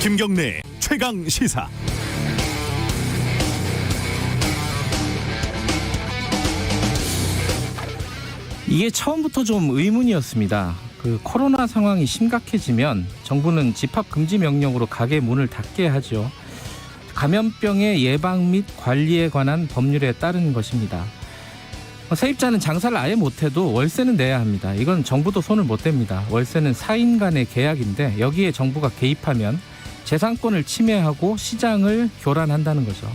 김경래 최강 시사. 이게 처음부터 좀 의문이었습니다. 코로나 상황이 심각해지면 정부는 집합 금지 명령으로 가게 문을 닫게 하죠. 감염병의 예방 및 관리에 관한 법률에 따른 것입니다. 세입자는 장사를 아예 못해도 월세는 내야 합니다. 이건 정부도 손을 못 댑니다. 월세는 사인 간의 계약인데 여기에 정부가 개입하면 재산권을 침해하고 시장을 교란한다는 거죠.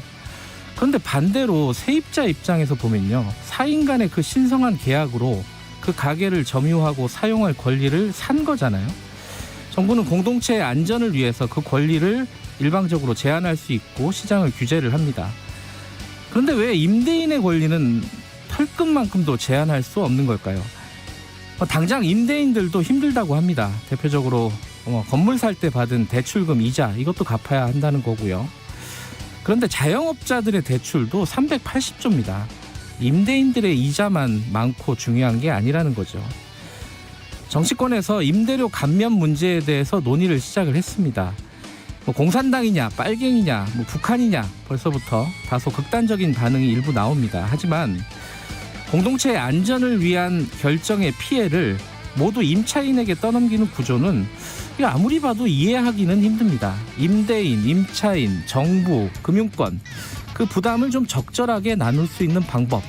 그런데 반대로 세입자 입장에서 보면요, 사인 간의 그 신성한 계약으로 그 가게를 점유하고 사용할 권리를 산 거잖아요. 정부는 공동체의 안전을 위해서 그 권리를 일방적으로 제한할 수 있고 시장을 규제를 합니다. 그런데 왜 임대인의 권리는 털끝만큼도 제한할 수 없는 걸까요? 당장 임대인들도 힘들다고 합니다. 대표적으로 건물 살 때 받은 대출금 이자, 이것도 갚아야 한다는 거고요. 그런데 자영업자들의 대출도 380조입니다. 임대인들의 이자만 많고 중요한 게 아니라는 거죠. 정치권에서 임대료 감면 문제에 대해서 논의를 시작을 했습니다. 공산당이냐 빨갱이냐 북한이냐 벌써부터 다소 극단적인 반응이 일부 나옵니다. 하지만 공동체의 안전을 위한 결정의 피해를 모두 임차인에게 떠넘기는 구조는 아무리 봐도 이해하기는 힘듭니다. 임대인, 임차인, 정부, 금융권, 그 부담을 좀 적절하게 나눌 수 있는 방법,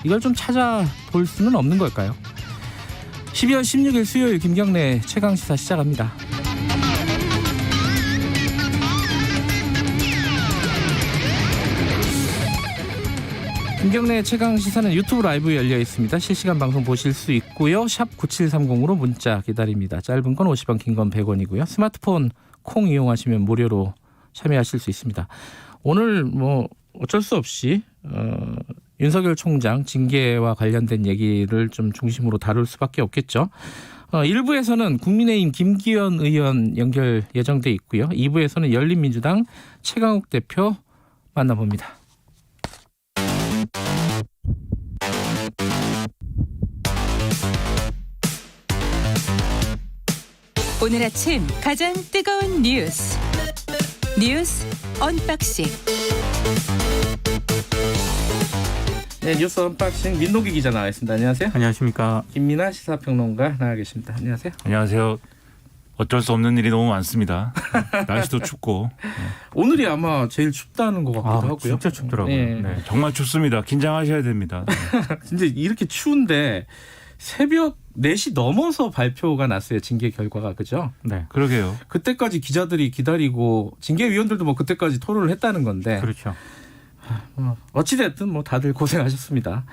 이걸 좀 찾아볼 수는 없는 걸까요? 12월 16일 수요일 김경래 최강시사 시작합니다. 김경래 최강시사는 유튜브 라이브 열려 있습니다. 실시간 방송 보실 수 있고요. 샵 9730으로 문자 기다립니다. 짧은 건 50원, 긴 건 100원이고요. 스마트폰 콩 이용하시면 무료로 참여하실 수 있습니다. 오늘 어쩔 수 없이 윤석열 총장 징계와 관련된 얘기를 좀 중심으로 다룰 수밖에 없겠죠. 1부에서는 국민의힘 김기현 의원 연결 예정돼 있고요. 2부에서는 열린민주당 최강욱 대표 만나봅니다. 오늘 아침 가장 뜨거운 뉴스 언박싱. 네, 뉴스 언박싱 민노기 기자 나와 있습니다. 안녕하세요. 안녕하십니까. 김민아 시사평론가 나와 계십니다. 안녕하세요. 안녕하세요. 어쩔 수 없는 일이 너무 많습니다. 날씨도 춥고. 오늘이 아마 제일 춥다는 것 같기도 하고요. 진짜 춥더라고요. 네. 네, 정말 춥습니다. 긴장하셔야 됩니다. 네. 근데 이렇게 추운데 새벽 4시 넘어서 발표가 났어요. 징계 결과가. 그죠? 네, 그러게요. 그때까지 기자들이 기다리고 징계위원들도 그때까지 토론을 했다는 건데. 그렇죠. 어찌됐든 다들 고생하셨습니다.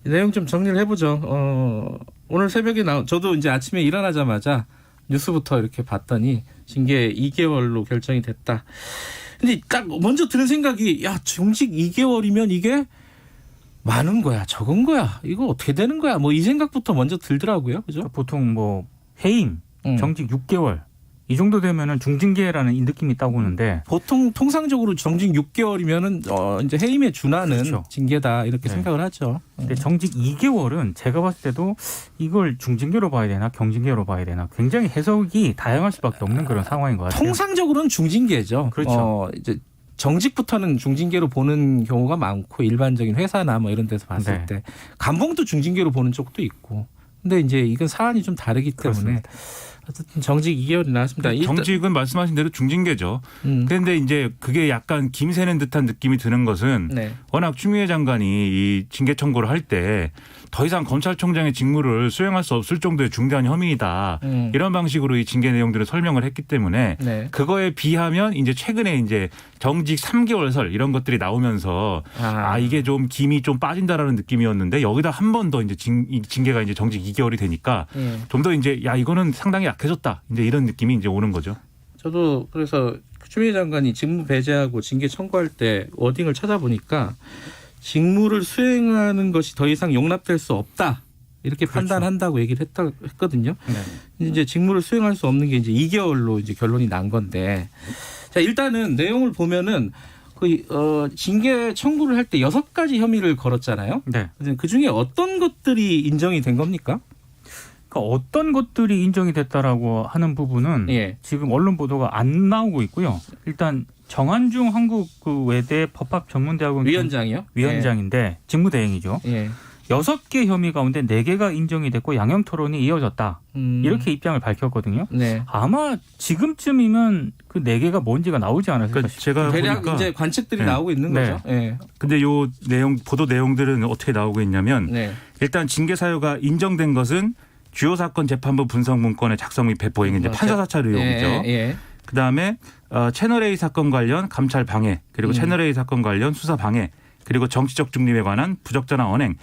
내용 좀 정리를 해보죠. 오늘 새벽에 저도 이제 아침에 일어나자마자 뉴스부터 이렇게 봤더니 징계 2개월로 결정이 됐다. 근데 딱 먼저 드는 생각이, 정직 2개월이면 이게 많은 거야, 적은 거야, 이거 어떻게 되는 거야, 이 생각부터 먼저 들더라고요. 그죠? 보통 해임, 정직 6개월 이 정도 되면은 중징계라는 이 느낌이 있다고 하는데, 보통 통상적으로 정직 6개월이면은 이제 해임에 준하는 그렇죠. 징계다 이렇게 네. 생각을 하죠. 근데 정직 2개월은 제가 봤을 때도 이걸 중징계로 봐야 되나 경징계로 봐야 되나 굉장히 해석이 다양할 수밖에 없는 그런 상황인 것 같아요. 통상적으로는 중징계죠. 그렇죠. 이제 정직부터는 중징계로 보는 경우가 많고, 일반적인 회사나 이런 데서 봤을 네. 때 감봉도 중징계로 보는 쪽도 있고. 근데 이제 이건 사안이 좀 다르기 때문에 그렇습니다. 어쨌든 정직 2개월이 나왔습니다. 정직은 말씀하신 대로 중징계죠. 그런데 이제 그게 약간 김새는 듯한 느낌이 드는 것은 네. 워낙 추미애 장관이 이 징계 청구를 할 때 더 이상 검찰총장의 직무를 수행할 수 없을 정도의 중대한 혐의이다. 이런 방식으로 이 징계 내용들을 설명을 했기 때문에 네. 그거에 비하면 이제 최근에 이제 정직 3개월설 이런 것들이 나오면서 이게 좀 김이 좀 빠진다라는 느낌이었는데, 여기다 한 번 더 이제 징계가 이제 정직 2개월이 되니까 좀 더 이제 이거는 상당히 약해졌다. 이제 이런 느낌이 이제 오는 거죠. 저도 그래서 추미애 장관이 직무 배제하고 징계 청구할 때 워딩을 찾아보니까 직무를 수행하는 것이 더 이상 용납될 수 없다, 이렇게 그렇죠. 판단한다고 얘기를 했거든요. 네. 이제 직무를 수행할 수 없는 게 이제 2개월로 이제 결론이 난 건데, 자, 일단은 내용을 보면은 징계 청구를 할 때 6가지 혐의를 걸었잖아요. 네. 그 중에 어떤 것들이 인정이 된 겁니까? 그러니까 어떤 것들이 인정이 됐다라고 하는 부분은 예. 지금 언론 보도가 안 나오고 있고요. 일단 정한중 한국 그 외대 법학전문대학원 위원장이요? 위원장인데 직무대행이죠. 예. 6개 혐의 가운데 4개가 인정이 됐고 양형 토론이 이어졌다. 이렇게 입장을 밝혔거든요. 네. 아마 지금쯤이면 그 4개가 뭔지가 나오지 않았을까 그러니까 제가 대략 보니까 이제 관측들이 네. 나오고 있는 네. 거죠. 예. 근데 요 내용 보도 내용들은 어떻게 나오고 있냐면 네. 일단 징계 사유가 인정된 것은 주요 사건 재판부 분석 문건의 작성 및 배포 행위 이제 판사 사찰 의혹이죠. 예. 그다음에 채널 A 사건 관련 감찰 방해 그리고 채널 A 사건 관련 수사 방해 그리고 정치적 중립에 관한 부적절한 언행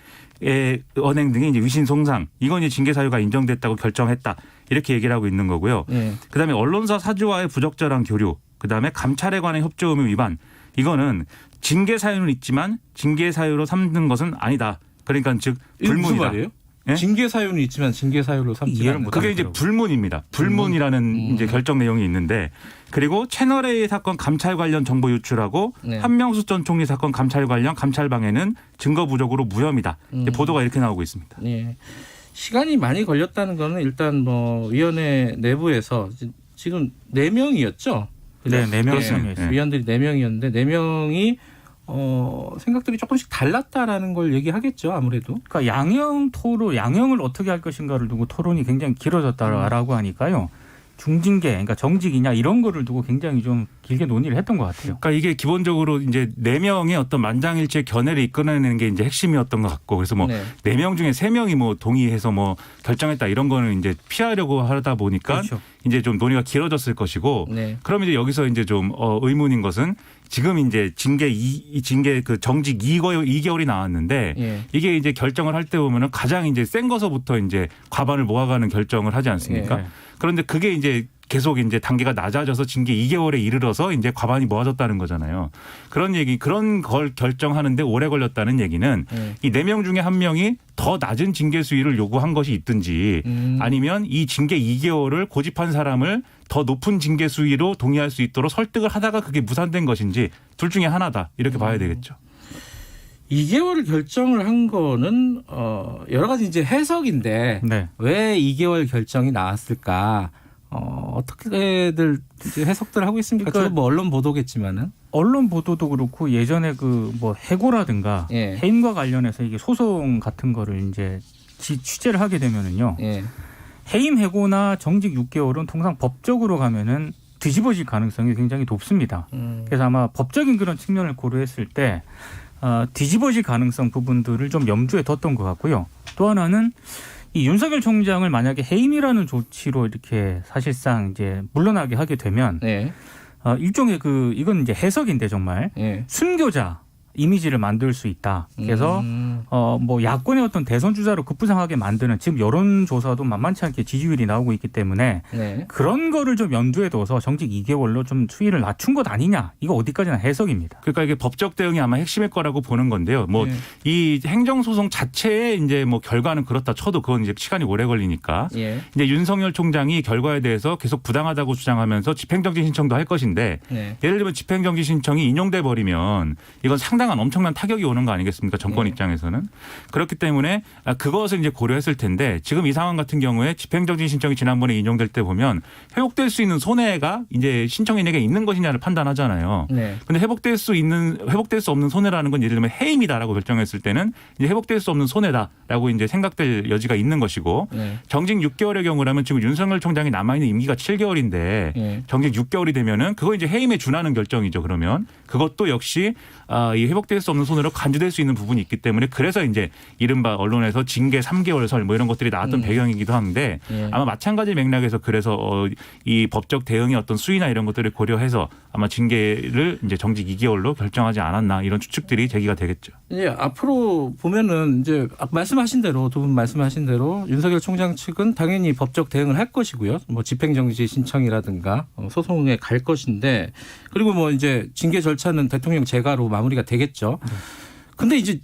등의 이제 위신 송상 이건 이제 징계 사유가 인정됐다고 결정했다 이렇게 얘기를 하고 있는 거고요. 예. 그다음에 언론사 사주와의 부적절한 교류 그다음에 감찰에 관한 협조 의무 위반 이거는 징계 사유는 있지만 징계 사유로 삼는 것은 아니다. 그러니까 즉 이게 무슨 불문이다. 말이에요? 예? 징계 사유는 있지만 징계 사유로 삼지 이해를 않는다. 못 그게 이제 불문입니다. 불문이라는 이제 결정 내용이 있는데 그리고 채널 A 사건 감찰 관련 정보 유출하고 네. 한명숙 전 총리 사건 감찰 관련 감찰 방해는 증거 부족으로 무혐의다. 이제 보도가 이렇게 나오고 있습니다. 예. 시간이 많이 걸렸다는 거는 일단 뭐 위원회 내부에서 지금 4명이었죠. 네, 4명이 그렇습니다. 있습니다. 위원들이 4명이었는데 4명이 생각들이 조금씩 달랐다라는 걸 얘기하겠죠. 아무래도. 그러니까 양형을 어떻게 할 것인가를 두고 토론이 굉장히 길어졌다라고 하니까요. 중징계, 그러니까 정직이냐 이런 거를 두고 굉장히 좀 길게 논의를 했던 것 같아요. 그러니까 이게 기본적으로 이제 4명의 어떤 만장일치의 견해를 이끌어내는 게 이제 핵심이었던 것 같고 그래서 뭐 네. 4명 중에 3명이 뭐 동의해서 뭐 결정했다 이런 거는 이제 피하려고 하다 보니까 그렇죠. 이제 좀 논의가 길어졌을 것이고 네. 그럼 이제 여기서 이제 좀 의문인 것은 지금 이제 징계 그 정직 2개월이 나왔는데 예. 이게 이제 결정을 할 때 보면은 가장 이제 센 거서부터 이제 과반을 모아가는 결정을 하지 않습니까? 예. 그런데 그게 이제 계속 이제 단계가 낮아져서 징계 2개월에 이르러서 이제 과반이 모아졌다는 거잖아요. 그런 걸 결정하는데 오래 걸렸다는 얘기는 이 4명 중에 1명이 더 낮은 징계 수위를 요구한 것이 있든지 아니면 이 징계 2개월을 고집한 사람을 더 높은 징계 수위로 동의할 수 있도록 설득을 하다가 그게 무산된 것인지 둘 중에 하나다 이렇게 봐야 되겠죠. 2개월 결정을 한 거는 여러 가지 이제 해석인데 네. 왜 2개월 결정이 나왔을까? 어떻게들 이제 해석들 하고 있습니까? 그러니까 저도 뭐 언론 보도겠지만은. 언론 보도도 그렇고 예전에 그 뭐 해고라든가 예. 해임과 관련해서 이게 소송 같은 거를 이제 취재를 하게 되면은요. 예. 해임 해고나 정직 6개월은 통상 법적으로 가면은 뒤집어질 가능성이 굉장히 높습니다. 그래서 아마 법적인 그런 측면을 고려했을 때 뒤집어질 가능성 부분들을 좀 염두에 뒀던 것 같고요. 또 하나는 이 윤석열 총장을 만약에 해임이라는 조치로 이렇게 사실상 이제 물러나게 하게 되면 네. 일종의 이건 이제 해석인데 정말 예. 순교자 이미지를 만들 수 있다. 그래서 뭐 야권의 어떤 대선 주자로 급부상하게 만드는 지금 여론조사도 만만치 않게 지지율이 나오고 있기 때문에 네. 그런 거를 좀 염두에 둬서 정직 2개월로 좀 수위를 낮춘 것 아니냐. 이거 어디까지나 해석입니다. 그러니까 이게 법적 대응이 아마 핵심일 거라고 보는 건데요. 뭐 이 행정소송 자체의 이제 뭐 결과는 그렇다 쳐도 그건 이제 시간이 오래 걸리니까 예. 이제 윤석열 총장이 결과에 대해서 계속 부당하다고 주장하면서 집행정지 신청도 할 것인데 네. 예를 들면 집행정지 신청이 인용돼 버리면 이건 상당한 엄청난 타격이 오는 거 아니겠습니까? 정권 네. 입장에서는. 그렇기 때문에 그것을 이제 고려했을 텐데 지금 이 상황 같은 경우에 집행정지 신청이 지난번에 인용될 때 보면 회복될 수 있는 손해가 이제 신청인에게 있는 것이냐를 판단하잖아요. 네. 근데 회복될 수 없는 손해라는 건 예를 들면 해임이다라고 결정했을 때는 이제 회복될 수 없는 손해다라고 이제 생각될 여지가 있는 것이고 네. 정직 6개월의 경우라면 지금 윤석열 총장이 남아있는 임기가 7개월인데 예. 정직 6개월이 되면은 그거 이제 해임에 준하는 결정이죠. 그러면 그것도 역시 이 회복될 수 없는 손해로 간주될 수 있는 부분이 있기 때문에 그래서 이제 이른바 언론에서 징계 3개월 설 뭐 이런 것들이 나왔던 배경이기도 한데 예. 아마 마찬가지 맥락에서 그래서 이 법적 대응의 어떤 수위나 이런 것들을 고려해서 아마 징계를 이제 정직 2개월로 결정하지 않았나 이런 추측들이 제기가 되겠죠. 이제 앞으로 보면은 이제 말씀하신 대로 두 분 말씀하신 대로 윤석열 총장 측은 당연히 법적 대응을 할 것이고요. 뭐 집행정지 신청이라든가 소송에 갈 것인데 그리고 뭐 이제 징계 절차는 대통령 재가로 마무리가 되겠죠. 근데 이제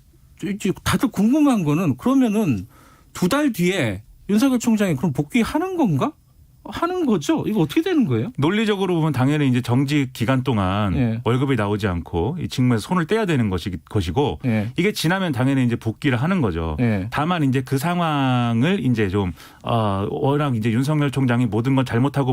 다들 궁금한 거는 그러면은 2달 뒤에 윤석열 총장이 그럼 복귀하는 건가? 하는 거죠? 이거 어떻게 되는 거예요? 논리적으로 보면 당연히 이제 정직 기간 동안 예. 월급이 나오지 않고 이 직무에서 손을 떼야 되는 것이고 예. 이게 지나면 당연히 이제 복귀를 하는 거죠. 예. 다만 이제 그 상황을 이제 좀 워낙 이제 윤석열 총장이 모든 건 잘못하고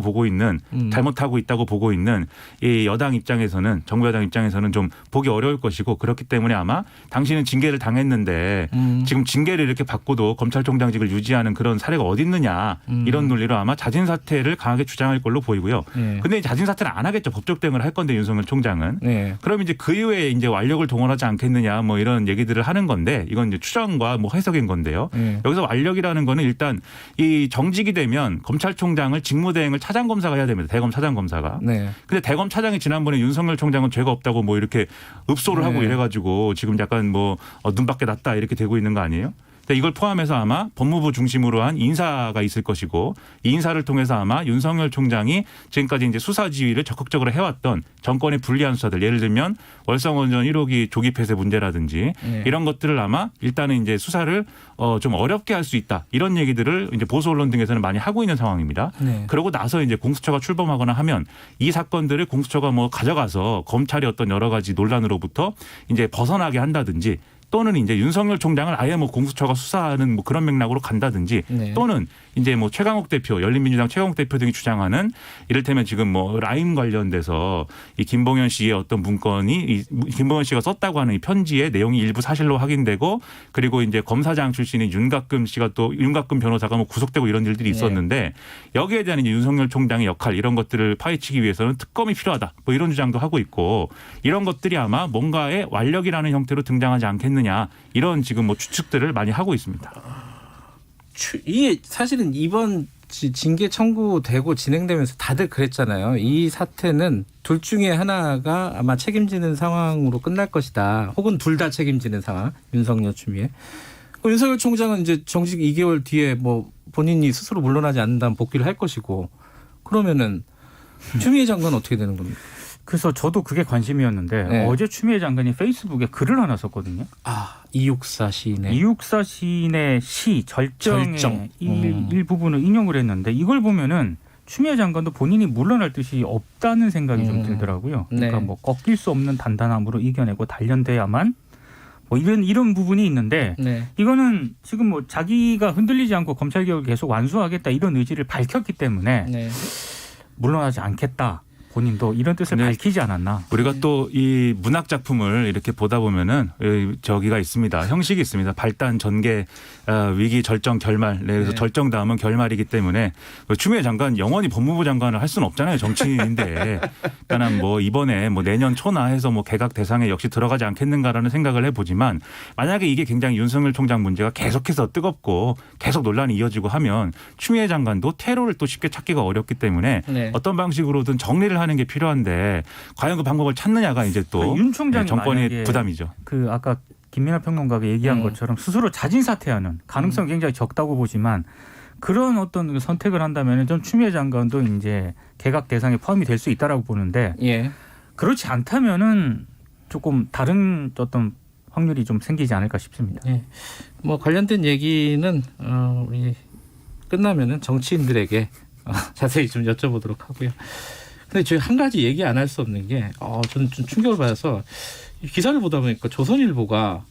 있다고 보고 있는 이 여당 입장에서는 정부 여당 입장에서는 좀 보기 어려울 것이고 그렇기 때문에 아마 당신은 징계를 당했는데 지금 징계를 이렇게 받고도 검찰총장직을 유지하는 그런 사례가 어디 있느냐 이런 논리로 아마 자진 사퇴를 강하게 주장할 걸로 보이고요. 예. 근데 자진 사퇴를 안 하겠죠. 법적 대응을 할 건데 윤석열 총장은. 예. 그럼 이제 그 이후에 이제 완력을 동원하지 않겠느냐 뭐 이런 얘기들을 하는 건데 이건 이제 추정과 뭐 해석인 건데요. 예. 여기서 완력이라는 거는 일단 이 정직이 되면 검찰총장을 직무대행을 차장검사가 해야 됩니다. 대검 차장검사가. 네. 근데 대검 차장이 지난번에 윤석열 총장은 죄가 없다고 뭐 이렇게 읍소를 하고 네. 이래가지고 지금 약간 뭐 눈밖에 났다 이렇게 되고 있는 거 아니에요? 이걸 포함해서 아마 법무부 중심으로 한 인사가 있을 것이고 이 인사를 통해서 아마 윤석열 총장이 지금까지 이제 수사 지휘를 적극적으로 해왔던 정권의 불리한 수사들 예를 들면 월성원전 1호기 조기 폐쇄 문제라든지 네. 이런 것들을 아마 일단은 이제 수사를 좀 어렵게 할 수 있다 이런 얘기들을 이제 보수 언론 등에서는 많이 하고 있는 상황입니다. 네. 그러고 나서 이제 공수처가 출범하거나 하면 이 사건들을 공수처가 뭐 가져가서 검찰이 어떤 여러 가지 논란으로부터 이제 벗어나게 한다든지. 또는 이제 윤석열 총장을 아예 뭐 공수처가 수사하는 뭐 그런 맥락으로 간다든지 네. 또는 이제 뭐 최강욱 대표, 열린민주당 최강욱 대표 등이 주장하는 이를테면 지금 뭐 라임 관련돼서 이 김봉현 씨의 어떤 문건이 김봉현 씨가 썼다고 하는 이 편지의 내용이 일부 사실로 확인되고 그리고 이제 검사장 출신인 윤갑금 변호사가 뭐 구속되고 이런 일들이 있었는데 여기에 대한 이제 윤석열 총장의 역할 이런 것들을 파헤치기 위해서는 특검이 필요하다. 뭐 이런 주장도 하고 있고 이런 것들이 아마 뭔가의 완력이라는 형태로 등장하지 않겠느냐 이런 지금 뭐 추측들을 많이 하고 있습니다. 이게 사실은 이번 징계 청구되고 진행되면서 다들 그랬잖아요. 이 사태는 둘 중에 하나가 아마 책임지는 상황으로 끝날 것이다. 혹은 둘 다 책임지는 상황. 윤석열 추미애. 윤석열 총장은 이제 정직 2개월 뒤에 뭐 본인이 스스로 물러나지 않는다면 복귀를 할 것이고 그러면은 추미애 장관은 어떻게 되는 겁니까? 그래서 저도 그게 관심이었는데 네. 어제 추미애 장관이 페이스북에 글을 하나 썼거든요. 이육사 시인의. 이육사 시인의 시 절정의 절정. 일부분을 인용을 했는데 이걸 보면은 추미애 장관도 본인이 물러날 뜻이 없다는 생각이 좀 들더라고요. 그러니까 네. 뭐 꺾일 수 없는 단단함으로 이겨내고 단련돼야만 뭐 이런 부분이 있는데 네. 이거는 지금 뭐 자기가 흔들리지 않고 검찰 개혁을 계속 완수하겠다 이런 의지를 밝혔기 때문에 네. 물러나지 않겠다. 본인도 이런 뜻을 밝히지 않았나. 우리가 또 이 문학 작품을 이렇게 보다 보면은 저기가 있습니다. 형식이 있습니다. 발단, 전개, 위기, 절정, 결말. 그래서 네. 절정 다음은 결말이기 때문에 추미애 장관 영원히 법무부 장관을 할 수는 없잖아요. 정치인인데. 그러니까 뭐 이번에 뭐 내년 초나 해서 뭐 개각 대상에 역시 들어가지 않겠는가라는 생각을 해보지만 만약에 이게 굉장히 윤석열 총장 문제가 계속해서 뜨겁고 계속 논란이 이어지고 하면 추미애 장관도 퇴로를 또 쉽게 찾기가 어렵기 때문에 네. 어떤 방식으로든 정리를 하는 게 필요한데 과연 그 방법을 찾느냐가 이제 또 윤 총장이 정권의 부담이죠. 그 아까 김민하 평론가가 얘기한 것처럼 스스로 자진 사퇴하는 가능성이 굉장히 적다고 보지만 그런 어떤 선택을 한다면 좀 추미애 장관도 이제 개각 대상에 포함이 될 수 있다라고 보는데 예. 그렇지 않다면은 조금 다른 어떤 확률이 좀 생기지 않을까 싶습니다. 예. 뭐 관련된 얘기는 우리 끝나면은 정치인들에게 자세히 좀 여쭤보도록 하고요. 근데 저희 한 가지 얘기 안 할 수 없는 게 저는 좀 충격을 받아서 기사를 보다 보니까 조선일보가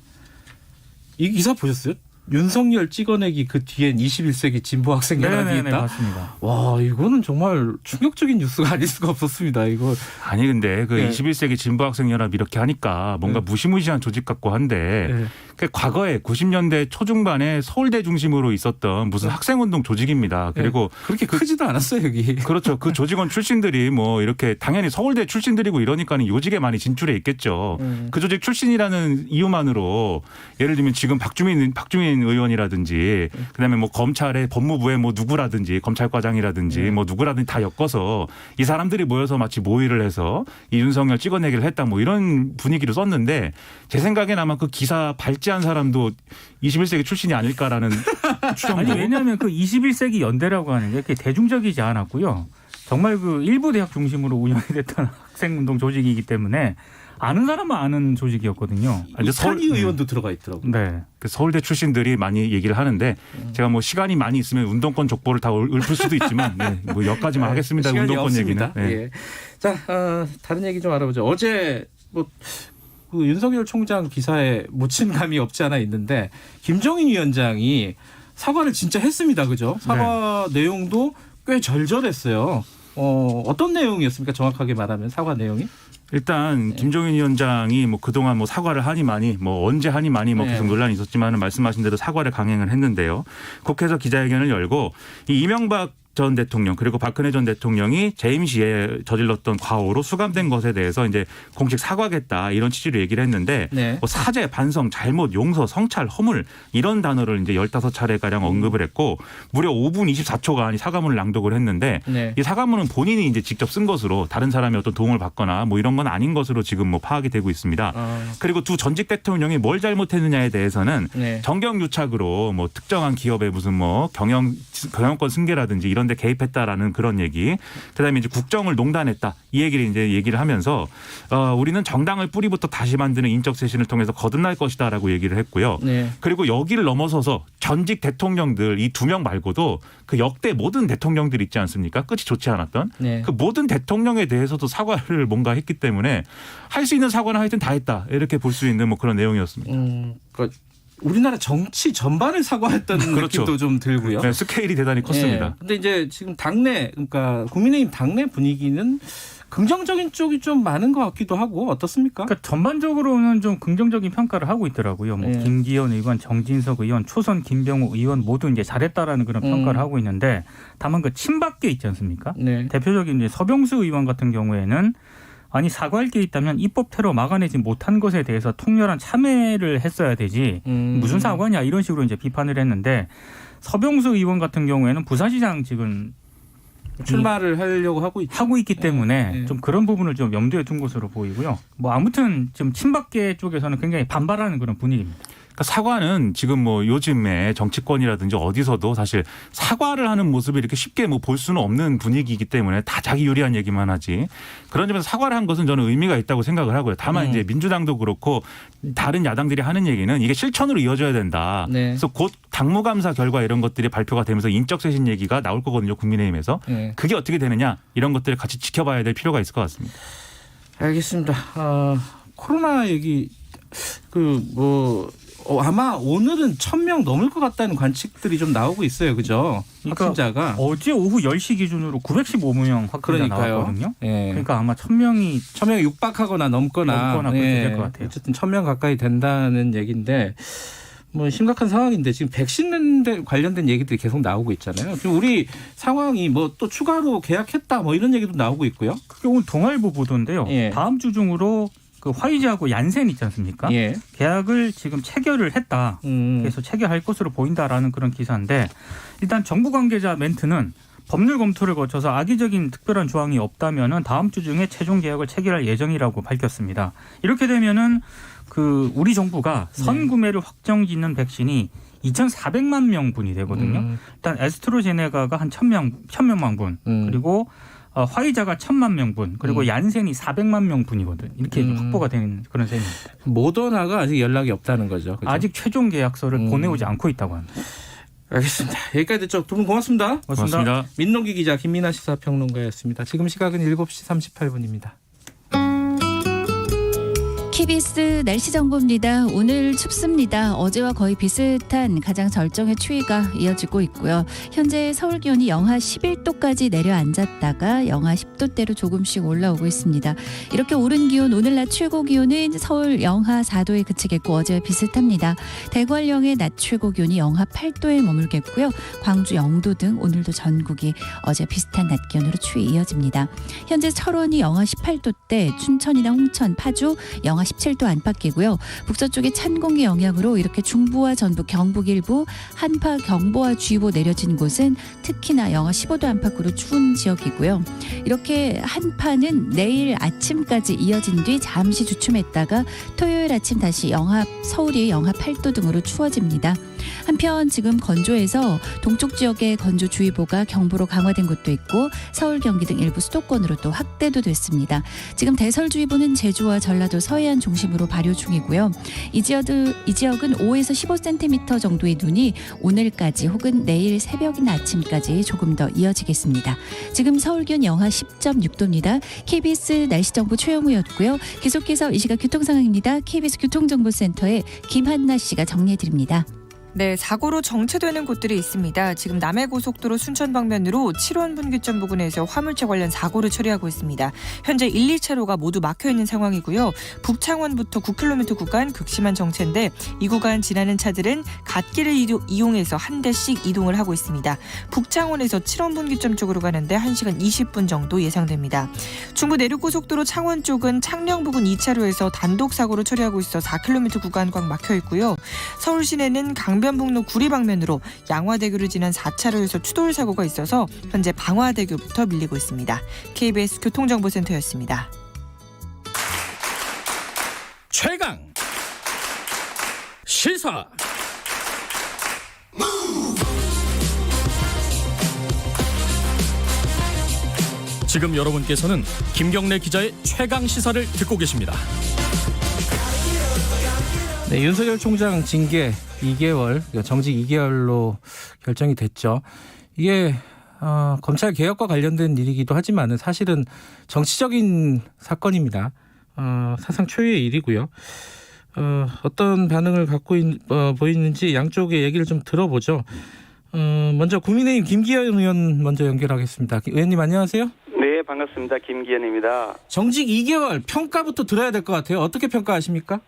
이 기사 보셨어요? 윤석열 찍어내기 그 뒤엔 21세기 진보 학생 연합이 있다. 맞습니다. 와 이거는 정말 충격적인 뉴스가 아닐 수가 없었습니다. 이거 아니 근데 그 네. 21세기 진보학생연합 이렇게 하니까 뭔가 무시무시한 조직 같고 한데 네. 그 과거에 90년대 초중반에 서울대 중심으로 있었던 무슨 학생운동 조직입니다. 그리고 그렇게 크지도 않았어요 여기. 그렇죠. 그 조직원 출신들이 뭐 이렇게 당연히 서울대 출신들이고 이러니까는 요직에 많이 진출해 있겠죠. 그 조직 출신이라는 이유만으로 예를 들면 지금 박주민 의원이라든지 그다음에 뭐 검찰의 법무부의 뭐 누구라든지 검찰과장이라든지 뭐 누구라든지 다 엮어서 이 사람들이 모여서 마치 모의를 해서 이 윤석열 찍어내기를 했다 뭐 이런 분위기로 썼는데 제 생각엔 아마 그 기사 발제한 사람도 21세기 출신이 아닐까라는 추정도. 아니 왜냐하면 그 21세기 연대라고 하는 게 그렇게 대중적이지 않았고요. 정말 그 일부 대학 중심으로 운영이 됐던 학생운동 조직이기 때문에 아는 사람은 아는 조직이었거든요. 이찬희 의원도 들어가 있더라고요. 네. 그 서울대 출신들이 많이 얘기를 하는데 제가 뭐 시간이 많이 있으면 운동권 족보를 다 읊을 수도 있지만 네, 뭐 여기까지만 하겠습니다. 시간이 운동권 없습니다. 얘기는. 네. 예. 자, 다른 얘기 좀 알아보죠. 어제 뭐 그 윤석열 총장 기사에 묻힌 감이 없지 않아 있는데 김종인 위원장이 사과를 진짜 했습니다. 그죠? 사과 내용도 꽤 절절했어요. 어떤 내용이었습니까? 정확하게 말하면 사과 내용이? 일단 김종인 위원장이 뭐 그동안 뭐 사과를 하니 많이 뭐 언제 하니 많이 뭐 계속 논란이 있었지만 말씀하신 대로 사과를 강행을 했는데요. 국회에서 기자회견을 열고 이 이명박 전 대통령 그리고 박근혜 전 대통령이 재임 시에 저질렀던 과오로 수감된 것에 대해서 이제 공식 사과하겠다 이런 취지로 얘기를 했는데 네. 뭐 사죄, 반성, 잘못, 용서, 성찰, 허물 이런 단어를 이제 15차례 가량 언급을 했고 무려 5분 24초간 이 사과문을 낭독을 했는데 네. 이 사과문은 본인이 이제 직접 쓴 것으로 다른 사람이 어떤 도움을 받거나 뭐 이런 건 아닌 것으로 지금 뭐 파악이 되고 있습니다. 그리고 두 전직 대통령이 뭘 잘못했느냐에 대해서는 네. 정경유착으로 뭐 특정한 기업의 무슨 뭐 경영권 승계라든지 이런 데 개입했다라는 그런 얘기. 그다음에 이제 국정을 농단했다. 이 얘기를 하면서 우리는 정당을 뿌리부터 다시 만드는 인적 쇄신을 통해서 거듭날 것이다라고 얘기를 했고요. 네. 그리고 여기를 넘어서서 전직 대통령들 이 2명 말고도 그 역대 모든 대통령들 있지 않습니까? 끝이 좋지 않았던 네. 그 모든 대통령에 대해서도 사과를 뭔가 했기 때문에 할 수 있는 사과는 하여튼 다 했다. 이렇게 볼 수 있는 뭐 그런 내용이었습니다. 그러니까 우리나라 정치 전반을 사과했던 그렇죠. 느낌도 좀 들고요. 네, 스케일이 대단히 컸습니다. 그런데 이제 지금 당내 그러니까 국민의힘 당내 분위기는 긍정적인 쪽이 좀 많은 것 같기도 하고 어떻습니까? 그러니까 전반적으로는 좀 긍정적인 평가를 하고 있더라고요. 뭐 네. 김기현 의원, 정진석 의원, 초선 김병우 의원 모두 이제 잘했다라는 그런 평가를 하고 있는데 다만 그 친박계 있지 않습니까? 네. 대표적인 이제 서병수 의원 같은 경우에는 아니 사과할 게 있다면 입법태로 막아내지 못한 것에 대해서 통렬한 참회를 했어야 되지 무슨 사과냐 이런 식으로 이제 비판을 했는데 서병수 의원 같은 경우에는 부산시장 지금 출마를 하려고 하고 있기 때문에 네. 좀 그런 부분을 좀 염두에 둔 것으로 보이고요. 뭐 아무튼 지금 친박계 쪽에서는 굉장히 반발하는 그런 분위기입니다. 그러니까 사과는 지금 뭐 요즘에 정치권이라든지 어디서도 사실 사과를 하는 모습을 이렇게 쉽게 뭐 볼 수는 없는 분위기이기 때문에 다 자기 유리한 얘기만 하지. 그런 점에서 사과를 한 것은 저는 의미가 있다고 생각을 하고요. 다만 이제 민주당도 그렇고 다른 야당들이 하는 얘기는 이게 실천으로 이어져야 된다. 네. 그래서 곧 당무감사 결과 이런 것들이 발표가 되면서 인적쇄신 얘기가 나올 거거든요. 국민의힘에서. 네. 그게 어떻게 되느냐 이런 것들을 같이 지켜봐야 될 필요가 있을 것 같습니다. 알겠습니다. 코로나 얘기 아마 오늘은 1,000명 넘을 것 같다는 관측들이 좀 나오고 있어요. 그죠? 그러니까 확진자가. 어제 오후 10시 기준으로 915명 확진자 그러니까요. 나왔거든요. 예. 그러니까 아마 1,000명이 육박하고 넘거나 그렇게 될 것 같아요. 어쨌든 1,000명 가까이 된다는 얘기인데 뭐 심각한 상황인데 지금 백신 관련된 얘기들이 계속 나오고 있잖아요. 지금 우리 상황이 뭐 또 추가로 계약했다 뭐 이런 얘기도 나오고 있고요. 그게 오늘 동아일보 보도인데요. 예. 다음 주 중으로 그 화이자하고 얀센 있지 않습니까? 예. 계약을 지금 체결을 했다. 그래서 체결할 것으로 보인다라는 그런 기사인데 일단 정부 관계자 멘트는 법률 검토를 거쳐서 악의적인 특별한 조항이 없다면은 다음 주 중에 최종 계약을 체결할 예정이라고 밝혔습니다. 이렇게 되면은 그 우리 정부가 선구매를 확정짓는 백신이 2,400만 명분이 되거든요. 일단 에스트로제네카가 한 1,000명만 분 그리고 화이자가 1,000만 명분 그리고 얀센이 400만 명분이거든. 이렇게 확보가 되는 그런 셈입니다. 모더나가 아직 연락이 없다는 거죠. 그죠? 아직 최종 계약서를 보내오지 않고 있다고 합니다. 알겠습니다. 여기까지 듣죠. 두 분 고맙습니다. 고맙습니다. 민동기 기자 김민아 시사평론가였습니다. 지금 시각은 7시 38분입니다. KBS 날씨 정보입니다. 오늘 춥습니다. 어제와 거의 비슷한 가장 절정의 추위가 이어지고 있고요. 현재 서울 기온이 영하 11도까지 내려앉았다가 영하 10도대로 조금씩 올라오고 있습니다. 이렇게 오른 기온 오늘 낮 최고 기온은 서울 영하 4도에 그치겠고 어제와 비슷합니다. 대관령의 낮 최고 기온이 영하 8도에 머물겠고요. 광주 0도 등 오늘도 전국이 어제 비슷한 낮 기온으로 추위 이어집니다. 현재 철원이 영하 18도대, 춘천이나 홍천, 파주 영하 17도 안팎이고요. 북서쪽의 찬 공기 영향으로 이렇게 중부와 전북, 경북 일부 한파 경보와 주의보 내려진 곳은 특히나 영하 15도 안팎으로 추운 지역이고요. 이렇게 한파는 내일 아침까지 이어진 뒤 잠시 주춤했다가 토요일 아침 다시 서울이 영하 8도 등으로 추워집니다. 한편 지금 건조해서 동쪽 지역에 건조주의보가 경보로 강화된 곳도 있고 서울, 경기 등 일부 수도권으로 또 확대도 됐습니다. 지금 대설주의보는 제주와 전라도 서해안 중심으로 발효 중이고요. 이 지역은 5에서 15cm 정도의 눈이 오늘까지 혹은 내일 새벽이나 아침까지 조금 더 이어지겠습니다. 지금 서울 기온 영하 10.6도입니다. KBS 날씨정보 최영우였고요. 계속해서 이 시각 교통상황입니다. KBS 교통정보센터의 김한나 씨가 정리해드립니다. 네, 사고로 정체되는 곳들이 있습니다. 지금 남해고속도로 순천 방면으로 7원 분기점 부근에서 화물차 관련 사고를 처리하고 있습니다. 현재 1, 2차로가 모두 막혀 있는 상황이고요. 북창원부터 9km 구간 극심한 정체인데 이 구간 지나는 차들은 갓길을 이용해서 한 대씩 이동을 하고 있습니다. 북창원에서 7원 분기점 쪽으로 가는데 1시간 20분 정도 예상됩니다. 중부 내륙고속도로 창원 쪽은 창녕 부근 2차로에서 단독 사고를 처리하고 있어 4km 구간 꽉 막혀 있고요. 서울 시내는 강변북로 구리 방면으로 양화대교를 지난 4차로에서 추돌 사고가 있어서 현재 방화대교부터 밀리고 있습니다. KBS 교통정보센터였습니다. 최강 시사. 지금 여러분께서는 김경래 기자의 최강 시사를 듣고 계십니다. 네, 윤석열 총장 징계 2개월, 정직 2개월로 결정이 됐죠. 이게 검찰 개혁과 관련된 일이기도 하지만은 사실은 정치적인 사건입니다. 사상 초유의 일이고요. 어떤 반응을 갖고 보이는지 양쪽의 얘기를 좀 들어보죠. 먼저 국민의힘 김기현 의원 먼저 연결하겠습니다. 의원님 안녕하세요. 네, 반갑습니다. 김기현입니다. 정직 2개월 평가부터 들어야 될 것 같아요. 어떻게 평가하십니까?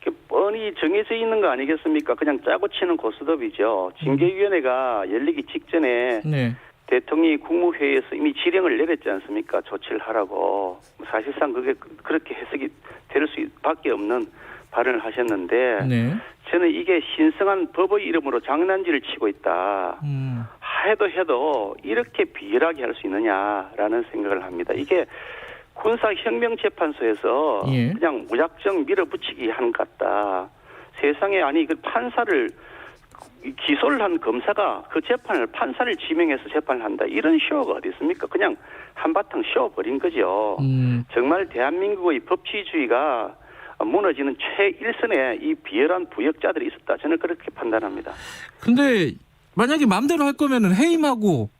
이렇게 뻔히 정해져 있는 거 아니겠습니까? 그냥 짜고 치는 고스톱이죠. 징계위원회가 열리기 직전에 네. 대통령이 국무회의에서 이미 지령을 내렸지 않습니까? 조치를 하라고. 사실상 그게 그렇게 해석이 될 수밖에 없는 발언을 하셨는데 네. 저는 이게 신성한 법의 이름으로 장난질을 치고 있다. 해도 이렇게 비열하게 할 수 있느냐라는 생각을 합니다. 이게 군사혁명재판소에서 예. 그냥 무작정 밀어붙이기 한 것 같다. 세상에 아니 그 판사를 기소를 한 검사가 그 재판을 판사를 지명해서 재판을 한다. 이런 쇼가 어디 있습니까? 그냥 한바탕 쇼버린 거죠. 정말 대한민국의 법치주의가 무너지는 최일선에 이 비열한 부역자들이 있었다. 저는 그렇게 판단합니다. 근데 만약에 마음대로 할 거면은 해임하고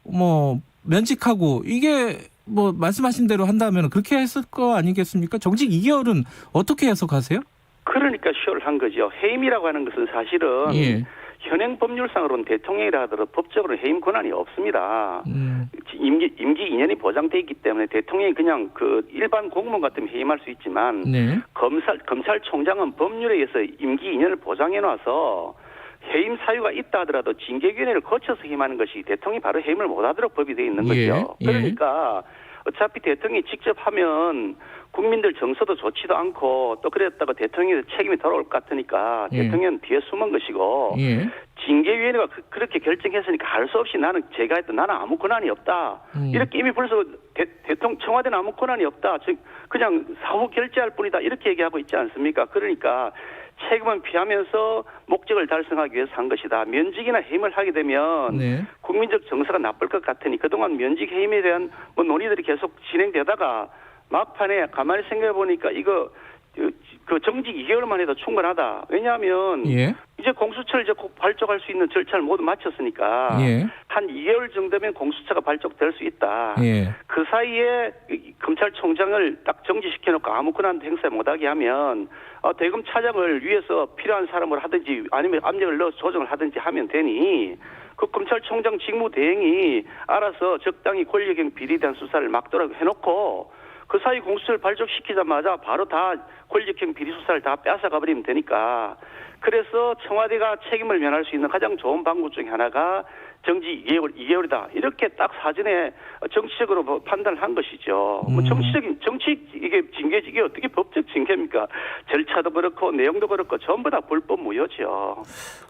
면직하고 이게 말씀하신 대로 한다면 그렇게 했을 거 아니겠습니까? 정직 2개월은 어떻게 해석하세요? 그러니까 쇼를 한 거죠. 해임이라고 하는 것은 사실은 예. 현행 법률상으로는 대통령이라 하더라도 법적으로 해임 권한이 없습니다. 임기 2년이 보장돼 있기 때문에 대통령이 그냥 그 일반 공무원 같으면 해임할 수 있지만 네. 검찰총장은 법률에 의해서 임기 2년을 보장해 놔서 해임 사유가 있다 하더라도 징계위원회를 거쳐서 해임하는 것이 대통령이 바로 해임을 못하도록 법이 되어 있는 거죠. 예. 그러니까 어차피 대통령이 직접 하면 국민들 정서도 좋지도 않고 또 그랬다가 대통령의 책임이 돌아올 것 같으니까 대통령은 뒤에 숨은 것이고 징계위원회가 그렇게 결정했으니까 할 수 없이 제가 했던 나는 아무 권한이 없다. 이렇게 이미 벌써 대통령 청와대는 아무 권한이 없다. 즉 그냥 사후 결재할 뿐이다. 이렇게 얘기하고 있지 않습니까? 그러니까 책임은 피하면서 목적을 달성하기 위해서 한 것이다. 면직이나 해임을 하게 되면 국민적 정서가 나쁠 것 같으니 그동안 면직 해임에 대한 논의들이 계속 진행되다가 막판에 가만히 생각해 보니까 이거 그 정직 2개월만 해도 충분하다. 왜냐하면 이제 공수처를 이제 곧 발족할 수 있는 절차를 모두 마쳤으니까 한 2개월 정도면 공수처가 발족될 수 있다. 그 사이에 검찰총장을 딱 정지시켜놓고 아무 권한도 행사 못하게 하면 대검 차장을 위해서 필요한 사람을 하든지 아니면 압력을 넣어서 조정을 하든지 하면 되니 그 검찰총장 직무대행이 알아서 적당히 권력형 비리에 대한 수사를 막도록 해놓고 그 사이 공수처를 발족시키자마자 바로 다 권력형 비리 수사를 다 뺏어가 버리면 되니까 그래서 청와대가 책임을 면할 수 있는 가장 좋은 방법 중에 하나가 정지 2개월이다. 이렇게 딱 사전에 정치적으로 판단을 한 것이죠. 뭐 정치 이게 징계 이게 어떻게 법적 징계입니까? 절차도 그렇고 내용도 그렇고 전부 다 불법 무효죠.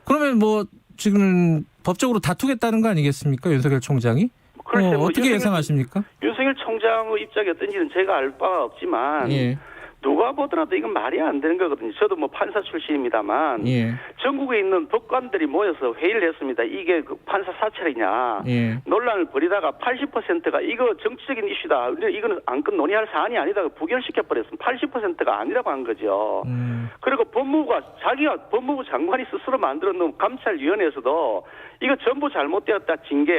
그러면 뭐 지금 법적으로 다투겠다는 거 아니겠습니까? 윤석열 총장이? 글쎄, 뭐 어떻게 예상하십니까? 윤석열 총장의 입장이 어떤지는 제가 알 바가 없지만 예. 누가 보더라도 이건 말이 안 되는 거거든요. 저도 뭐 판사 출신입니다만 예. 전국에 있는 법관들이 모여서 회의를 했습니다. 이게 그 판사 사찰이냐. 예. 논란을 벌이다가 80%가 이거 정치적인 이슈다. 이거는 안건 논의할 사안이 아니다. 부결시켜버렸습니다. 80%가 아니라고 한 거죠. 그리고 법무부 장관이 스스로 만들어 놓은 감찰위원회에서도 이거 전부 잘못되었다. 징계,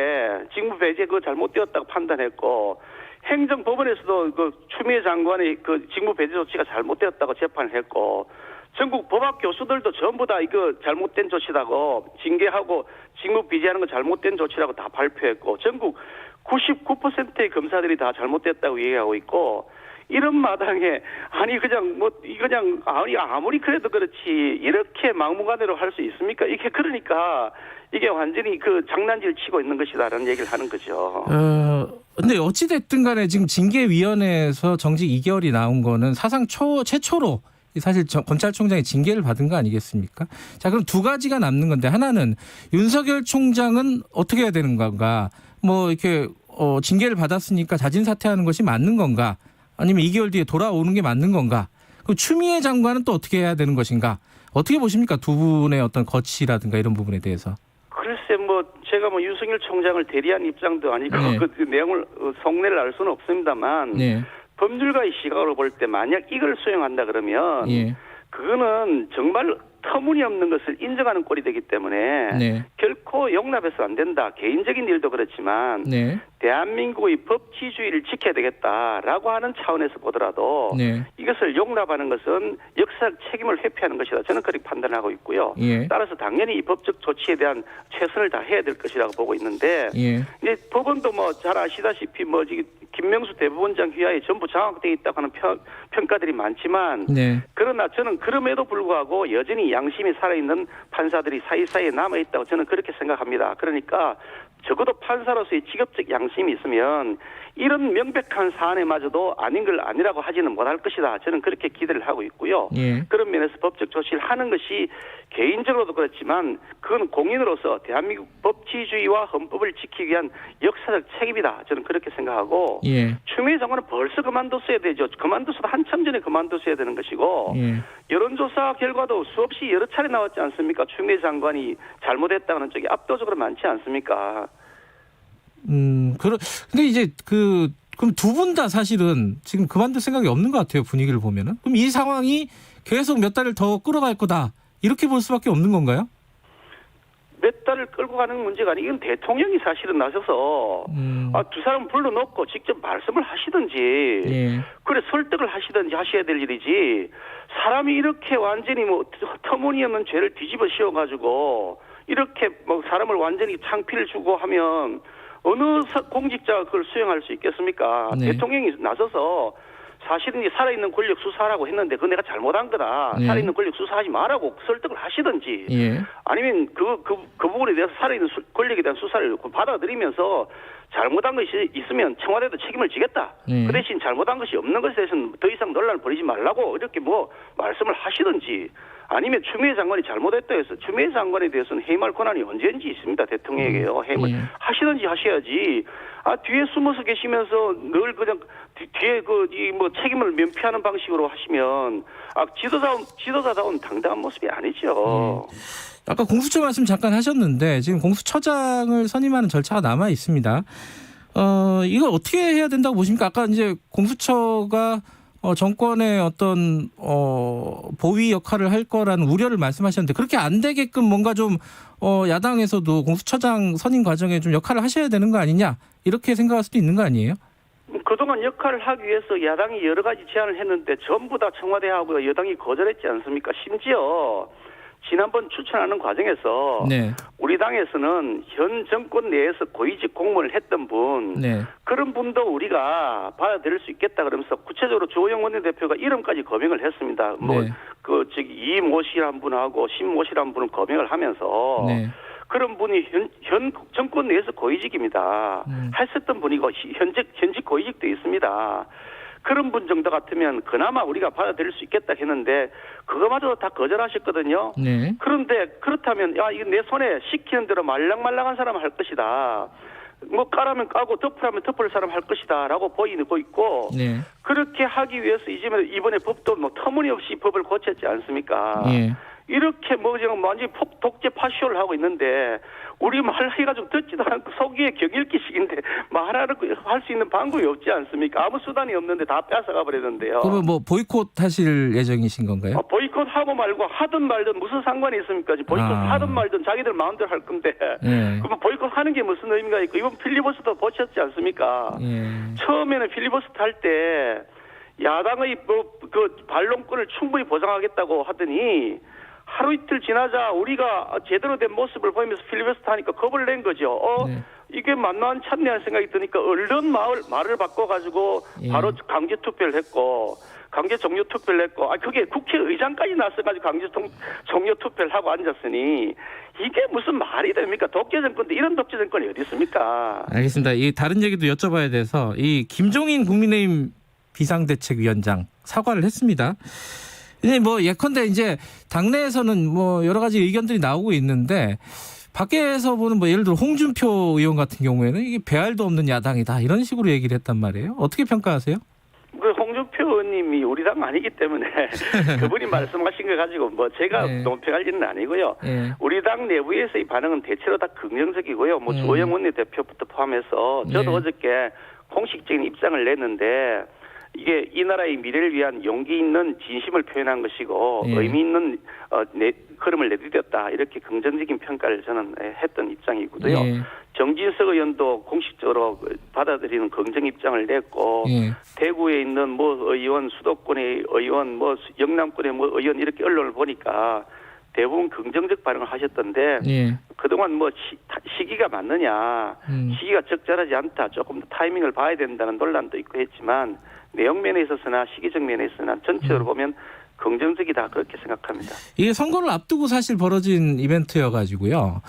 직무 배제 그거 잘못되었다고 판단했고 행정법원에서도 그 추미애 장관의 그 직무 배제 조치가 잘못되었다고 재판을 했고 전국 법학 교수들도 전부 다 이거 잘못된 조치라고 징계하고 직무 비제하는 건 잘못된 조치라고 다 발표했고 전국 99%의 검사들이 다 잘못됐다고 얘기하고 있고 이런 마당에 아니 아무리 그래도 그렇지 이렇게 막무가내로 할 수 있습니까? 이게 그러니까 이게 완전히 그 장난질 치고 있는 것이다라는 얘기를 하는 거죠. 근데 어찌 됐든 간에 지금 징계위원회에서 정직 2개월이 나온 거는 사상 최초로 사실 검찰총장이 징계를 받은 거 아니겠습니까? 자, 그럼 두 가지가 남는 건데 하나는 윤석열 총장은 어떻게 해야 되는 건가? 뭐 이렇게 징계를 받았으니까 자진 사퇴하는 것이 맞는 건가? 아니면 2개월 뒤에 돌아오는 게 맞는 건가? 그럼 추미애 장관은 또 어떻게 해야 되는 것인가? 어떻게 보십니까? 두 분의 어떤 거치라든가 이런 부분에 대해서. 글쎄 제가 윤석열 총장을 대리한 입장도 아니고 네. 그 내용을 속내를 알 수는 없습니다만 네. 법률가의 시각으로 볼 때 만약 이걸 수용한다 그러면 예. 그거는 정말 터무니없는 것을 인정하는 꼴이 되기 때문에 네. 결코 용납해서 안 된다. 개인적인 일도 그렇지만 네. 대한민국의 법치주의를 지켜야 되겠다라고 하는 차원에서 보더라도 네. 이것을 용납하는 것은 역사적 책임을 회피하는 것이다. 저는 그렇게 판단하고 있고요. 예. 따라서 당연히 이 법적 조치에 대한 최선을 다해야 될 것이라고 보고 있는데 예. 이제 법원도 잘 아시다시피 김명수 대법원장 휘하에 전부 장악되어 있다고 하는 평가들이 많지만 네. 그러나 저는 그럼에도 불구하고 여전히 양심이 살아있는 판사들이 사이사이에 남아있다고 저는 그렇게 생각합니다. 그러니까 적어도 판사로서의 직업적 양심이 있으면 이런 명백한 사안에마저도 아닌 걸 아니라고 하지는 못할 것이다. 저는 그렇게 기대를 하고 있고요. 예. 그런 면에서 법적 조치를 하는 것이 개인적으로도 그렇지만 그건 공인으로서 대한민국 법치주의와 헌법을 지키기 위한 역사적 책임이다. 저는 그렇게 생각하고 예. 추미애 장관은 벌써 그만뒀어야 되죠. 그만뒀어도 한참 전에 그만뒀어야 되는 것이고 예. 여론조사 결과도 수없이 여러 차례 나왔지 않습니까? 추미애 장관이 잘못했다는 쪽이 압도적으로 많지 않습니까? 근데 이제 그럼 두 분 다 사실은 지금 그만둘 생각이 없는 것 같아요. 분위기를 보면은. 그럼 이 상황이 계속 몇 달을 더 끌어갈 거다. 이렇게 볼 수밖에 없는 건가요? 몇 달을 끌고 가는 문제가 아니고 이건 대통령이 사실은 나서서 두 사람 불러놓고 직접 말씀을 하시든지 예. 그래 설득을 하시든지 하셔야 될 일이지 사람이 이렇게 완전히 터무니없는 죄를 뒤집어 씌워가지고 이렇게 사람을 완전히 창피를 주고 하면 어느 공직자가 그걸 수행할 수 있겠습니까? 네. 대통령이 나서서 사실은 살아있는 권력 수사하라고 했는데 그건 내가 잘못한 거다. 네. 살아있는 권력 수사하지 말라고 설득을 하시든지 예. 아니면 그 부분에 대해서 살아있는 권력에 대한 수사를 받아들이면서 잘못한 것이 있으면 청와대도 책임을 지겠다. 그 대신 잘못한 것이 없는 것에 대해서는 더 이상 논란을 벌이지 말라고 이렇게 말씀을 하시든지 아니면 추미애 장관이 잘못했다 해서 추미애 장관에 대해서는 해임할 권한이 언제든지 있습니다. 대통령에게요. 해임을 하시든지 하셔야지. 뒤에 숨어서 계시면서 늘 그냥 뒤에 책임을 면피하는 방식으로 하시면 지도자다운 당당한 모습이 아니죠. 아까 공수처 말씀 잠깐 하셨는데 지금 공수처장을 선임하는 절차가 남아 있습니다. 이걸 어떻게 해야 된다고 보십니까? 아까 이제 공수처가 정권의 어떤 보위 역할을 할 거라는 우려를 말씀하셨는데 그렇게 안 되게끔 뭔가 좀 야당에서도 공수처장 선임 과정에 좀 역할을 하셔야 되는 거 아니냐 이렇게 생각할 수도 있는 거 아니에요? 그동안 역할을 하기 위해서 야당이 여러 가지 제안을 했는데 전부 다 청와대하고 여당이 거절했지 않습니까? 심지어 지난번 추천하는 과정에서 네. 우리 당에서는 현 정권 내에서 고위직 공무원을 했던 분 네. 그런 분도 우리가 받아들일 수 있겠다 그러면서 구체적으로 조호영 원내대표가 이름까지 거명을 했습니다. 뭐 네. 이모 씨란 분하고 신모 씨란 분을 거명을 하면서 네. 그런 분이 현 정권 내에서 고위직입니다. 했었던 분이고 현직 고위직도 있습니다. 그런 분 정도 같으면 그나마 우리가 받아들일 수 있겠다 했는데 그거마저도 다 거절하셨거든요. 네. 그런데 그렇다면 야 이거 내 손에 시키는 대로 말랑말랑한 사람 할 것이다. 뭐 까라면 까고 덮으라면 덮을 사람 할 것이다라고 보이고 있고 네. 그렇게 하기 위해서 이번에 법도 뭐 터무니없이 법을 고쳤지 않습니까? 예. 이렇게 뭐 지금 완전히 독재 파쇼를 하고 있는데 우리 말해가지고 듣지도 않고 속이에 격일기식인데 말할 수 있는 방법이 없지 않습니까? 아무 수단이 없는데 다 뺏어가 버리는데요. 그러면 뭐 보이콧 하실 예정이신 건가요? 보이콧 하고 말고 하든 말든 무슨 상관이 있습니까? 보이콧 하든 말든 자기들 마음대로 할 건데 예. 그럼 보이콧 하는 게 무슨 의미가 있고 이번 필리버스터 보셨지 않습니까? 예. 처음에는 필리버스터 할 때 야당의 그 반론권을 충분히 보장하겠다고 하더니 하루 이틀 지나자 우리가 제대로 된 모습을 보이면서 필리버스터 하니까 겁을 낸 거죠. 네. 이게 만나한 참내한 생각이 드니까 얼른 말을 바꿔가지고 예. 바로 강제 투표를 했고 강제 종료 투표를 했고 그게 국회의장까지 나서가지고 강제 종료 투표를 하고 앉았으니 이게 무슨 말이 됩니까? 독재 정권인데 이런 독재 정권이 어디 있습니까? 알겠습니다. 이 다른 얘기도 여쭤봐야 돼서 이 김종인 국민의힘 비상대책위원장 사과를 했습니다. 근데 뭐 예컨대 이제 당내에서는 뭐 여러 가지 의견들이 나오고 있는데 밖에서 보는 뭐 예를 들어 홍준표 의원 같은 경우에는 이게 배알도 없는 야당이다 이런 식으로 얘기를 했단 말이에요. 어떻게 평가하세요? 그 홍준표 의원님이 우리 당 아니기 때문에 그분이 말씀하신 거 가지고 뭐 제가 네. 논평할 일은 아니고요. 네. 우리 당 내부에서의 반응은 대체로 다 긍정적이고요. 뭐 조영 원내대표부터 포함해서 저도 네. 어저께 공식적인 입장을 냈는데 이게 이 나라의 미래를 위한 용기 있는 진심을 표현한 것이고 예. 의미 있는 걸음을 내디뎠다 이렇게 긍정적인 평가를 저는 했던 입장이고요. 예. 정진석 의원도 공식적으로 받아들이는 긍정 입장을 냈고 예. 대구에 있는 뭐 의원, 수도권의 의원, 뭐 영남권의 뭐 의원 이렇게 언론을 보니까 대부분 긍정적 반응을 하셨던데 예. 그동안 뭐 시기가 맞느냐, 시기가 적절하지 않다, 조금 더 타이밍을 봐야 된다는 논란도 있고 했지만 내용 면에 있어서나 시기적 면에 있어서나 전체적으로 보면 긍정적이다 그렇게 생각합니다. 이게 선거를 앞두고 사실 벌어진 이벤트여가지고요.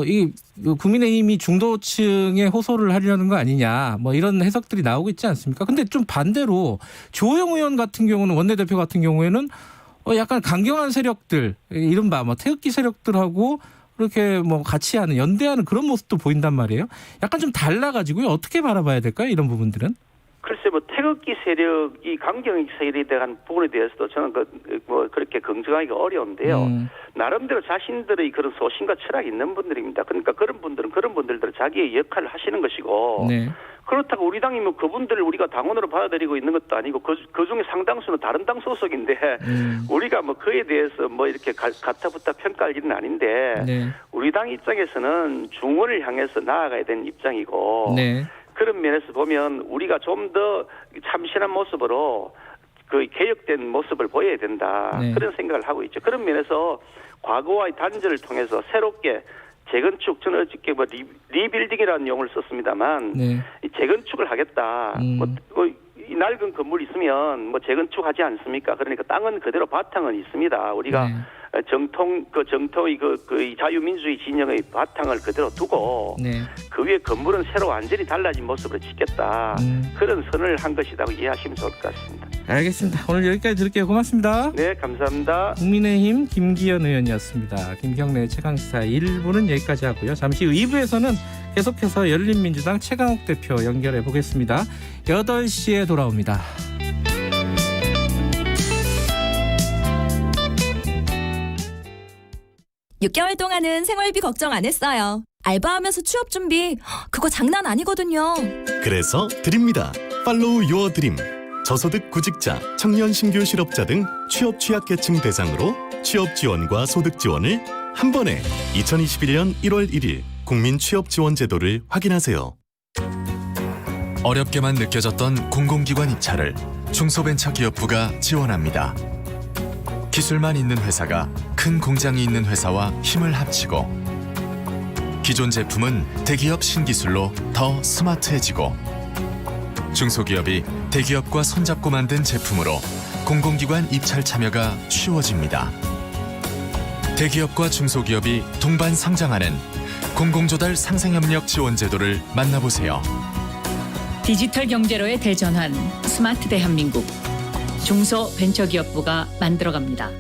이 국민의힘이 중도층에 호소를 하려는 거 아니냐, 뭐 이런 해석들이 나오고 있지 않습니까? 근데 좀 반대로 조호영 의원 같은 경우는 원내대표 같은 경우에는 약간 강경한 세력들, 이른바 뭐 태극기 세력들하고 이렇게 뭐 같이 하는 연대하는 그런 모습도 보인단 말이에요. 약간 좀 달라가지고요. 어떻게 바라봐야 될까요? 이런 부분들은? 글쎄 뭐 태극기 세력이 강경 세력에 대한 부분에 대해서도 저는 뭐 그렇게 긍정하기가 어려운데요. 나름대로 자신들의 그런 소신과 철학이 있는 분들입니다. 그러니까 그런 분들은 그런 분들대로 자기의 역할을 하시는 것이고 네. 그렇다고 우리 당이 뭐 그분들을 우리가 당원으로 받아들이고 있는 것도 아니고 그 중에 상당수는 다른 당 소속인데 우리가 뭐 그에 대해서 뭐 이렇게 가타부타 평가할 일은 아닌데 네. 우리 당 입장에서는 중원을 향해서 나아가야 되는 입장이고 네. 그런 면에서 보면 우리가 좀 더 참신한 모습으로 그 개혁된 모습을 보여야 된다. 네. 그런 생각을 하고 있죠. 그런 면에서 과거와의 단절을 통해서 새롭게 재건축, 저는 어저께 뭐 리빌딩이라는 용어를 썼습니다만 네. 재건축을 하겠다. 이 낡은 건물 있으면 뭐 재건축하지 않습니까? 그러니까 땅은 그대로 바탕은 있습니다. 우리가 네. 정통의 그 자유민주주의 진영의 바탕을 그대로 두고 네. 그 위에 건물은 새로 완전히 달라진 모습으로 짓겠다. 그런 선언을 한 것이라고 이해하시면 좋을 것 같습니다. 알겠습니다. 오늘 여기까지 들을게요. 고맙습니다. 네, 감사합니다. 국민의힘 김기현 의원이었습니다. 김경래 최강시사 1부는 여기까지 하고요. 잠시 후 2부에서는 계속해서 열린민주당 최강욱 대표 연결해 보겠습니다. 8시에 돌아옵니다. 6개월 동안은 생활비 걱정 안 했어요. 알바하면서 취업 준비, 그거 장난 아니거든요. 그래서 드립니다. 팔로우 유어 드림. 저소득 구직자, 청년 신규 실업자 등 취업 취약계층 대상으로 취업 지원과 소득 지원을 한 번에 2021년 1월 1일 국민 취업 지원 제도를 확인하세요. 어렵게만 느껴졌던 공공기관 입찰을 중소벤처기업부가 지원합니다. 기술만 있는 회사가 큰 공장이 있는 회사와 힘을 합치고 기존 제품은 대기업 신기술로 더 스마트해지고 중소기업이 대기업과 손잡고 만든 제품으로 공공기관 입찰 참여가 쉬워집니다. 대기업과 중소기업이 동반 성장하는 공공조달 상생협력 지원 제도를 만나보세요. 디지털 경제로의 대전환 스마트 대한민국 중소벤처기업부가 만들어갑니다.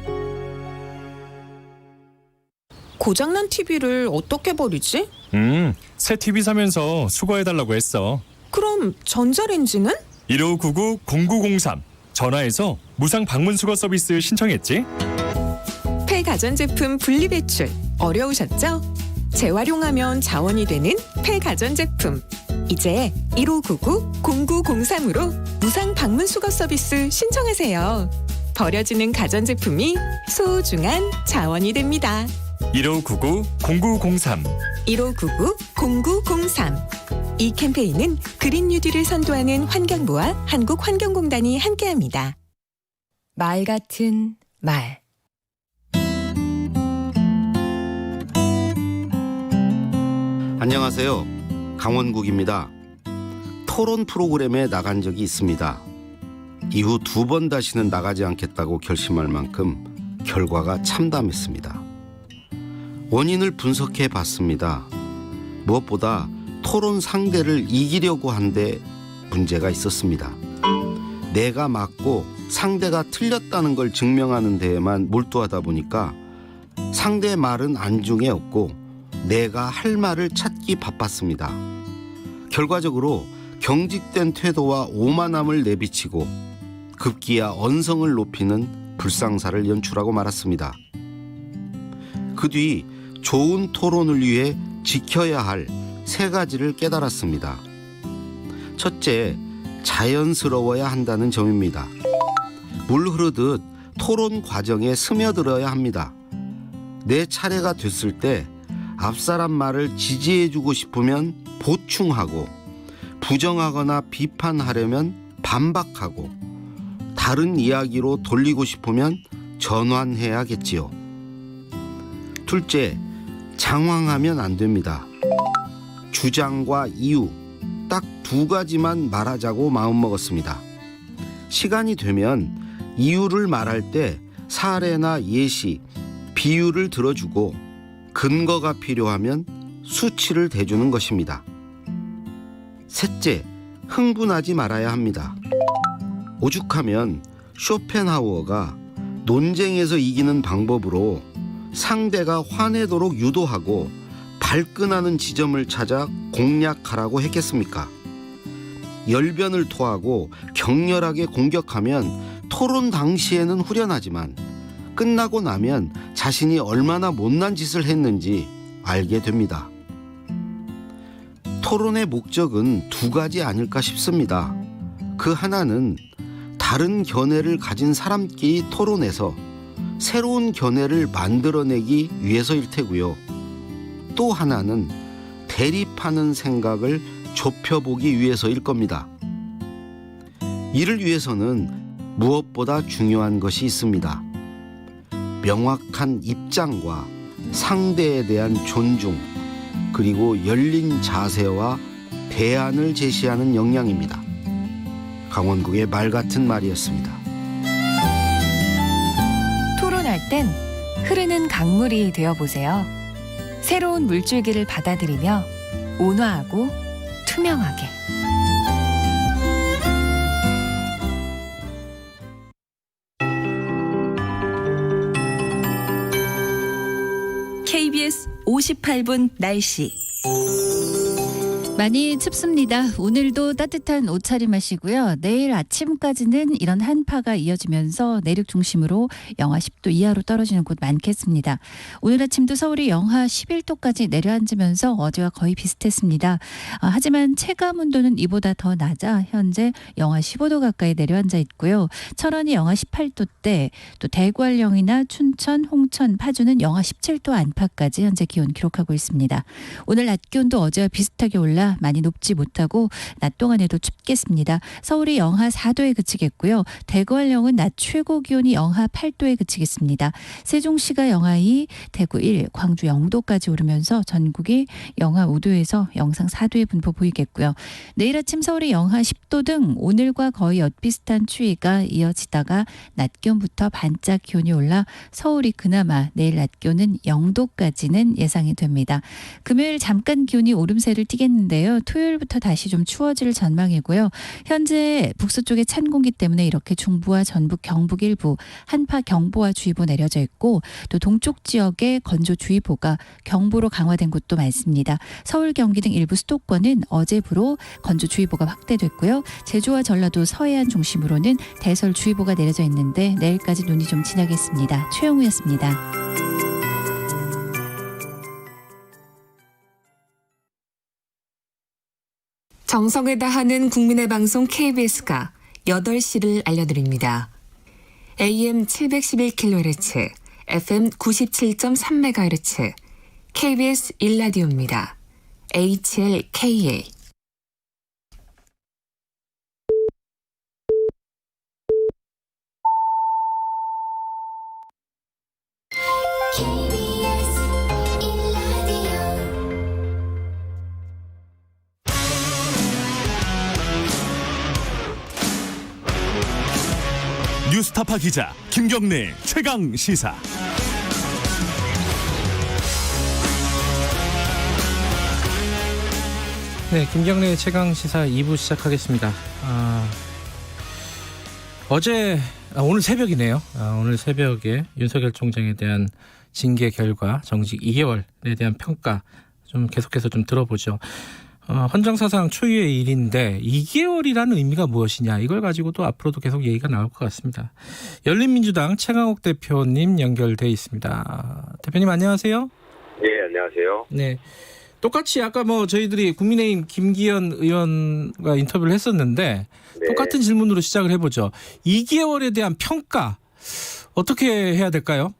고장난 TV를 어떻게 버리지? 새 TV 사면서 수거해달라고 했어. 그럼 전자레인지는? 1599-0903 전화해서 무상 방문 수거 서비스 신청했지? 폐가전제품 분리배출 어려우셨죠? 재활용하면 자원이 되는 폐가전제품. 이제 1599-0903으로 무상 방문 수거 서비스 신청하세요. 버려지는 가전제품이 소중한 자원이 됩니다. 1599-0903 1599-0903 이 캠페인은 그린 뉴딜을 선도하는 환경부와 한국환경공단이 함께합니다. 말 같은 말. 안녕하세요. 강원국입니다. 토론 프로그램에 나간 적이 있습니다. 이후 2번 다시는 나가지 않겠다고 결심할 만큼 결과가 참담했습니다. 원인을 분석해 봤습니다. 무엇보다 토론 상대를 이기려고 한데 문제가 있었습니다. 내가 맞고 상대가 틀렸다는 걸 증명하는 데에만 몰두하다 보니까 상대의 말은 안중에 없고 내가 할 말을 찾기 바빴습니다. 결과적으로 경직된 태도와 오만함을 내비치고 급기야 언성을 높이는 불상사를 연출하고 말았습니다. 그 뒤 좋은 토론을 위해 지켜야 할 3가지를 깨달았습니다. 첫째, 자연스러워야 한다는 점입니다. 물 흐르듯 토론 과정에 스며들어야 합니다. 내 차례가 됐을 때 앞사람 말을 지지해주고 싶으면 보충하고 부정하거나 비판하려면 반박하고 다른 이야기로 돌리고 싶으면 전환해야겠지요. 둘째, 장황하면 안 됩니다. 주장과 이유 딱 2가지만 말하자고 마음먹었습니다. 시간이 되면 이유를 말할 때 사례나 예시, 비유를 들어주고 근거가 필요하면 수치를 대주는 것입니다. 셋째, 흥분하지 말아야 합니다. 오죽하면 쇼펜하우어가 논쟁에서 이기는 방법으로 상대가 화내도록 유도하고 발끈하는 지점을 찾아 공략하라고 했겠습니까? 열변을 토하고 격렬하게 공격하면 토론 당시에는 후련하지만 끝나고 나면 자신이 얼마나 못난 짓을 했는지 알게 됩니다. 토론의 목적은 2가지 아닐까 싶습니다. 그 하나는 다른 견해를 가진 사람끼리 토론해서 새로운 견해를 만들어내기 위해서일 테고요. 또 하나는 대립하는 생각을 좁혀보기 위해서일 겁니다. 이를 위해서는 무엇보다 중요한 것이 있습니다. 명확한 입장과 상대에 대한 존중, 그리고 열린 자세와 대안을 제시하는 역량입니다. 강원국의 말 같은 말이었습니다. 토론할 땐 흐르는 강물이 되어보세요. 새로운 물줄기를 받아들이며 온화하고 투명하게. KBS 58분 날씨. 많이 춥습니다. 오늘도 따뜻한 옷차림 하시고요. 내일 아침까지는 이런 한파가 이어지면서 내륙 중심으로 영하 10도 이하로 떨어지는 곳 많겠습니다. 오늘 아침도 서울이 영하 11도까지 내려앉으면서 어제와 거의 비슷했습니다. 하지만 체감 온도는 이보다 더 낮아 현재 영하 15도 가까이 내려앉아 있고요. 철원이 영하 18도대, 또 대관령이나 춘천, 홍천, 파주는 영하 17도 안팎까지 현재 기온 기록하고 있습니다. 오늘 낮 기온도 어제와 비슷하게 올라 기온보다 많이 높지 못하고 낮 동안에도 춥겠습니다. 서울이 영하 4도에 그치겠고요. 대구활령은 낮 최고 기온이 영하 8도에 그치겠습니다. 세종시가 영하 2, 대구 1, 광주 0도까지 오르면서 전국이 영하 5도에서 영상 4도의 분포 보이겠고요. 내일 아침 서울이 영하 10도 등 오늘과 거의 엇비슷한 추위가 이어지다가 낮 기온부터 반짝 기온이 올라 서울이 그나마 내일 낮 기온은 0도까지는 예상이 됩니다. 금요일 잠깐 기온이 오름세를 띠겠는데요. 토요일부터 다시 좀 추워질 전망이고요. 현재 북서쪽에 찬 공기 때문에 이렇게 중부와 전북, 경북 일부 한파 경보와 주의보 내려져 있고 또 동쪽 지역에 건조주의보가 경보로 강화된 곳도 많습니다. 서울, 경기 등 일부 수도권은 어제부로 건조주의보가 확대됐고요. 제주와 전라도 서해안 중심으로는 대설주의보가 내려져 있는데 내일까지 눈이 좀 지나겠습니다. 최영우였습니다. 정성을 다하는 국민의 방송 KBS가 8시를 알려드립니다. AM 711kHz, FM 97.3MHz, KBS 1라디오입니다. HLKA. 뉴스타파 기자 김경래 최강 시사. 네, 김경래 최강 시사 2부 시작하겠습니다. 오늘 새벽이네요. 오늘 새벽에 윤석열 총장에 대한 징계 결과 정직 2개월에 대한 평가 좀 계속해서 좀 들어보죠. 헌정사상 초유의 일인데 2개월이라는 의미가 무엇이냐 이걸 가지고도 앞으로도 계속 얘기가 나올 것 같습니다. 열린민주당 최강욱 대표님 연결돼 있습니다. 대표님 안녕하세요. 네, 안녕하세요. 네, 똑같이 아까 저희들이 국민의힘 김기현 의원과 인터뷰를 했었는데 네. 똑같은 질문으로 시작을 해보죠. 2개월에 대한 평가 어떻게 해야 될까요?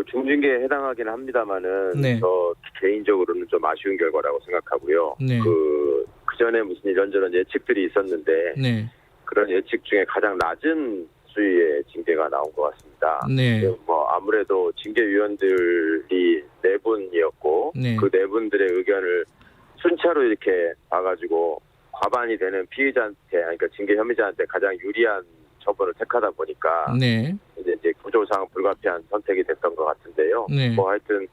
중징계에 해당하긴 합니다만은 네. 저 개인적으로는 좀 아쉬운 결과라고 생각하고요. 네. 그 전에 무슨 이런저런 예측들이 있었는데 네. 그런 예측 중에 가장 낮은 수위의 징계가 나온 것 같습니다. 네. 아무래도 징계위원들이 4분이었고 네. 그 4분들의 의견을 순차로 이렇게 봐가지고 과반이 되는 피의자한테, 그러니까 징계 혐의자한테 가장 유리한 처벌을 택하다 보니까 네. 이제 구조상 불가피한 선택이 됐던 것 같은데요. 네. 하여튼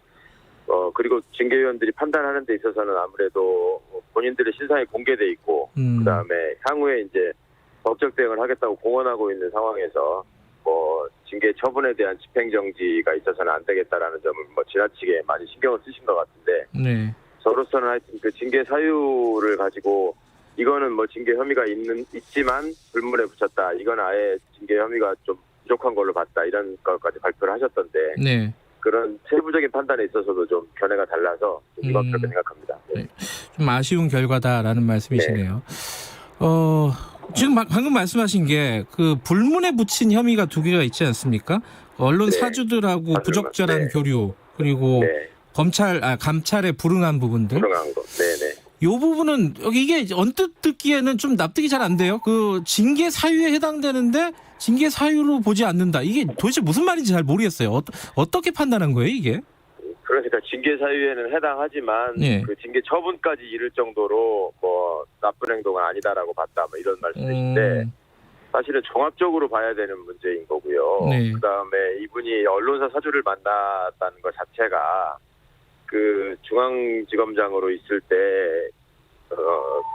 그리고 징계위원들이 판단하는 데 있어서는 아무래도 본인들의 신상이 공개돼 있고 그다음에 향후에 이제 법적 대응을 하겠다고 공언하고 있는 상황에서 징계 처분에 대한 집행정지가 있어서는 안 되겠다라는 점을 지나치게 많이 신경을 쓰신 것 같은데 네. 저로서는 하여튼 그 징계 사유를 가지고 이거는 징계 혐의가 있지만 불문에 붙였다. 이건 아예 징계 혐의가 좀 부족한 걸로 봤다. 이런 것까지 발표를 하셨던데 네. 그런 세부적인 판단에 있어서도 좀 견해가 달라서 좀 그렇게 생각합니다. 네. 좀 아쉬운 결과다라는 말씀이시네요. 지금 방금 말씀하신 게 그 불문에 붙인 혐의가 2개가 있지 않습니까? 언론 네. 사주들하고 부적절한 네. 교류 그리고 네. 감찰에 불응한 부분들. 불응한 거. 네네. 이 부분은 이게 언뜻 듣기에는 좀 납득이 잘 안 돼요. 그 징계 사유에 해당되는데 징계 사유로 보지 않는다. 이게 도대체 무슨 말인지 잘 모르겠어요. 어떻게 판단한 거예요, 이게? 그러니까 징계 사유에는 해당하지만 네. 그 징계 처분까지 이를 정도로 나쁜 행동은 아니다라고 봤다. 이런 말씀이신데 사실은 종합적으로 봐야 되는 문제인 거고요. 네. 그다음에 이분이 언론사 사주를 만났다는 것 자체가 그 중앙지검장으로 있을 때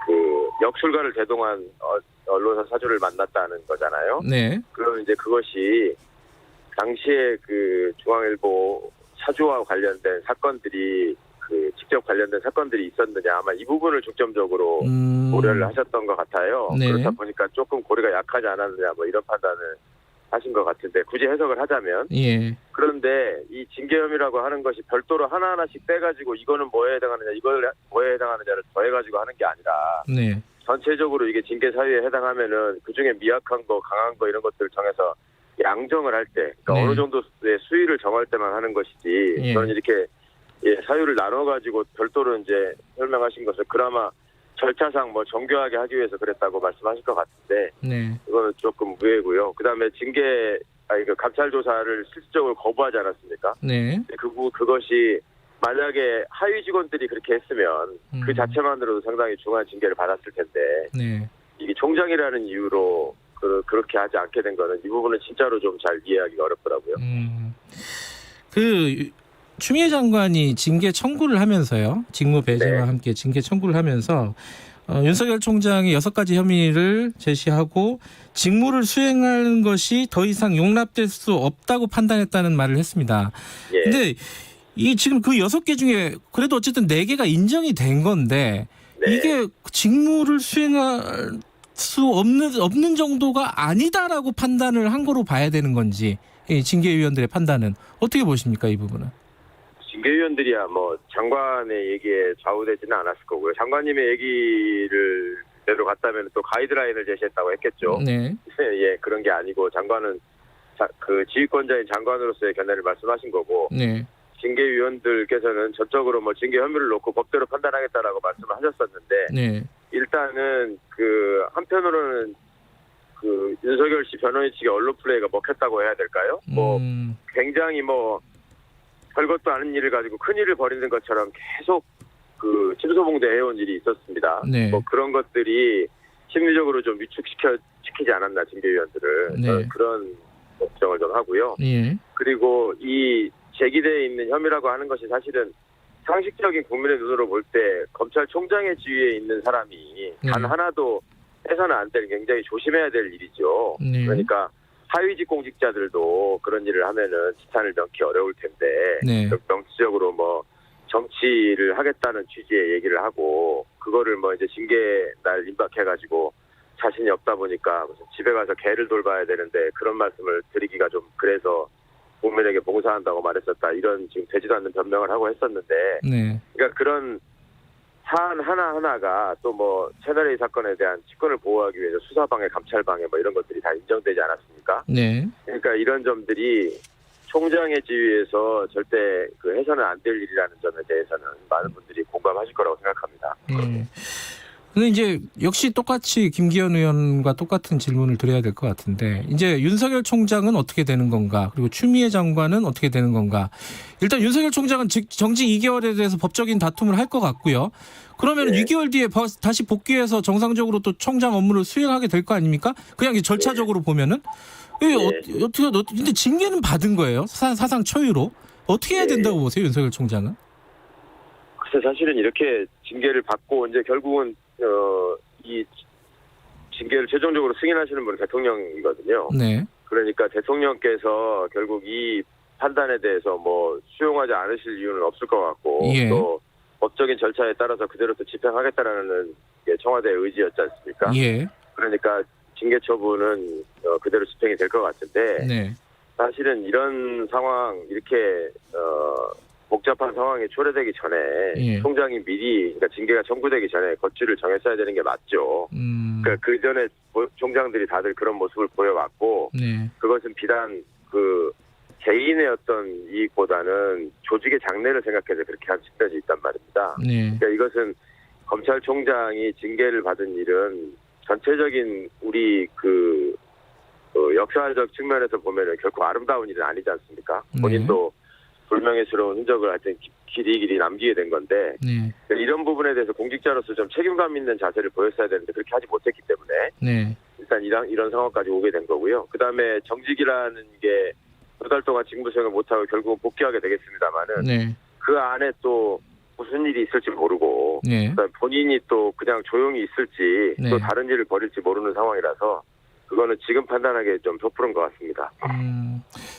그 역술가를 대동한 언론사 사주를 만났다는 거잖아요. 네. 그럼 이제 그것이 당시에 그 중앙일보 사주와 관련된 사건들이 직접 관련된 사건들이 있었느냐 아마 이 부분을 중점적으로 고려를 하셨던 것 같아요. 네. 그렇다 보니까 조금 고려가 약하지 않았느냐 이런 판단을 하신 것 같은데 굳이 해석을 하자면 예. 그런데 이 징계 혐의라고 하는 것이 별도로 하나하나씩 떼가지고 이거는 뭐에 해당하느냐 이걸 뭐에 해당하느냐를 더해가지고 하는 게 아니라 네. 전체적으로 이게 징계 사유에 해당하면은 그중에 미약한 거 강한 거 이런 것들을 정해서 양정을 할 때 그러니까 네. 어느 정도의 수위를 정할 때만 하는 것이지 예. 저는 이렇게 사유를 나눠가지고 별도로 이제 설명하신 것은 그나마 절차상 뭐 정교하게 하기 위해서 그랬다고 말씀하실 것 같은데 그거는 조금 의외고요. 그다음에 감찰 조사를 실질적으로 거부하지 않았습니까? 그것이 만약에 하위 직원들이 그렇게 했으면 그 자체만으로도 상당히 중한 징계를 받았을 텐데 이게 총장이라는 이유로 그렇게 하지 않게 된 거는 이 부분은 진짜로 좀 잘 이해하기가 어렵더라고요. 추미애 장관이 징계 청구를 하면서요. 직무 배제와 함께 징계 청구를 하면서 윤석열 총장이 6가지 혐의를 제시하고 직무를 수행하는 것이 더 이상 용납될 수 없다고 판단했다는 말을 했습니다. 근데 이 지금 그 6개 중에 그래도 어쨌든 4개가 인정이 된 건데 이게 직무를 수행할 수 없는 정도가 아니다라고 판단을 한 거로 봐야 되는 건지 이 징계위원들의 판단은 어떻게 보십니까, 이 부분은? 징계위원들이야 뭐 장관의 얘기에 좌우되지는 않았을 거고요. 장관님의 얘기를 대로 갔다면 또 가이드라인을 제시했다고 했겠죠. 예, 그런 게 아니고 장관은 그 지휘권자인 장관으로서의 견해를 말씀하신 거고 징계위원들께서는 전적으로 뭐 징계 혐의를 놓고 법대로 판단하겠다라고 말씀을 하셨었는데 일단은 그 한편으로는 그 윤석열 씨 변호인 측의 언론 플레이가 먹혔다고 해야 될까요? 뭐 굉장히 뭐 별것도 아닌 일을 가지고 큰 일을 벌이는 것처럼 계속 그 침소봉대 해온 일이 있었습니다. 뭐 그런 것들이 심리적으로 좀 위축시키지 않았나 징계위원들을 그런 걱정을 좀 하고요. 그리고 이 제기되어 있는 혐의라고 하는 것이 사실은 상식적인 국민의 눈으로 볼 때 검찰총장의 지위에 있는 사람이 단 하나도 해서는 안 될 굉장히 조심해야 될 일이죠. 그러니까 하위직 공직자들도 그런 일을 하면은 지탄을 명기 어려울 텐데 명시적으로 뭐 정치를 하겠다는 취지의 얘기를 하고 그거를 뭐 이제 징계 날 임박해가지고 자신이 없다 보니까 무슨 집에 가서 개를 돌봐야 되는데 그런 말씀을 드리기가 좀 그래서 국민에게 봉사한다고 말했었다 이런 지금 되지도 않는 변명을 하고 했었는데 그러니까 그런 사안 하나하나가 또 뭐 채널A 사건에 대한 직권을 보호하기 위해서 수사방해, 감찰방해 뭐 이런 것들이 다 인정되지 않았습니까? 그러니까 이런 점들이 총장의 지위에서 절대 그 해서는 안 될 일이라는 점에 대해서는 많은 분들이 공감하실 거라고 생각합니다. 근데 이제 역시 똑같이 김기현 의원과 똑같은 질문을 드려야 될 것 같은데 이제 윤석열 총장은 어떻게 되는 건가 그리고 추미애 장관은 어떻게 되는 건가 일단 윤석열 총장은 정직 2개월에 대해서 법적인 다툼을 할 것 같고요. 그러면 2개월 뒤에 다시 복귀해서 정상적으로 또 총장 업무를 수행하게 될 거 아닙니까? 그냥 절차적으로 보면은 근데 징계는 받은 거예요. 사상 초유로 어떻게 해야 된다고 보세요, 윤석열 총장은? 글쎄 사실은 이렇게 징계를 받고 이제 결국은 이 징계를 최종적으로 승인하시는 분은 대통령이거든요. 그러니까 대통령께서 결국 이 판단에 대해서 뭐 수용하지 않으실 이유는 없을 것 같고 또 법적인 절차에 따라서 그대로 또 집행하겠다라는 게 청와대의 의지였지 않습니까? 그러니까 징계 처분은 그대로 집행이 될 것 같은데 사실은 이런 상황 이렇게 복잡한 상황이 초래되기 전에 총장이 미리 그러니까 징계가 청구되기 전에 거취를 정했어야 되는 게 맞죠. 그러니까 그 전에 총장들이 다들 그런 모습을 보여왔고 그것은 비단 그 개인의 어떤 이익보다는 조직의 장래를 생각해서 그렇게 한 측면이 있단 말입니다. 그러니까 이것은 검찰총장이 징계를 받은 일은 전체적인 우리 그 역사적 측면에서 보면은 결코 아름다운 일은 아니지 않습니까? 본인도 불명예스러운 흔적을 하여튼 길이 남기게 된 건데 이런 부분에 대해서 공직자로서 좀 책임감 있는 자세를 보였어야 되는데 그렇게 하지 못했기 때문에 일단 이런 상황까지 오게 된 거고요. 그다음에 정직이라는 게 2달 동안 직무 수행을 못하고 결국은 복귀하게 되겠습니다마는 그 안에 또 무슨 일이 있을지 모르고 본인이 또 그냥 조용히 있을지 또 다른 일을 벌일지 모르는 상황이라서 그거는 지금 판단하기에 좀 섣부른 것 같습니다.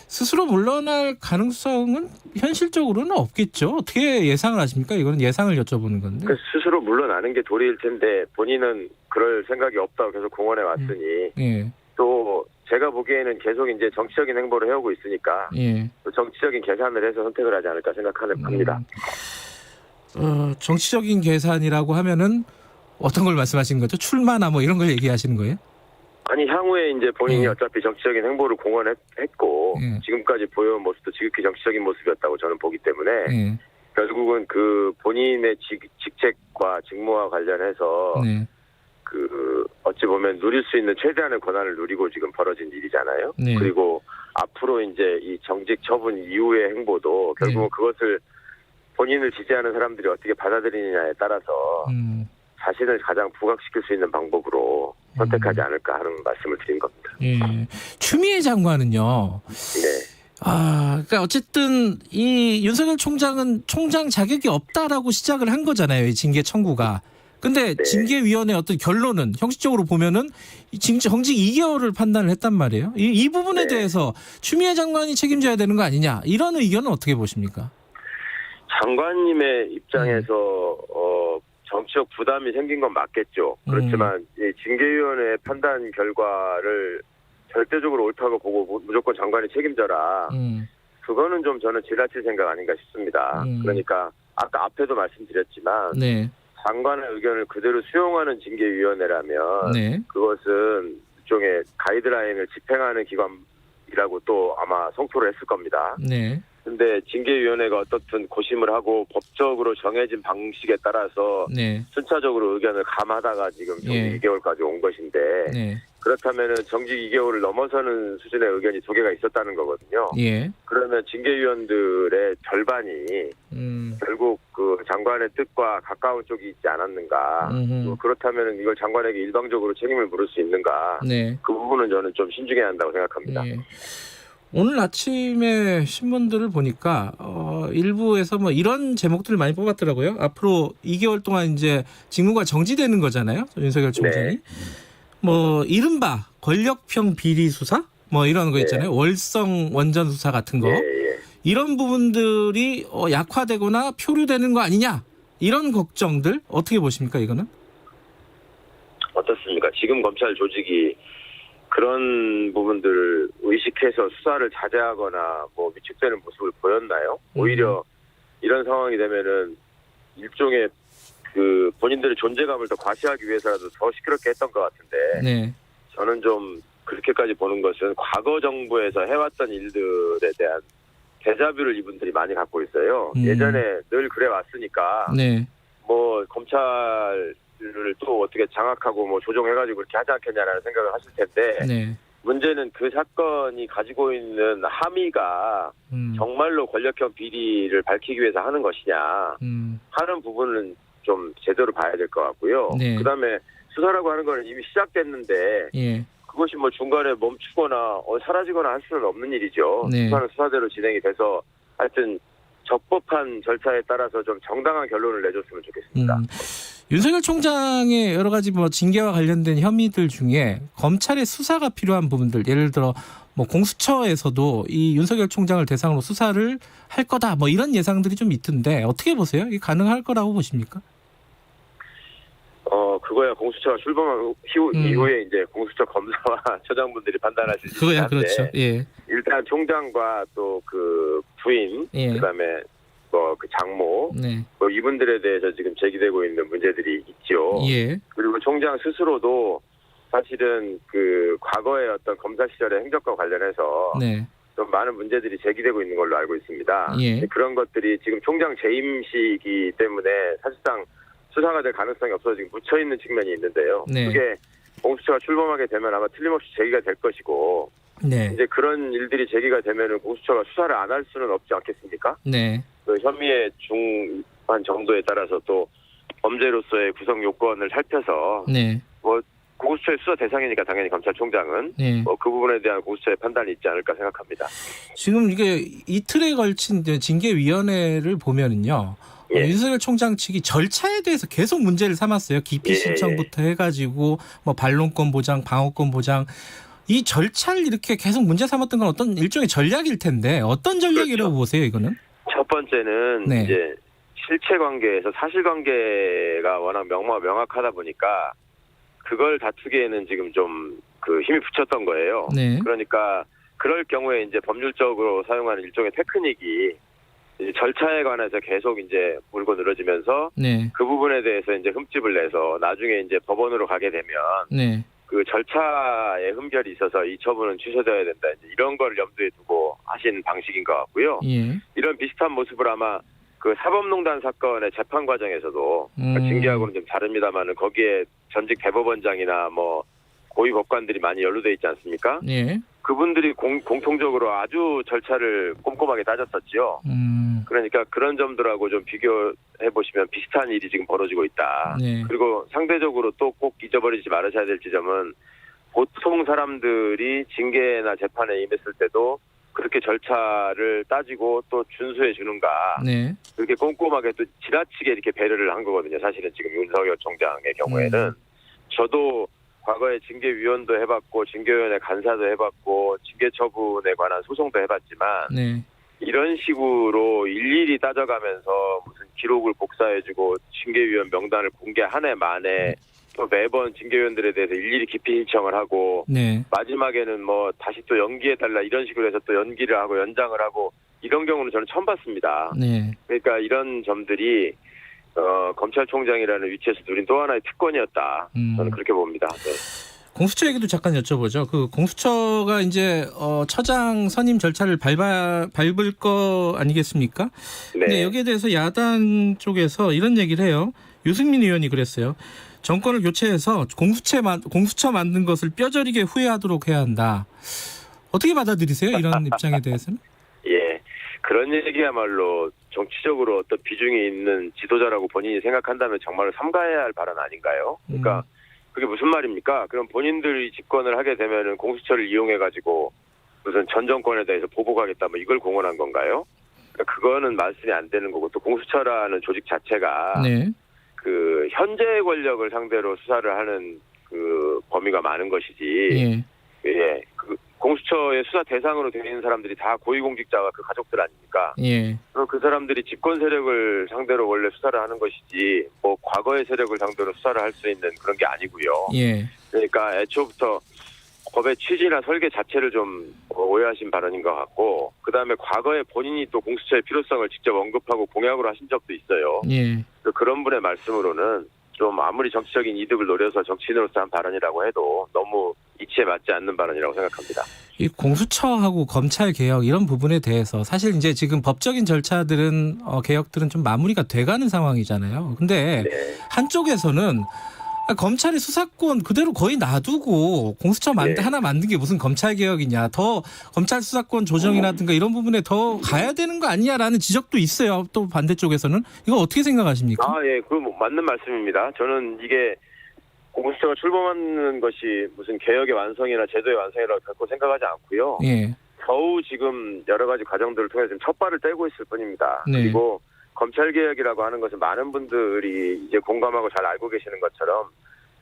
스스로 물러날 가능성은 현실적으로는 없겠죠. 어떻게 예상을 하십니까? 이거는 예상을 여쭤보는 건데. 스스로 물러나는 게 도리일 텐데 본인은 그럴 생각이 없다고 계속 공언해 왔으니 또 제가 보기에는 계속 이제 정치적인 행보를 해오고 있으니까 또 정치적인 계산을 해서 선택을 하지 않을까 생각합니다. 정치적인 계산이라고 하면은 어떤 걸 말씀하시는 거죠? 출마나 뭐 이런 걸 얘기하시는 거예요? 아니 향후에 이제 본인이 어차피 정치적인 행보를 공언했고 지금까지 보여온 모습도 지극히 정치적인 모습이었다고 저는 보기 때문에 결국은 그 본인의 직책과 직무와 관련해서 네. 그 어찌 보면 누릴 수 있는 최대한의 권한을 누리고 지금 벌어진 일이잖아요. 네. 그리고 앞으로 이제 이 정직 처분 이후의 행보도 결국은 그것을 본인을 지지하는 사람들이 어떻게 받아들이느냐에 따라서 자신을 가장 부각시킬 수 있는 방법으로 선택하지 않을까 하는 말씀을 드린 겁니다. 예. 추미애 장관은요. 네. 그러니까 어쨌든 이 윤석열 총장은 총장 자격이 없다라고 시작을 한 거잖아요. 이 징계 청구가. 근데 징계위원회 어떤 결론은 형식적으로 보면은 정직 2개월을 판단을 했단 말이에요. 이 부분에 대해서 추미애 장관이 책임져야 되는 거 아니냐 이런 의견은 어떻게 보십니까? 장관님의 입장에서 정치적 부담이 생긴 건 맞겠죠. 그렇지만 이 징계위원회 판단 결과를 절대적으로 옳다고 보고 무조건 장관이 책임져라. 그거는 좀 저는 지나칠 생각 아닌가 싶습니다. 그러니까 아까 앞에도 말씀드렸지만 네. 장관의 의견을 그대로 수용하는 징계위원회라면 네. 그것은 일종의 가이드라인을 집행하는 기관이라고 또 아마 성토를 했을 겁니다. 네. 근데 징계위원회가 어떻든 고심을 하고 법적으로 정해진 방식에 따라서 네. 순차적으로 의견을 감하다가 지금 정직 2개월까지 온 것인데 네. 그렇다면은 정직 2개월을 넘어서는 수준의 의견이 2개가 있었다는 거거든요. 예. 그러면 징계위원들의 절반이 결국 그 장관의 뜻과 가까운 쪽이 있지 않았는가. 그렇다면은 이걸 장관에게 일방적으로 책임을 물을 수 있는가. 네. 그 부분은 저는 좀 신중해야 한다고 생각합니다. 예. 오늘 아침에 신문들을 보니까 일부에서 뭐 이런 제목들을 많이 뽑았더라고요. 앞으로 2개월 동안 이제 직무가 정지되는 거잖아요. 윤석열 총장이. 네. 뭐 이른바 권력형 비리 수사 뭐 이런 거 있잖아요. 월성 원전 수사 같은 거. 이런 부분들이 약화되거나 표류되는 거 아니냐. 이런 걱정들 어떻게 보십니까 이거는? 어떻습니까? 지금 검찰 조직이 그런 부분들을 의식해서 수사를 자제하거나 뭐 위축되는 모습을 보였나요? 오히려 이런 상황이 되면은 일종의 그 본인들의 존재감을 더 과시하기 위해서라도 더 시끄럽게 했던 것 같은데 네. 저는 좀 그렇게까지 보는 것은 과거 정부에서 해왔던 일들에 대한 데자뷰를 이분들이 많이 갖고 있어요. 예전에 늘 그래 왔으니까 네. 뭐 검찰을 또 어떻게 장악하고 뭐 조정해가지고 그렇게 하지 않겠냐라는 생각을 하실 텐데 네. 문제는 그 사건이 가지고 있는 함의가 정말로 권력형 비리를 밝히기 위해서 하는 것이냐 하는 부분은 좀 제대로 봐야 될 것 같고요. 네. 그다음에 수사라고 하는 거는 이미 시작됐는데 예. 그것이 뭐 중간에 멈추거나 사라지거나 할 수는 없는 일이죠. 네. 수사는 수사대로 진행이 돼서 하여튼 적법한 절차에 따라서 좀 정당한 결론을 내줬으면 좋겠습니다. 윤석열 총장의 여러 가지 뭐 징계와 관련된 혐의들 중에 검찰의 수사가 필요한 부분들 예를 들어 뭐 공수처에서도 이 윤석열 총장을 대상으로 수사를 할 거다 뭐 이런 예상들이 좀 있던데 어떻게 보세요? 이게 가능할 거라고 보십니까? 그거야 공수처가 출범한 이후에 이제 공수처 검사와 처장분들이 판단하실 수 있는데 그거야 그렇죠. 예. 일단 총장과 또 그 부인 그다음에 뭐 그 장모 네. 뭐 이분들에 대해서 지금 제기되고 있는 문제들이 있죠. 예. 그리고 총장 스스로도 사실은 그 과거의 어떤 검사 시절의 행적과 관련해서 네. 좀 많은 문제들이 제기되고 있는 걸로 알고 있습니다. 예. 그런 것들이 지금 총장 재임 시기 때문에 사실상 수사가 될 가능성이 없어서 지금 묻혀있는 측면이 있는데요. 네. 그게 공수처가 출범하게 되면 아마 틀림없이 제기가 될 것이고 네. 이제 그런 일들이 제기가 되면은 공수처가 수사를 안 할 수는 없지 않겠습니까? 네. 그 혐의의 중한 정도에 따라서 또 범죄로서의 구성 요건을 살펴서 네. 뭐 공수처의 수사 대상이니까 당연히 검찰총장은 네. 뭐 그 부분에 대한 공수처의 판단이 있지 않을까 생각합니다. 지금 이게 이틀에 걸친 징계위원회를 보면은요. 윤석열 총장 측이 절차에 대해서 계속 문제를 삼았어요. 기피 신청부터 해가지고 뭐 반론권 보장, 방어권 보장. 이 절차를 이렇게 계속 문제 삼았던 건 어떤 일종의 전략일 텐데 어떤 전략이라고 보세요, 이거는? 첫 번째는 이제 실체 관계에서 사실 관계가 워낙 명확하다 보니까 그걸 다투기에는 지금 좀 그 힘이 붙였던 거예요. 네. 그러니까 그럴 경우에 이제 법률적으로 사용하는 일종의 테크닉이 이제 절차에 관해서 계속 이제 물고 늘어지면서 네. 그 부분에 대해서 이제 흠집을 내서 나중에 이제 법원으로 가게 되면 네. 그 절차에 흠결이 있어서 이 처분은 취소되어야 된다. 이제 이런 걸 염두에 두고 하신 방식인 것 같고요. 예. 이런 비슷한 모습을 아마 그 사법농단 사건의 재판 과정에서도 징계하고는 좀 다릅니다만은 거기에 전직 대법원장이나 뭐 고위 법관들이 많이 연루돼 있지 않습니까? 예. 그분들이 공통적으로 아주 절차를 꼼꼼하게 따졌었지요. 그러니까 그런 점들하고 좀 비교해 보시면 비슷한 일이 지금 벌어지고 있다. 네. 그리고 상대적으로 또 꼭 잊어버리지 말으셔야 될 지점은 보통 사람들이 징계나 재판에 임했을 때도 그렇게 절차를 따지고 또 준수해 주는가. 네. 그렇게 꼼꼼하게 또 지나치게 이렇게 배려를 한 거거든요. 사실은 지금 윤석열 총장의 경우에는. 저도 과거에 징계위원도 해봤고 징계위원회 간사도 해봤고 징계 처분에 관한 소송도 해봤지만 네. 이런 식으로 일일이 따져가면서 무슨 기록을 복사해주고 징계위원 명단을 공개 한 해 만에 또 매번 징계위원들에 대해서 일일이 기피 신청을 하고 네. 마지막에는 뭐 다시 또 연기해달라 이런 식으로 해서 또 연기를 하고 연장을 하고 이런 경우는 저는 처음 봤습니다. 네. 그러니까 이런 점들이 검찰총장이라는 위치에서 누린 또 하나의 특권이었다. 저는 그렇게 봅니다. 네. 공수처 얘기도 잠깐 여쭤보죠. 그 공수처가 이제 처장 선임 절차를 밟을 거 아니겠습니까? 네. 근데 여기에 대해서 야당 쪽에서 이런 얘기를 해요. 유승민 의원이 그랬어요. 정권을 교체해서 공수처 만든 것을 뼈저리게 후회하도록 해야 한다. 어떻게 받아들이세요? 이런 입장에 대해서는? 예, 그런 얘기야말로 정치적으로 어떤 비중이 있는 지도자라고 본인이 생각한다면 정말로 삼가해야 할 발언 아닌가요? 그러니까 그게 무슨 말입니까? 그럼 본인들이 집권을 하게 되면은 공수처를 이용해가지고 무슨 전 정권에 대해서 보복하겠다 뭐 이걸 공언한 건가요? 그러니까 그거는 말씀이 안 되는 거고 또 공수처라는 조직 자체가 네. 그 현재 권력을 상대로 수사를 하는 그 범위가 많은 것이지. 예. 그 공수처의 수사 대상으로 되어 있는 사람들이 다 고위공직자와 그 가족들 아닙니까? 예. 그럼 그 사람들이 집권 세력을 상대로 원래 수사를 하는 것이지 뭐 과거의 세력을 상대로 수사를 할 수 있는 그런 게 아니고요. 예. 그러니까 애초부터 법의 취지나 설계 자체를 좀 오해하신 발언인 것 같고 그다음에 과거에 본인이 또 공수처의 필요성을 직접 언급하고 공약으로 하신 적도 있어요. 예. 그런 분의 말씀으로는 좀 아무리 정치적인 이득을 노려서 정치인으로서 한 발언이라고 해도 너무 이치에 맞지 않는 발언이라고 생각합니다. 이 공수처하고 검찰 개혁 이런 부분에 대해서 사실 이제 지금 법적인 절차들은 개혁들은 좀 마무리가 돼가는 상황이잖아요. 근데 한쪽에서는 검찰의 수사권 그대로 거의 놔두고 공수처 하나 만든 게 무슨 검찰 개혁이냐. 더 검찰 수사권 조정이라든가 이런 부분에 더 가야 되는 거 아니냐라는 지적도 있어요. 또 반대쪽에서는. 이거 어떻게 생각하십니까? 예. 그 맞는 말씀입니다. 저는 이게 공수처가 출범하는 것이 무슨 개혁의 완성이나 제도의 완성이라고 결코 생각하지 않고요. 예. 겨우 지금 여러 가지 과정들을 통해서 첫 발을 떼고 있을 뿐입니다. 네. 그리고 검찰개혁이라고 하는 것은 많은 분들이 이제 공감하고 잘 알고 계시는 것처럼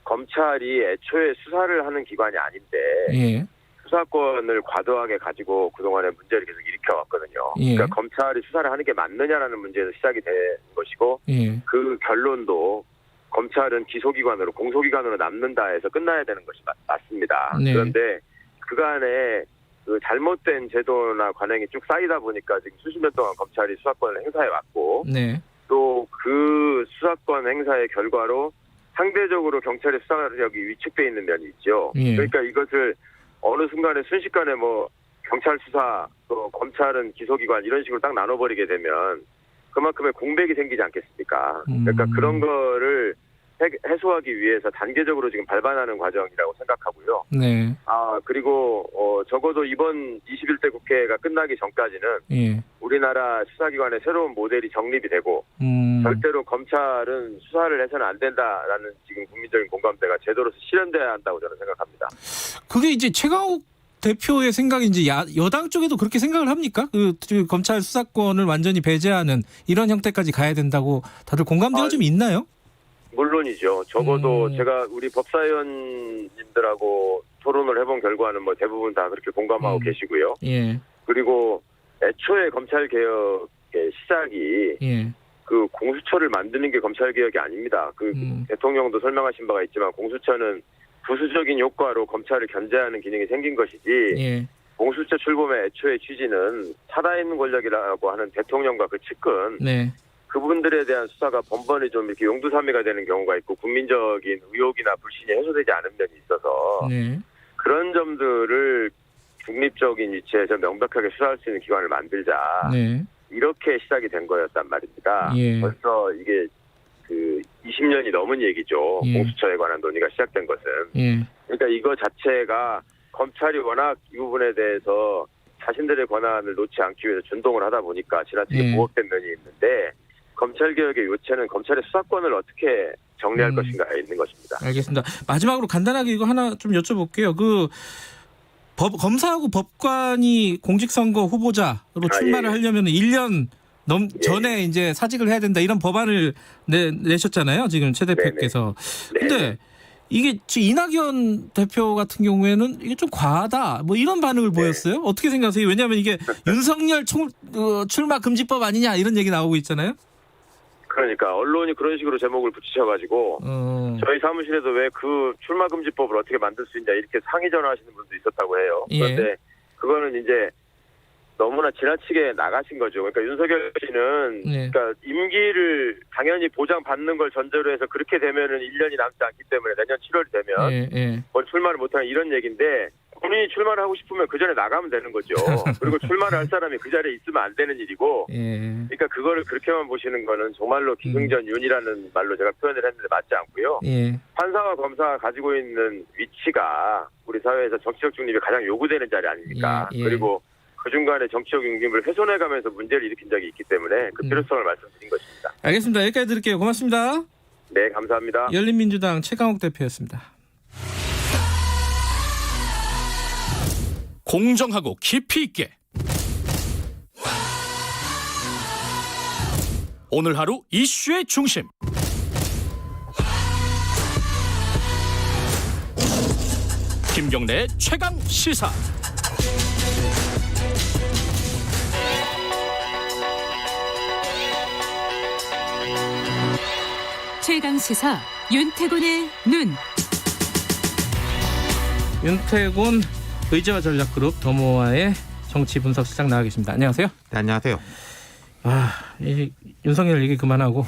검찰이 애초에 수사를 하는 기관이 아닌데 예. 수사권을 과도하게 가지고 그동안에 문제를 계속 일으켜왔거든요. 예. 그러니까 검찰이 수사를 하는 게 맞느냐라는 문제에서 시작이 된 것이고 예. 그 결론도 검찰은 기소기관으로 공소기관으로 남는다 해서 끝나야 되는 것이 맞습니다. 네. 그런데 그간에 그 잘못된 제도나 관행이 쭉 쌓이다 보니까 지금 수십 년 동안 검찰이 수사권을 행사해 왔고 네. 또 그 수사권 행사의 결과로 상대적으로 경찰의 수사력이 위축돼 있는 면이 있죠. 예. 그러니까 이것을 어느 순간에 순식간에 뭐 경찰 수사 또 검찰은 기소기관 이런 식으로 딱 나눠버리게 되면 그만큼의 공백이 생기지 않겠습니까? 그러니까 그런 거를 해소하기 위해서 단계적으로 지금 발반하는 과정이라고 생각하고요. 네. 그리고 적어도 이번 21대 국회가 끝나기 전까지는 예. 우리나라 수사기관의 새로운 모델이 정립이 되고 절대로 검찰은 수사를 해서는 안 된다라는 지금 국민적인 공감대가 제도로서 실현돼야 한다고 저는 생각합니다. 그게 이제 최강욱 대표의 생각인지 여당 쪽에도 그렇게 생각을 합니까? 그 검찰 수사권을 완전히 배제하는 이런 형태까지 가야 된다고 다들 공감대가 좀 있나요? 물론이죠. 적어도 제가 우리 법사위원님들하고 토론을 해본 결과는 뭐 대부분 다 그렇게 공감하고 계시고요. 예. 그리고 애초에 검찰 개혁의 시작이 그 공수처를 만드는 게 검찰 개혁이 아닙니다. 그 대통령도 설명하신 바가 있지만 공수처는 부수적인 효과로 검찰을 견제하는 기능이 생긴 것이지 공수처 출범의 애초의 취지는 살아있는 권력이라고 하는 대통령과 그 측근 그분들에 대한 수사가 번번이 좀 이렇게 용두사미가 되는 경우가 있고 국민적인 의혹이나 불신이 해소되지 않은 면이 있어서 그런 점들을 중립적인 위치에서 명백하게 수사할 수 있는 기관을 만들자. 이렇게 시작이 된 거였단 말입니다. 예. 벌써 이게 그 20년이 넘은 얘기죠. 예. 공수처에 관한 논의가 시작된 것은. 예. 그러니까 이거 자체가 검찰이 워낙 이 부분에 대해서 자신들의 권한을 놓지 않기 위해서 준동을 하다 보니까 지나치게 예. 부각된 면이 있는데 검찰개혁의 요체는 검찰의 수사권을 어떻게 정리할 것인가에 있는 것입니다. 알겠습니다. 마지막으로 간단하게 이거 하나 좀 여쭤볼게요. 검사하고 법관이 공직선거 후보자로 출마를 하려면 1년 전에 이제 사직을 해야 된다 이런 법안을 내셨잖아요. 지금 최 대표께서. 근데 이게 이낙연 대표 같은 경우에는 이게 좀 과하다 뭐 이런 반응을 보였어요. 어떻게 생각하세요? 왜냐하면 이게 윤석열 출마 금지법 아니냐 이런 얘기 나오고 있잖아요. 그러니까 언론이 그런 식으로 제목을 붙이셔가지고 저희 사무실에도 왜 그 출마금지법을 어떻게 만들 수 있냐 이렇게 상의 전화하시는 분도 있었다고 해요. 그런데 그거는 이제 너무나 지나치게 나가신 거죠. 그러니까 윤석열 씨는 그러니까 임기를 당연히 보장받는 걸 전제로 해서 그렇게 되면은 1년이 남지 않기 때문에 내년 7월이 되면 출마를 못하는 이런 얘기인데 본인이 출마를 하고 싶으면 그 전에 나가면 되는 거죠. 그리고 출마를 할 사람이 그 자리에 있으면 안 되는 일이고 그러니까 그거를 그렇게만 보시는 거는 정말로 기승전윤이라는 말로 제가 표현을 했는데 맞지 않고요. 판사와 검사가 가지고 있는 위치가 우리 사회에서 정치적 중립이 가장 요구되는 자리 아닙니까? 그리고 그 중간에 정치적 중립을 훼손해가면서 문제를 일으킨 적이 있기 때문에 그 필요성을 말씀드린 것입니다. 알겠습니다. 여기까지 드릴게요. 고맙습니다. 네, 감사합니다. 열린민주당 최강욱 대표였습니다. 공정하고 깊이 있게 오늘 하루 이슈의 중심 김경래의 최강 시사. 최강 시사 윤태곤의 눈. 윤태곤 의제와 전략그룹 더모아의 정치 분석 시장 나와 계십니다. 안녕하세요. 네, 안녕하세요. 윤석열 얘기 그만하고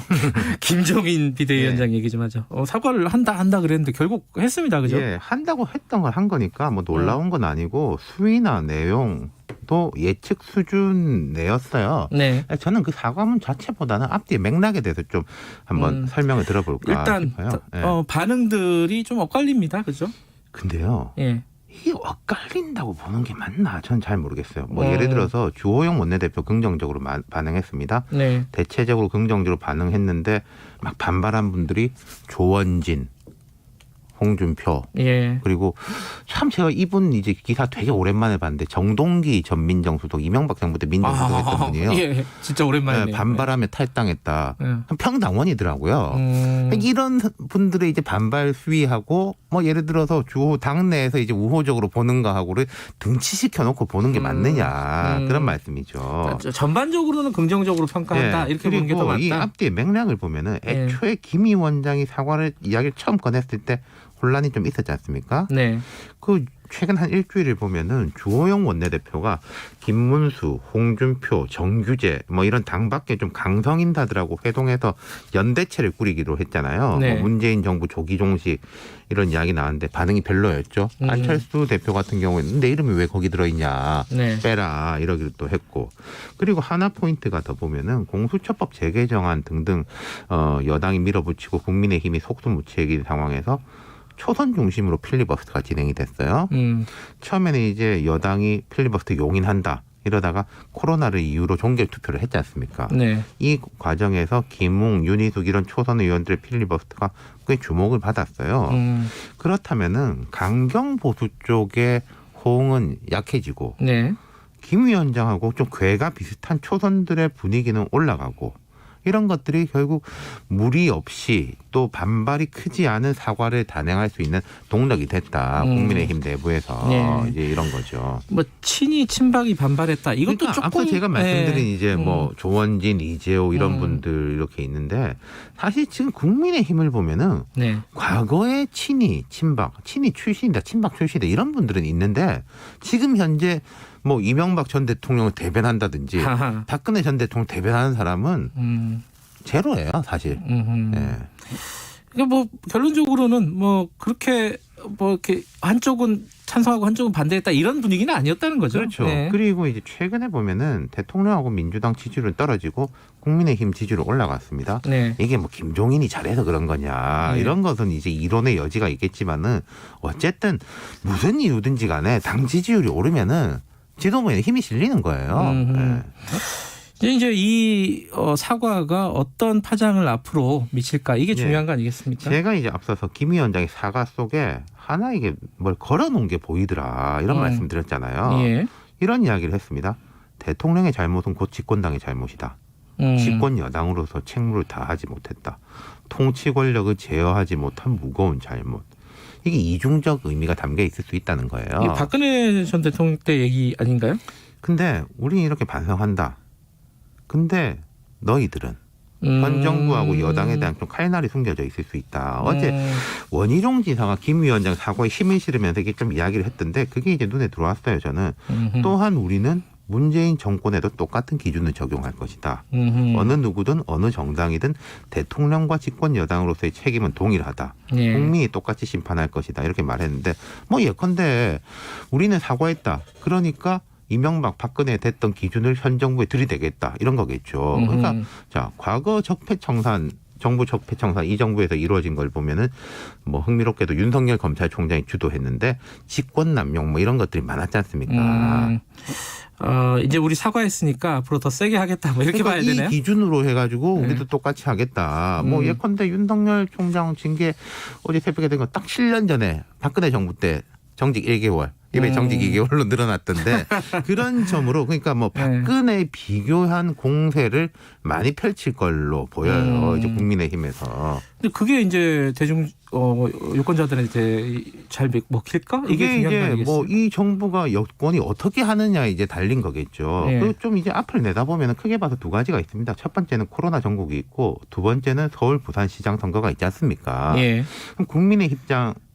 김종인 비대위원장 얘기 좀 하죠. 사과를 한다 그랬는데 결국 했습니다. 그죠? 예, 한다고 했던 걸 한 거니까 뭐 놀라운 건 아니고 수위나 내용도 예측 수준 내였어요. 네. 저는 그 사과문 자체보다는 앞뒤 맥락에 대해서 좀 한번 설명을 들어볼까 일단 싶어요. 반응들이 좀 엇갈립니다. 그죠? 근데요. 이게 엇갈린다고 보는 게 맞나? 전 잘 모르겠어요. 예를 들어서 주호영 원내대표 긍정적으로 반응했습니다. 대체적으로 긍정적으로 반응했는데 막 반발한 분들이 조원진, 홍준표 그리고 참 제가 이분 이제 기사 되게 오랜만에 봤는데 정동기 전 민정수석 이명박 정부 때 민정수석 했던 분이에요. 예, 진짜 오랜만이네요. 반발하며 탈당했다. 평당원이더라고요. 이런 분들의 이제 반발 수위하고 뭐 예를 들어서 주호 당내에서 이제 우호적으로 보는가 하고를 등치시켜 놓고 보는 게 맞느냐 그런 말씀이죠. 전반적으로는 긍정적으로 평가한다 이렇게 보는 게 더 맞다. 이 앞뒤의 맥락을 보면은 애초에 김 위원장이 이야기를 처음 꺼냈을 때 혼란이 좀 있었지 않습니까? 그 최근 한 일주일을 보면은 주호영 원내대표가 김문수, 홍준표, 정규재 뭐 이런 당 밖에 좀 강성 인사들하고 회동해서 연대체를 꾸리기로 했잖아요. 뭐 문재인 정부 조기 종식 이런 이야기 나왔는데 반응이 별로였죠. 안철수 대표 같은 경우에는 내 이름이 왜 거기 들어있냐 빼라 이러기도 또 했고 그리고 하나 포인트가 더 보면은 공수처법 재개정안 등등 여당이 밀어붙이고 국민의힘이 속수무책인 상황에서 초선 중심으로 필리버스터가 진행이 됐어요. 처음에는 이제 여당이 필리버스터 용인한다. 이러다가 코로나를 이유로 종결 투표를 했지 않습니까? 이 과정에서 김웅, 윤희숙 이런 초선 의원들의 필리버스터가 꽤 주목을 받았어요. 그렇다면은 강경 보수 쪽의 호응은 약해지고 김 위원장하고 좀 궤가 비슷한 초선들의 분위기는 올라가고 이런 것들이 결국 무리 없이 또 반발이 크지 않은 사과를 단행할 수 있는 동력이 됐다. 국민의힘 내부에서 이제 이런 거죠. 뭐 친이 친박이 반발했다. 이것도 그러니까 조금 앞서 제가 말씀드린 이제 뭐 조원진, 이재호 이런 분들 이렇게 있는데 사실 지금 국민의힘을 보면은 과거에 친이 친박, 친이 출신이다, 친박 출신이다 이런 분들은 있는데 지금 현재 뭐 이명박 전 대통령을 대변한다든지 박근혜 전 대통령 대변하는 사람은 제로예요, 사실. 그러니까 뭐 결론적으로는 뭐 그렇게 뭐 이렇게 한쪽은 찬성하고 한쪽은 반대했다 이런 분위기는 아니었다는 거죠. 그렇죠. 네. 그리고 이제 최근에 보면은 대통령하고 민주당 지지율은 떨어지고 국민의힘 지지율은 올라갔습니다. 네. 이게 뭐 김종인이 잘해서 그런 거냐 이런 것은 이제 이론의 여지가 있겠지만은 어쨌든 무슨 이유든지 간에 당 지지율이 오르면은 지도부에 힘이 실리는 거예요. 네. 이제 이 사과가 어떤 파장을 앞으로 미칠까 이게 중요한 거 아니겠습니까? 제가 이제 앞서서 김 위원장의 사과 속에 하나 이게 뭘 걸어놓은 게 보이더라 이런 말씀드렸잖아요. 예. 이런 이야기를 했습니다. 대통령의 잘못은 곧 집권당의 잘못이다. 집권 여당으로서 책무를 다하지 못했다. 통치 권력을 제어하지 못한 무거운 잘못. 이게 이중적 의미가 담겨 있을 수 있다는 거예요. 박근혜 전 대통령 때 얘기 아닌가요? 근데 우리는 이렇게 반성한다. 근데 너희들은 현 정부하고 여당에 대한 좀 칼날이 숨겨져 있을 수 있다. 어제 원희룡 지사가 김 위원장 사과에 힘을 실으면서 이게 좀 이야기를 했던데 그게 이제 눈에 들어왔어요. 저는. 또한 우리는 문재인 정권에도 똑같은 기준을 적용할 것이다. 어느 누구든 어느 정당이든 대통령과 집권 여당으로서의 책임은 동일하다. 예. 국민이 똑같이 심판할 것이다. 이렇게 말했는데 뭐 예컨대 우리는 사과했다. 그러니까 이명박 박근혜 됐던 기준을 현 정부에 들이대겠다. 이런 거겠죠. 그러니까 자 과거 적폐청산 정부 적폐청산 이 정부에서 이루어진 걸 보면은 뭐 흥미롭게도 윤석열 검찰총장이 주도했는데 직권 남용 뭐 이런 것들이 많았지 않습니까? 이제 우리 사과했으니까 앞으로 더 세게 하겠다. 뭐 이렇게 그러니까 봐야 되나요? 이 기준으로 해가지고 우리도 똑같이 하겠다. 뭐 예컨대 윤석열 총장 징계 어제 새벽에 된 거 딱 7년 전에 박근혜 정부 때 정직 1개월. 이번에 정직 2개월로 늘어났던데 그런 점으로 그러니까 뭐 박근혜 비교한 공세를 많이 펼칠 걸로 보여요. 이제 국민의힘에서. 근데 그게 이제 대중 유권자들한테 잘 먹힐까? 이게 중요한 거 이제 아니겠어요? 뭐 이 정부가 여권이 어떻게 하느냐 이제 달린 거겠죠. 네. 그리고 좀 이제 앞을 내다보면 크게 봐서 두 가지가 있습니다. 첫 번째는 코로나 전국이 있고 두 번째는 서울 부산시장 선거가 있지 않습니까? 예. 그럼 국민의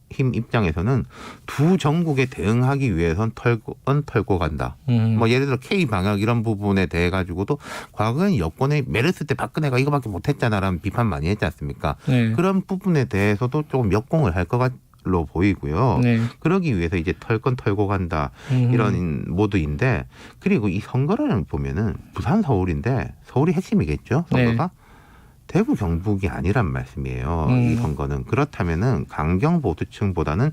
힘 입장에서는 두 정국에 대응하기 위해선 털고 간다. 뭐 예를 들어 K 방역 이런 부분에 대해 가지고도 과거엔 여권의 메르스 때 박근혜가 이거밖에 못했잖아라는 비판 많이 했지 않습니까? 네. 그런 부분에 대해서도 조금 역공을 할 것 같로 보이고요. 네. 그러기 위해서 이제 털고 간다 이런 모드인데 그리고 이 선거를 보면은 부산 서울인데 서울이 핵심이겠죠. 선거가. 네. 대구 경북이 아니란 말씀이에요. 이 선거는. 그렇다면은 강경 보수층보다는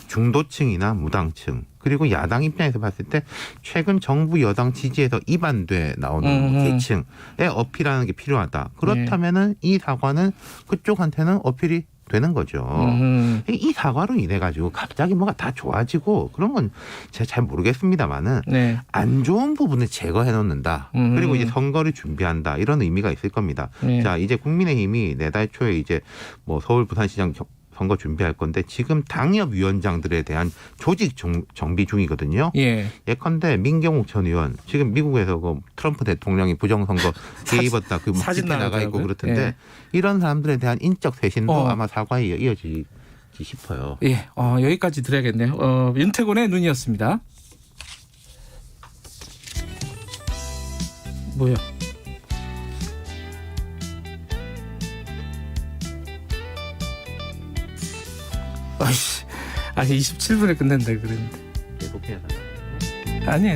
중도층이나 무당층 그리고 야당 입장에서 봤을 때 최근 정부 여당 지지에서 이반돼 나오는 계층에 어필하는 게 필요하다. 그렇다면은 이 사과는 그쪽한테는 어필이 되는 거죠. 이 사과로 인해 가지고 갑자기 뭐가 다 좋아지고 그런 건 제가 잘 모르겠습니다만은 네. 안 좋은 부분을 제거해 놓는다. 그리고 이제 선거를 준비한다. 이런 의미가 있을 겁니다. 네. 자, 이제 국민의힘이 내달 초에 이제 뭐 서울 부산시장 선거 준비할 건데 지금 당협위원장들에 대한 조직 정비 중이거든요. 예. 예컨대 민경욱 전 의원 지금 미국에서 그 트럼프 대통령이 부정선거 개입했다 그 사진 집회 나가 있고 그렇던데 예. 이런 사람들에 대한 인적 쇄신도 아마 사과에 이어지지 싶어요. 예, 여기까지 드려야겠네요. 윤태곤의 눈이었습니다. 뭐야? 아니 27분에 끝낸다 그랬는데. 계속해야 아니.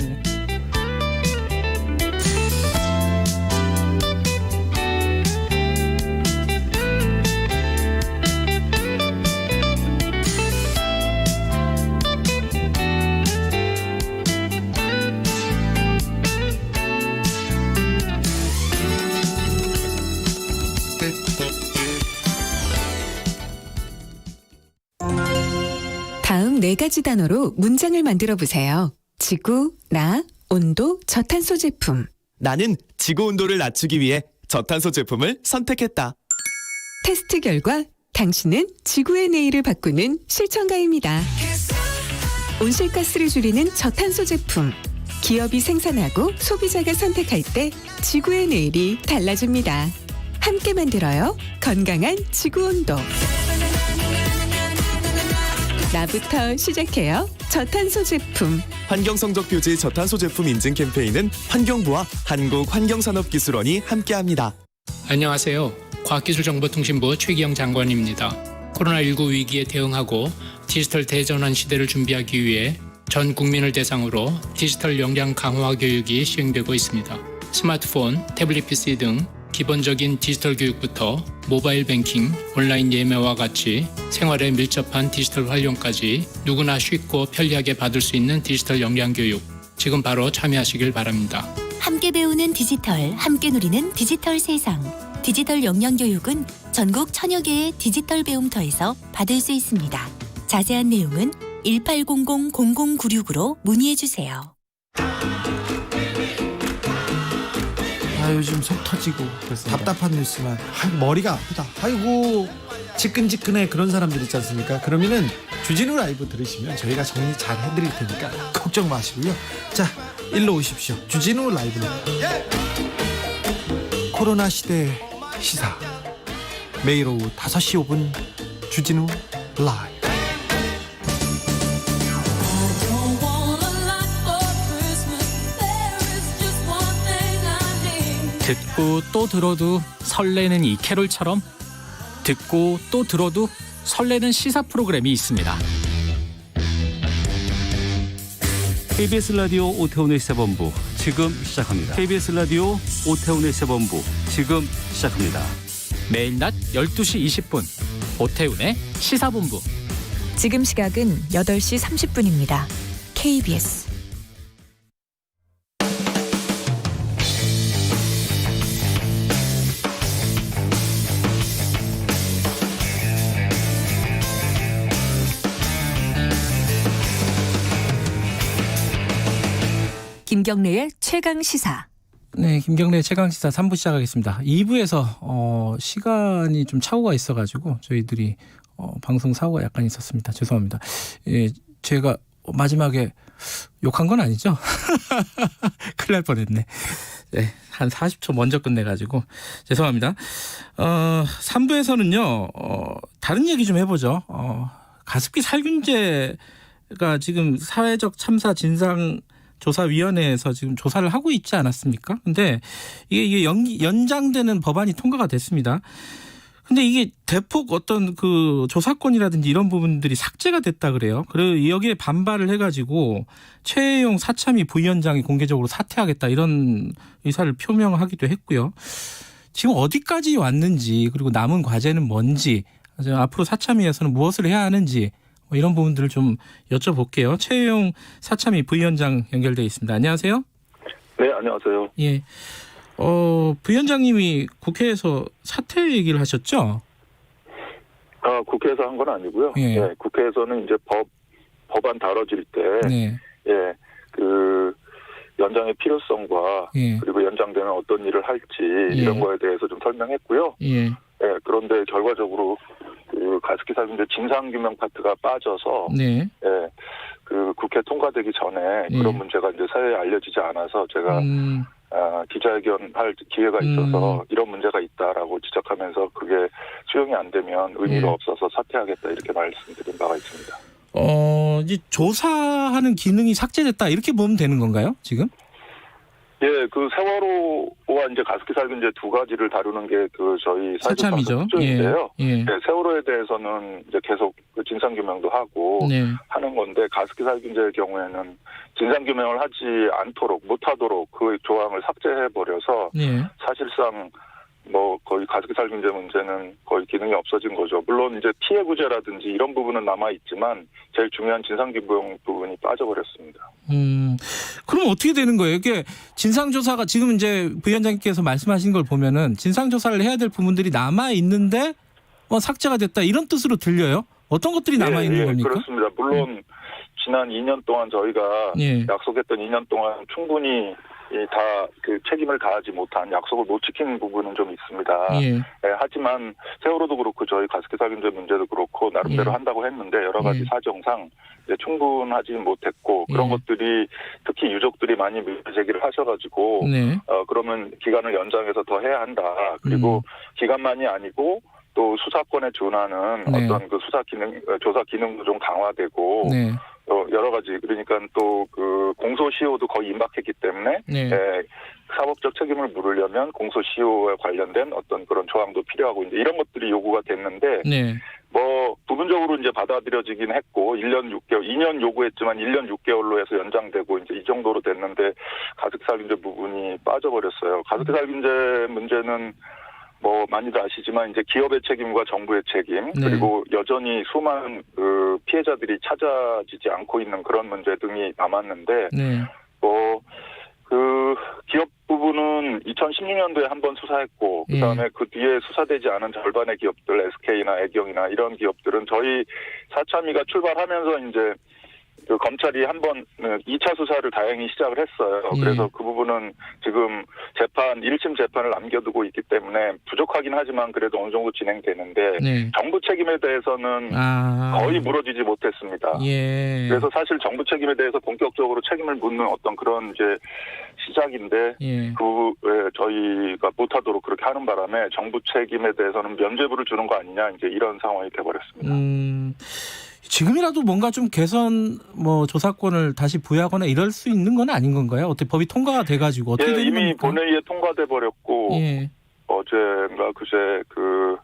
다음 4가지 단어로 문장을 만들어 보세요. 지구, 나, 온도, 저탄소 제품. 나는 지구 온도를 낮추기 위해 저탄소 제품을 선택했다. 테스트 결과 당신은 지구의 내일을 바꾸는 실천가입니다. 온실가스를 줄이는 저탄소 제품. 기업이 생산하고 소비자가 선택할 때 지구의 내일이 달라집니다. 함께 만들어요. 건강한 지구 온도. 나부터 시작해요. 저탄소 제품. 환경성적 표지 저탄소 제품 인증 캠페인은 환경부와 한국환경산업기술원이 함께합니다. 안녕하세요. 과학기술정보통신부 최기영 장관입니다. 코로나19 위기에 대응하고 디지털 대전환 시대를 준비하기 위해 전 국민을 대상으로 디지털 역량 강화 교육이 시행되고 있습니다. 스마트폰, 태블릿 PC 등 기본적인 디지털 교육부터 모바일 뱅킹, 온라인 예매와 같이 생활에 밀접한 디지털 활용까지 누구나 쉽고 편리하게 받을 수 있는 디지털 역량 교육, 지금 바로 참여하시길 바랍니다. 함께 배우는 디지털, 함께 누리는 디지털 세상. 디지털 역량 교육은 전국 1000여 개의 디지털 배움터에서 받을 수 있습니다. 자세한 내용은 1800-0096으로 문의해주세요. 요즘 속 터지고 그렇습니다. 답답한 뉴스만 머리가 아프다. 아이고 지끈지끈해 그런 사람들 있지 않습니까? 그러면은 주진우 라이브 들으시면 저희가 정리 잘 해드릴 테니까 걱정 마시고요. 자, 일로 오십시오. 주진우 라이브입니다. 코로나 시대 시사 매일 오후 5시 5분 주진우 라이브. 듣고 또 들어도 설레는 이 캐롤처럼 듣고 또 들어도 설레는 시사 프로그램이 있습니다. KBS 라디오 오태훈의 시사본부 지금 시작합니다. KBS 라디오 오태훈의 시사본부 지금 시작합니다. 매일 낮 12시 20분 오태훈의 시사본부. 지금 시각은 8시 30분입니다. KBS 김경래의 최강 시사. 네, 김경래 최강 시사 3부 시작하겠습니다. 2부에서 시간이 좀 착오가 있어가지고 저희들이 방송 사고가 약간 있었습니다. 죄송합니다. 예, 제가 마지막에 욕한 건 아니죠? 큰일 날 뻔했네. 네, 한 40초 먼저 끝내가지고 죄송합니다. 3부에서는요 다른 얘기 좀 해보죠. 가습기 살균제가 지금 사회적 참사 진상 조사위원회에서 지금 조사를 하고 있지 않았습니까? 근데 이게 연장되는 법안이 통과가 됐습니다. 근데 이게 대폭 어떤 그 조사권이라든지 이런 부분들이 삭제가 됐다 그래요. 그리고 여기에 반발을 해가지고 최혜용 사참위 부위원장이 공개적으로 사퇴하겠다 이런 의사를 표명하기도 했고요. 지금 어디까지 왔는지 그리고 남은 과제는 뭔지 앞으로 사참위에서는 무엇을 해야 하는지 이런 부분들을 좀 여쭤볼게요. 최혜용 사참위 부위원장 연결되어 있습니다. 안녕하세요. 네, 안녕하세요. 예. 부위원장님이 국회에서 사퇴 얘기를 하셨죠? 국회에서 한 건 아니고요. 예. 네, 국회에서는 이제 법안 다뤄질 때, 네. 예, 그 연장의 필요성과 예. 그리고 연장되면 어떤 일을 할지 이런 거에 대해서 좀 설명했고요. 예. 예, 그런데 결과적으로 그 가습기 살균제 진상규명 파트가 빠져서, 네. 예, 그 국회 통과되기 전에 예. 그런 문제가 이제 사회에 알려지지 않아서 제가 기자회견 할 기회가 있어서 이런 문제가 있다라고 지적하면서 그게 수용이 안 되면 의미가 없어서 사퇴하겠다 이렇게 말씀드린 바가 있습니다. 이제 조사하는 기능이 삭제됐다 이렇게 보면 되는 건가요, 지금? 예, 그 세월호와 이제 가습기 살균제 두 가지를 다루는 게 그 저희 사참이죠. 수조인데요. 예. 네, 세월호에 대해서는 이제 계속 그 진상규명도 하고 네. 하는 건데 가습기 살균제의 경우에는 진상규명을 하지 않도록 못하도록 그 조항을 삭제해 버려서 네. 사실상 뭐 거의 가습기 살균제 문제는 거의 기능이 없어진 거죠. 물론 이제 피해 구제라든지 이런 부분은 남아 있지만 제일 중요한 진상규명 부분이 빠져버렸습니다. 그럼 어떻게 되는 거예요? 이게 진상조사가 지금 이제 부위원장님께서 말씀하신 걸 보면은 진상조사를 해야 될 부분들이 남아 있는데 삭제가 됐다 이런 뜻으로 들려요? 어떤 것들이 남아 있는 겁니까? 그렇습니다. 물론 지난 2년 동안 저희가 예. 약속했던 2년 동안 충분히 다 그 책임을 다하지 못한 약속을 못 지킨 부분은 좀 있습니다. 예. 예, 하지만 세월호도 그렇고 저희 가습기 살균제 문제도 그렇고 나름대로 한다고 했는데 여러 가지 사정상 이제 충분하지 못했고 그런 것들이 특히 유족들이 많이 문제 제기를 하셔가지고 네. 그러면 기간을 연장해서 더 해야 한다. 그리고 기간만이 아니고 또 수사권에 준하는 네. 어떤 그 수사 기능, 조사 기능도 좀 강화되고 네. 여러 가지 그러니까 또 그 공소시효도 거의 임박했기 때문에 네. 사법적 책임을 물으려면 공소시효에 관련된 어떤 그런 조항도 필요하고 이제 이런 것들이 요구가 됐는데 네. 부분적으로 이제 받아들여지긴 했고 1년 6개월, 2년 요구했지만 1년 6개월로 해서 연장되고 이제 이 정도로 됐는데 가습기살균제 부분이 빠져버렸어요. 가습기살균제 문제는 많이들 아시지만 이제 기업의 책임과 정부의 책임 그리고 여전히 수많은 그 피해자들이 찾아지지 않고 있는 그런 문제 등이 남았는데 그 기업 부분은 2016년도에 한번 수사했고 그다음에 그 뒤에 수사되지 않은 절반의 기업들 SK나 애경이나 이런 기업들은 저희 사참위가 출발하면서 이제 그 검찰이 한번 2차 수사를 다행히 시작을 했어요. 그래서 그 부분은 지금 1심 재판을 남겨두고 있기 때문에 부족하긴 하지만 그래도 어느 정도 진행되는데 정부 책임에 대해서는 거의 물어주지 못했습니다. 그래서 사실 정부 책임에 대해서 본격적으로 책임을 묻는 어떤 그런 이제 시작인데 저희가 못하도록 그렇게 하는 바람에 정부 책임에 대해서는 면죄부를 주는 거 아니냐 이제 이런 상황이 돼버렸습니다. 지금이라도 뭔가 좀 개선 조사권을 다시 부여하거나 이럴 수 있는 건 아닌 건가요? 어떻게 법이 통과가 돼가지고 어떻게 되는 이미 겁니까? 본회의에 통과돼 버렸고 어제인가 그제 그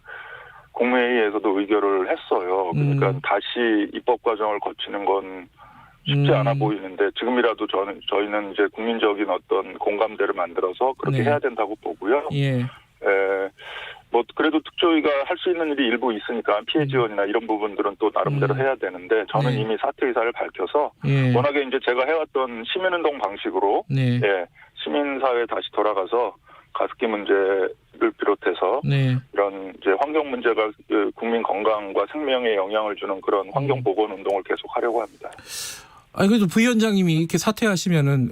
국무회의에서도 의결을 했어요. 그러니까 다시 입법 과정을 거치는 건 쉽지 않아 보이는데 지금이라도 저희는 이제 국민적인 어떤 공감대를 만들어서 그렇게 해야 된다고 보고요. 그래도 특조위가 할 수 있는 일이 일부 있으니까 피해 지원이나 이런 부분들은 또 나름대로 해야 되는데 저는 이미 사퇴 의사를 밝혀서 워낙에 이제 제가 해왔던 시민운동 방식으로 시민사회에 다시 돌아가서 가습기 문제를 비롯해서 이런 이제 환경 문제가 국민 건강과 생명에 영향을 주는 그런 환경 보건 운동을 계속 하려고 합니다. 아니 그래도 부위원장님이 이렇게 사퇴하시면은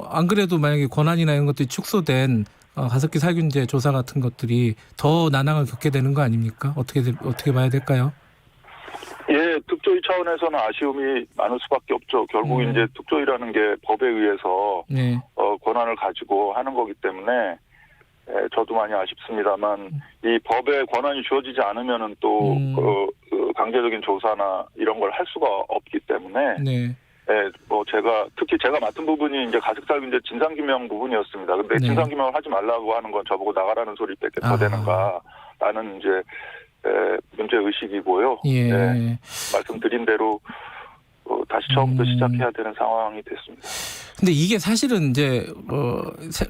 안 그래도 만약에 권한이나 이런 것들이 축소된 가습기 살균제 조사 같은 것들이 더 난항을 겪게 되는 거 아닙니까? 어떻게 봐야 될까요? 특조위 차원에서는 아쉬움이 많을 수밖에 없죠. 결국 이제 특조위라는 게 법에 의해서 권한을 가지고 하는 거기 때문에 저도 많이 아쉽습니다만 이 법에 권한이 주어지지 않으면은 또 강제적인 조사나 이런 걸 할 수가 없기 때문에 특히 제가 맡은 부분이 이제 가습기살균제 진상규명 부분이었습니다. 근데 진상규명을 하지 말라고 하는 건 저보고 나가라는 소리밖에 더 되는가라는 이제 문제 의식이고요. 말씀드린 대로 다시 처음부터 시작해야 되는 상황이 됐습니다. 근데 이게 사실은 이제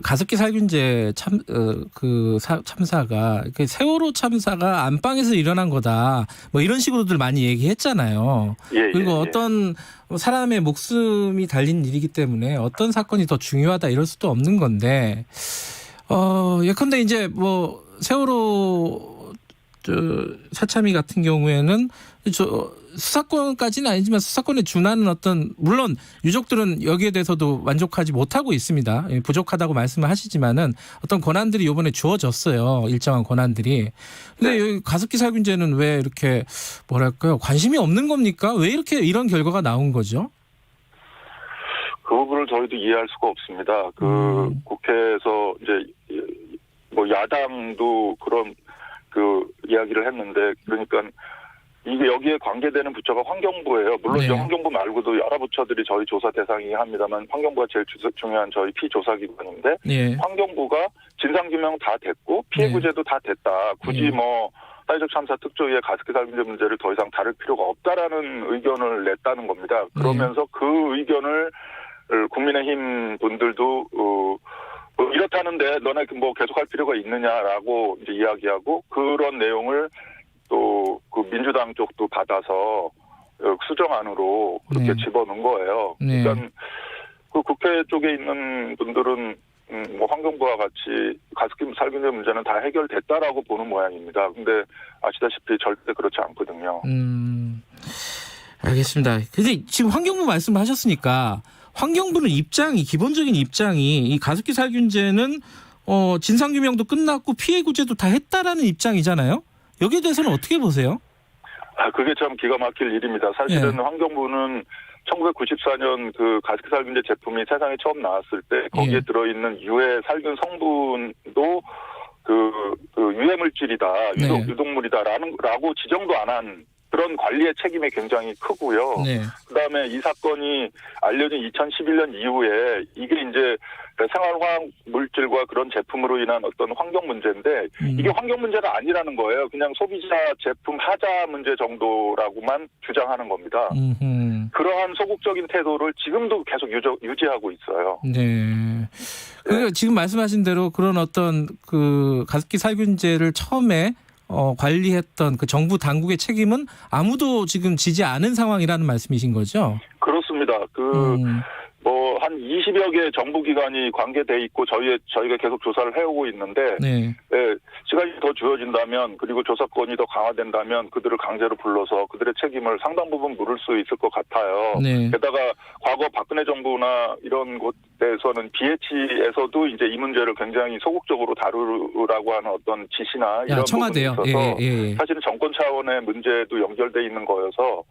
가습기 살균제 참사가 세월호 참사가 안방에서 일어난 거다. 이런 식으로들 많이 얘기했잖아요. 그리고 어떤 사람의 목숨이 달린 일이기 때문에 어떤 사건이 더 중요하다 이럴 수도 없는 건데 예컨대 이제 세월호 사참위 같은 경우에는 수사권까지는 아니지만 수사권에 준하는 물론 유족들은 여기에 대해서도 만족하지 못하고 있습니다. 부족하다고 말씀을 하시지만은 어떤 권한들이 이번에 주어졌어요. 일정한 권한들이. 근데 여기 가습기 살균제는 왜 이렇게 관심이 없는 겁니까? 왜 이렇게 이런 결과가 나온 거죠? 그 부분을 저희도 이해할 수가 없습니다. 국회에서 이제 야당도 그런 이야기를 했는데 그러니까 이게 여기에 관계되는 부처가 환경부예요. 물론 이제 환경부 말고도 여러 부처들이 저희 조사 대상이긴 합니다만 환경부가 제일 중요한 저희 피조사기관인데 환경부가 진상규명 다 됐고 피해구제도 다 됐다. 굳이 사회적 참사 특조위의 가습기 살균제 문제를 더 이상 다룰 필요가 없다라는 의견을 냈다는 겁니다. 그러면서 그 의견을 국민의힘 분들도 이렇다는데 너네 계속할 필요가 있느냐라고 이제 이야기하고 그런 내용을 또 그 민주당 쪽도 받아서 수정안으로 그렇게 집어넣은 거예요. 그러니까 그 국회 쪽에 있는 분들은 환경부와 같이 가습기 살균제 문제는 다 해결됐다라고 보는 모양입니다. 근데 아시다시피 절대 그렇지 않거든요. 알겠습니다. 근데 지금 환경부 말씀하셨으니까 환경부는 기본적인 입장이 이 가습기 살균제는 진상규명도 끝났고 피해구제도 다 했다라는 입장이잖아요. 여기에 대해서는 어떻게 보세요? 그게 참 기가 막힐 일입니다. 사실은 환경부는 1994년 그 가습기 살균제 제품이 세상에 처음 나왔을 때 거기에 들어있는 유해 살균 성분도 유해물질이다, 유독물이다라고 지정도 안 한 그런 관리의 책임이 굉장히 크고요. 그다음에 이 사건이 알려진 2011년 이후에 이게 이제 생활화학 물질과 그런 제품으로 인한 어떤 환경 문제인데 이게 환경 문제가 아니라는 거예요. 그냥 소비자 제품 하자 문제 정도라고만 주장하는 겁니다. 그러한 소극적인 태도를 지금도 계속 유지하고 있어요. 네. 그러니까 지금 말씀하신 대로 그런 어떤 그 가습기 살균제를 처음에 관리했던 그 정부 당국의 아무도 지금 지지 않은 상황이라는 말씀이신 거죠? 그렇습니다. 한 20여 개 정부기관이 관계돼 있고 저희가 계속 조사를 해오고 있는데 시간이 더 주어진다면 그리고 조사권이 더 강화된다면 그들을 강제로 불러서 그들의 책임을 상당 부분 물을 수 있을 것 같아요. 게다가 과거 박근혜 정부나 이런 곳에서는 BH에서도 이제 이 문제를 굉장히 소극적으로 다루라고 하는 어떤 지시나 이런 부분이 있어서 사실은 정권 차원의 문제도 연결돼 있는 거여서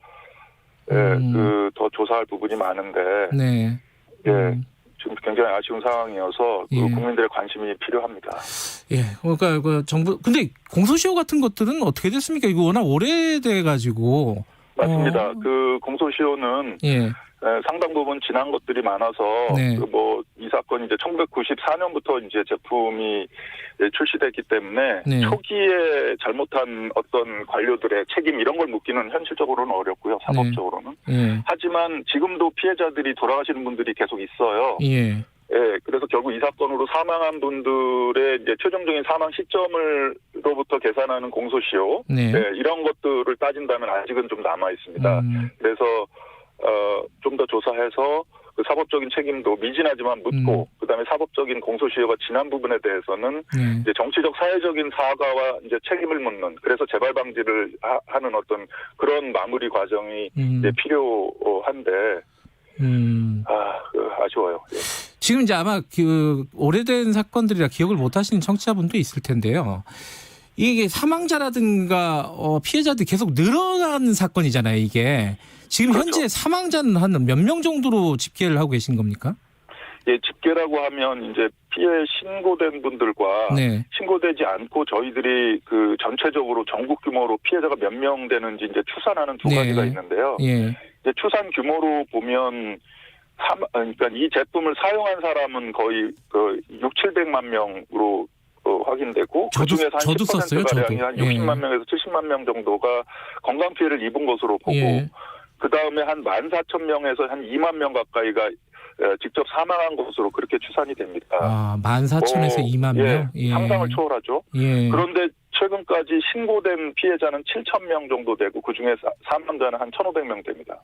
더 조사할 부분이 많은데 지금 굉장히 아쉬운 상황이어서 국민들의 관심이 필요합니다. 그러니까 그 정부 근데 공소시효 같은 것들은 어떻게 됐습니까? 이거 워낙 오래돼 가지고. 맞습니다. 그 공소시효는 상당 부분 지난 것들이 많아서 이 사건이 이제 1994년부터 이제 제품이 출시됐기 때문에 초기에 잘못한 어떤 관료들의 책임 이런 걸 묻기는 현실적으로는 어렵고요. 사법적으로는. 하지만 지금도 피해자들이 돌아가시는 분들이 계속 있어요. 그래서 결국 이 사건으로 사망한 분들의 이제 최종적인 사망 시점으로부터 계산하는 공소시효 이런 것들을 따진다면 아직은 좀 남아 있습니다. 그래서 좀 더 조사해서 그 사법적인 책임도 미진하지만 묻고 그다음에 사법적인 공소시효가 지난 부분에 대해서는 이제 정치적 사회적인 사과와 이제 책임을 묻는 그래서 재발 방지를 하는 어떤 그런 마무리 과정이 이제 필요한데 아쉬워요. 지금 이제 아마 그 오래된 사건들이라 기억을 못 하시는 청취자분도 있을 텐데요. 이게 사망자라든가 피해자들이 계속 늘어나는 사건이잖아요, 이게. 지금 현재 사망자는 한 몇 명 정도로 집계를 하고 계신 겁니까? 집계라고 하면 이제 피해 신고된 분들과 신고되지 않고 저희들이 그 전체적으로 전국 규모로 피해자가 몇 명 되는지 이제 추산하는 두 가지가 있는데요. 이제 추산 규모로 보면 그러니까 이 제품을 사용한 사람은 거의 그 6,700만 명으로 확인되고 그중에서 한 10%가량이 한 60만 명에서 70만 명 정도가 건강 피해를 입은 것으로 보고 그다음에 한 14,000명에서 한 2만 명 가까이가 직접 사망한 것으로 그렇게 추산이 됩니다. 14,000에서 2만 명? 상상을 초월하죠. 그런데 최근까지 신고된 피해자는 7,000명 정도 되고 그중에 사망자는 한 1,500명 됩니다.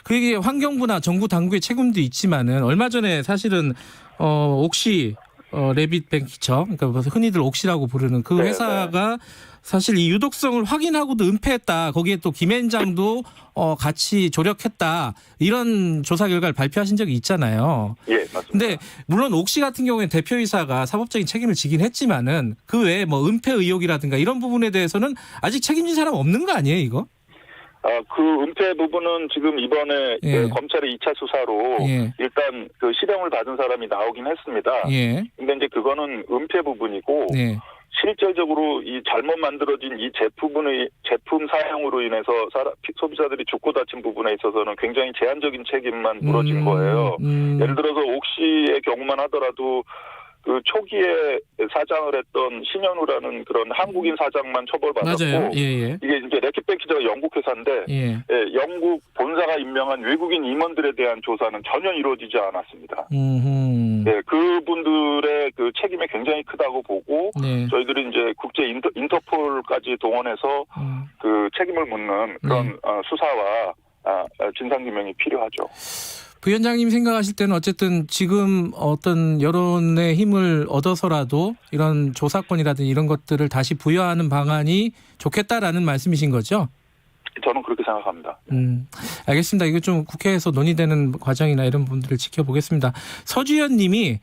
그게 환경부나 정부 당국의 책임도 있지만은 얼마 전에 사실은 옥시 레빗뱅키처 그러니까 흔히들 옥시라고 부르는 그 회사가 사실 이 유독성을 확인하고도 은폐했다. 거기에 또 김앤장도 같이 조력했다. 이런 조사 결과를 발표하신 적이 있잖아요. 맞습니다. 근데 물론 옥시 같은 경우에는 대표이사가 사법적인 책임을 지긴 했지만은 그 외에 뭐 은폐 의혹이라든가 이런 부분에 대해서는 아직 책임진 사람 없는 거 아니에요, 이거? 그 은폐 부분은 지금 이번에 검찰의 2차 수사로 일단 그 실형을 받은 사람이 나오긴 했습니다. 근데 이제 그거는 은폐 부분이고 실질적으로 이 잘못 만들어진 이 제품 사용으로 인해서 소비자들이 죽고 다친 부분에 있어서는 굉장히 제한적인 책임만 물어진 거예요. 예를 들어서 옥시의 경우만 하더라도 그 초기에 사장을 했던 신현우라는 그런 한국인 사장만 처벌받았고 이게 이제 레킷뱅키저가 영국 회사인데 영국 본사가 임명한 외국인 임원들에 대한 조사는 전혀 이루어지지 않았습니다. 그분들의 그 책임이 굉장히 크다고 보고 저희들이 이제 국제 인터폴까지 동원해서 그 책임을 묻는 그런 수사와 진상규명이 필요하죠. 부위원장님 생각하실 때는 어쨌든 지금 어떤 여론의 힘을 얻어서라도 이런 조사권이라든지 이런 것들을 다시 부여하는 방안이 좋겠다라는 말씀이신 거죠? 저는 그렇게 생각합니다. 알겠습니다. 이거 좀 국회에서 논의되는 과정이나 이런 부분들을 지켜보겠습니다. 서주현 님이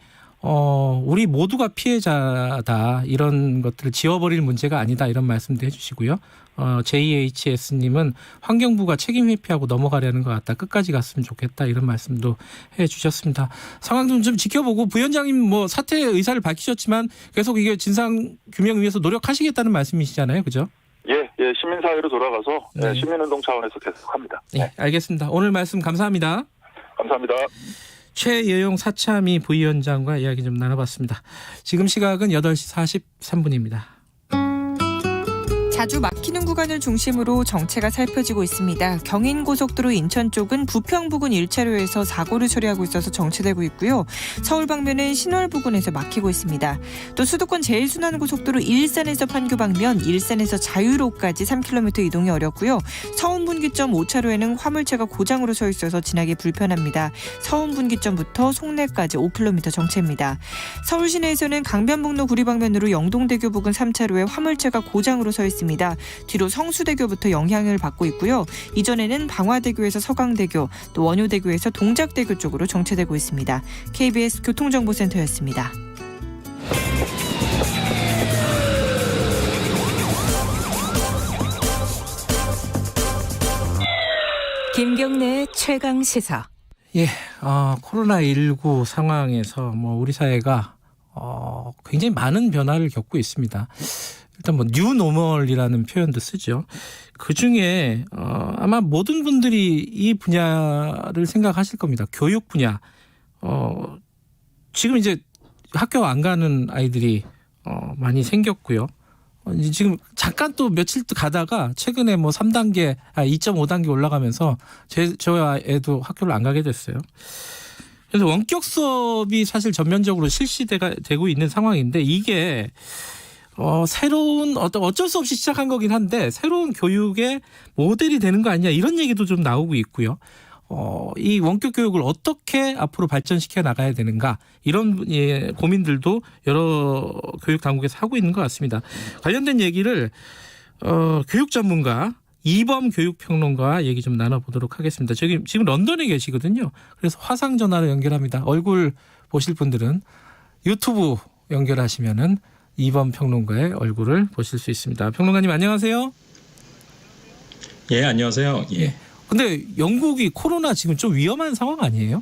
우리 모두가 피해자다. 이런 것들을 지워버릴 문제가 아니다. 이런 말씀도 해주시고요. JHS님은 환경부가 책임 회피하고 넘어가려는 것 같다. 끝까지 갔으면 좋겠다. 이런 말씀도 해주셨습니다. 상황 좀 지켜보고 부위원장님 뭐 사퇴 의사를 밝히셨지만 계속 이게 진상 규명 위해서 노력하시겠다는 말씀이시잖아요. 그죠? 시민사회로 돌아가서 시민운동 차원에서 계속합니다. 알겠습니다. 오늘 말씀 감사합니다. 감사합니다. 최여용 사참위 부위원장과 이야기 좀 나눠봤습니다. 지금 시각은 8시 43분입니다. 자주 막히는 구간을 중심으로 정체가 살펴지고 있습니다. 경인고속도로 인천 쪽은 부평 부근 1차로에서 사고를 처리하고 있어서 정체되고 있고요. 서울 방면은 신월 부근에서 막히고 있습니다. 또 수도권 제일순환고속도로 일산에서 판교 방면, 일산에서 자유로까지 3km 이동이 어렵고요. 서운분기점 5차로에는 화물차가 고장으로 서 있어서 지나기 불편합니다. 서운분기점부터 송내까지 5km 정체입니다. 서울 시내에서는 강변북로 구리 방면으로 영동대교 부근 3차로에 화물차가 고장으로 서 있습니다. 뒤로 성수대교부터 영향을 받고 있고요. 이전에는 방화대교에서 서강대교, 또 원효대교에서 동작대교 쪽으로 정체되고 있습니다. KBS 교통정보센터였습니다. 김경래 최강 시사. 예, 코로나19 상황에서 우리 사회가 굉장히 많은 변화를 겪고 있습니다. 일단 뉴노멀이라는 표현도 쓰죠. 그 중에 아마 모든 분들이 이 분야를 생각하실 겁니다. 교육 분야. 지금 이제 학교 안 가는 아이들이 많이 생겼고요. 지금 잠깐 또 며칠 가다가 최근에 3단계, 2.5단계 올라가면서 저희 애도 학교를 안 가게 됐어요. 그래서 원격 수업이 사실 전면적으로 실시되고 있는 상황인데 이게 새로운 어쩔 수 없이 시작한 거긴 한데 새로운 교육의 모델이 되는 거 아니냐 이런 얘기도 좀 나오고 있고요. 이 원격 교육을 어떻게 앞으로 발전시켜 나가야 되는가 이런 고민들도 여러 교육 당국에서 하고 있는 것 같습니다. 관련된 얘기를 교육 전문가 이범 교육평론가와 얘기 좀 나눠보도록 하겠습니다. 지금 런던에 계시거든요. 그래서 화상 전화로 연결합니다. 얼굴 보실 분들은 유튜브 연결하시면은 이범 평론가의 얼굴을 보실 수 있습니다. 평론가님 안녕하세요. 예, 안녕하세요. 예. 근데 영국이 코로나 지금 좀 위험한 상황 아니에요?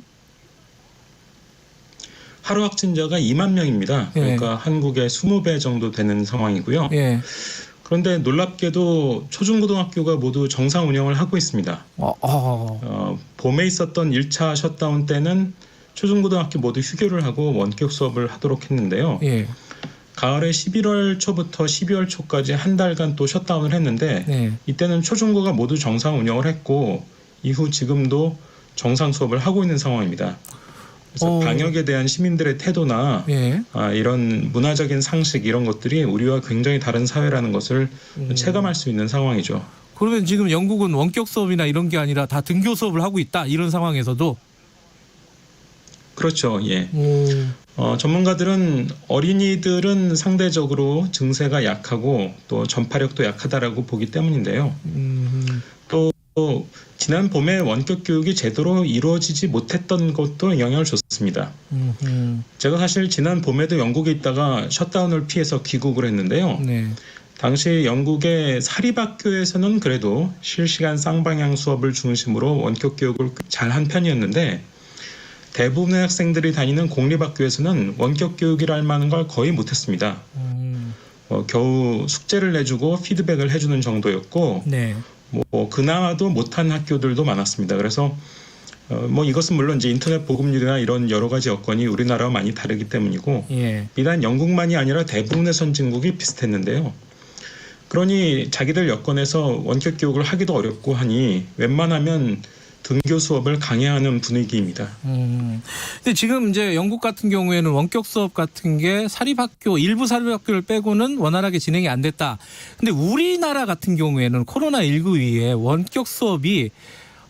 하루 확진자가 2만 명입니다. 그러니까 한국의 20배 정도 되는 상황이고요. 그런데 놀랍게도 초중고등학교가 모두 정상 운영을 하고 있습니다. 봄에 있었던 1차 셧다운 때는 초중고등학교 모두 휴교를 하고 원격 수업을 하도록 했는데요. 가을에 11월 초부터 12월 초까지 한 달간 또 셧다운을 했는데 이때는 초중고가 모두 정상 운영을 했고 이후 지금도 정상 수업을 하고 있는 상황입니다. 그래서 방역에 대한 시민들의 태도나 이런 문화적인 상식 이런 것들이 우리와 굉장히 다른 사회라는 것을 체감할 수 있는 상황이죠. 그러면 지금 영국은 원격 수업이나 이런 게 아니라 다 등교 수업을 하고 있다 이런 상황에서도? 그렇죠. 예. 전문가들은 어린이들은 상대적으로 증세가 약하고 또 전파력도 약하다라고 보기 때문인데요. 또 지난 봄에 원격 교육이 제대로 이루어지지 못했던 것도 영향을 줬습니다. 제가 사실 지난 봄에도 영국에 있다가 셧다운을 피해서 귀국을 했는데요. 당시 영국의 사립학교에서는 그래도 실시간 쌍방향 수업을 중심으로 원격 교육을 잘한 편이었는데 대부분의 학생들이 다니는 공립학교에서는 원격 교육이랄 만한 걸 거의 못했습니다. 겨우 숙제를 내주고 피드백을 해주는 정도였고 그나마도 못한 학교들도 많았습니다. 그래서 이것은 물론 이제 인터넷 보급률이나 이런 여러 가지 여건이 우리나라와 많이 다르기 때문이고 비단 영국만이 아니라 대부분의 선진국이 비슷했는데요. 그러니 자기들 여건에서 원격 교육을 하기도 어렵고 하니 웬만하면 등교 수업을 강행하는 분위기입니다. 근데 지금 이제 영국 같은 경우에는 원격 수업 같은 게 일부 사립학교를 빼고는 원활하게 진행이 안 됐다. 근데 우리나라 같은 경우에는 코로나19 이후에 원격 수업이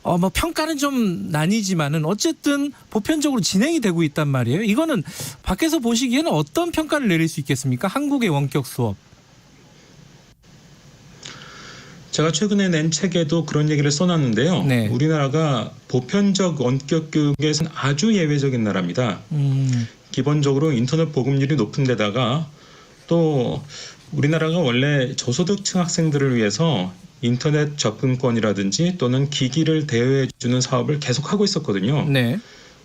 평가는 좀 나뉘지만은 어쨌든 보편적으로 진행이 되고 있단 말이에요. 이거는 밖에서 보시기에는 어떤 평가를 내릴 수 있겠습니까? 한국의 원격 수업. 제가 최근에 낸 책에도 그런 얘기를 써놨는데요. 우리나라가 보편적 원격 교육에서는 아주 예외적인 나라입니다. 기본적으로 인터넷 보급률이 높은 데다가 또 우리나라가 원래 저소득층 학생들을 위해서 인터넷 접근권이라든지 또는 기기를 대여해 주는 사업을 계속하고 있었거든요.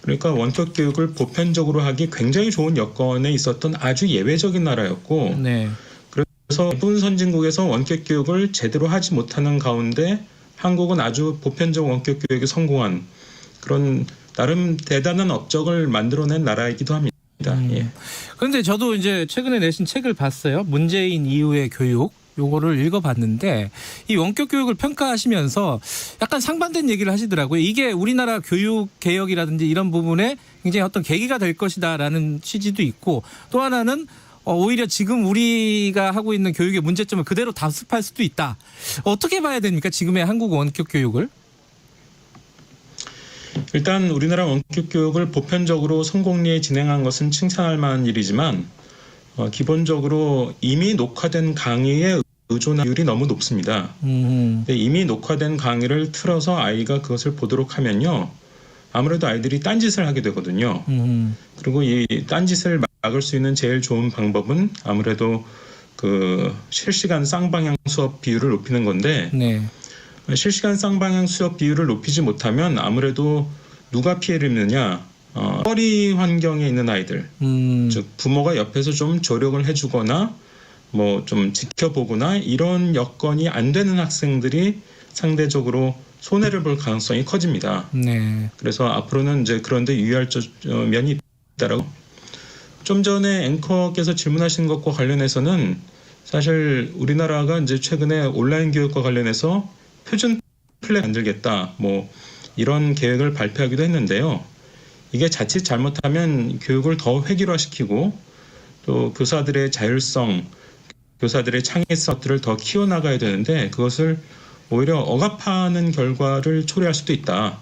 그러니까 원격 교육을 보편적으로 하기 굉장히 좋은 여건에 있었던 아주 예외적인 나라였고 그래서 대부분 선진국에서 원격 교육을 제대로 하지 못하는 가운데 한국은 아주 보편적 원격 교육에 성공한 그런 나름 대단한 업적을 만들어낸 나라이기도 합니다. 예. 그런데 저도 이제 최근에 내신 책을 봤어요. 문재인 이후의 교육. 요거를 읽어봤는데 이 원격 교육을 평가하시면서 약간 상반된 얘기를 하시더라고요. 이게 우리나라 교육 개혁이라든지 이런 부분에 굉장히 어떤 계기가 될 것이다라는 취지도 있고, 또 하나는 오히려 지금 우리가 하고 있는 교육의 문제점을 그대로 답습할 수도 있다. 어떻게 봐야 됩니까? 지금의 한국 원격 교육을? 일단 우리나라 원격 교육을 보편적으로 성공리에 진행한 것은 칭찬할 만한 일이지만 기본적으로 이미 녹화된 강의에 의존율이 너무 높습니다. 이미 녹화된 강의를 틀어서 아이가 그것을 보도록 하면요, 아무래도 아이들이 딴짓을 하게 되거든요. 그리고 이 딴짓을 막을 수 있는 제일 좋은 방법은 아무래도 그 실시간 쌍방향 수업 비율을 높이는 건데, 네. 실시간 쌍방향 수업 비율을 높이지 못하면 아무래도 누가 피해를 입느냐? 거리 환경에 있는 아이들, 즉 부모가 옆에서 좀 조력을 해주거나 뭐 좀 지켜보거나 이런 여건이 안 되는 학생들이 상대적으로 손해를 볼 가능성이 커집니다. 네. 그래서 앞으로는 이제 그런데 유의할 면이 있다라고. 좀 전에 앵커께서 질문하신 것과 관련해서는 사실 우리나라가 이제 최근에 온라인 교육과 관련해서 표준 플랫폼 만들겠다, 뭐 이런 계획을 발표하기도 했는데요. 이게 자칫 잘못하면 교육을 더 획일화시키고 또 교사들의 자율성, 교사들의 창의성들을 더 키워나가야 되는데 그것을 오히려 억압하는 결과를 초래할 수도 있다.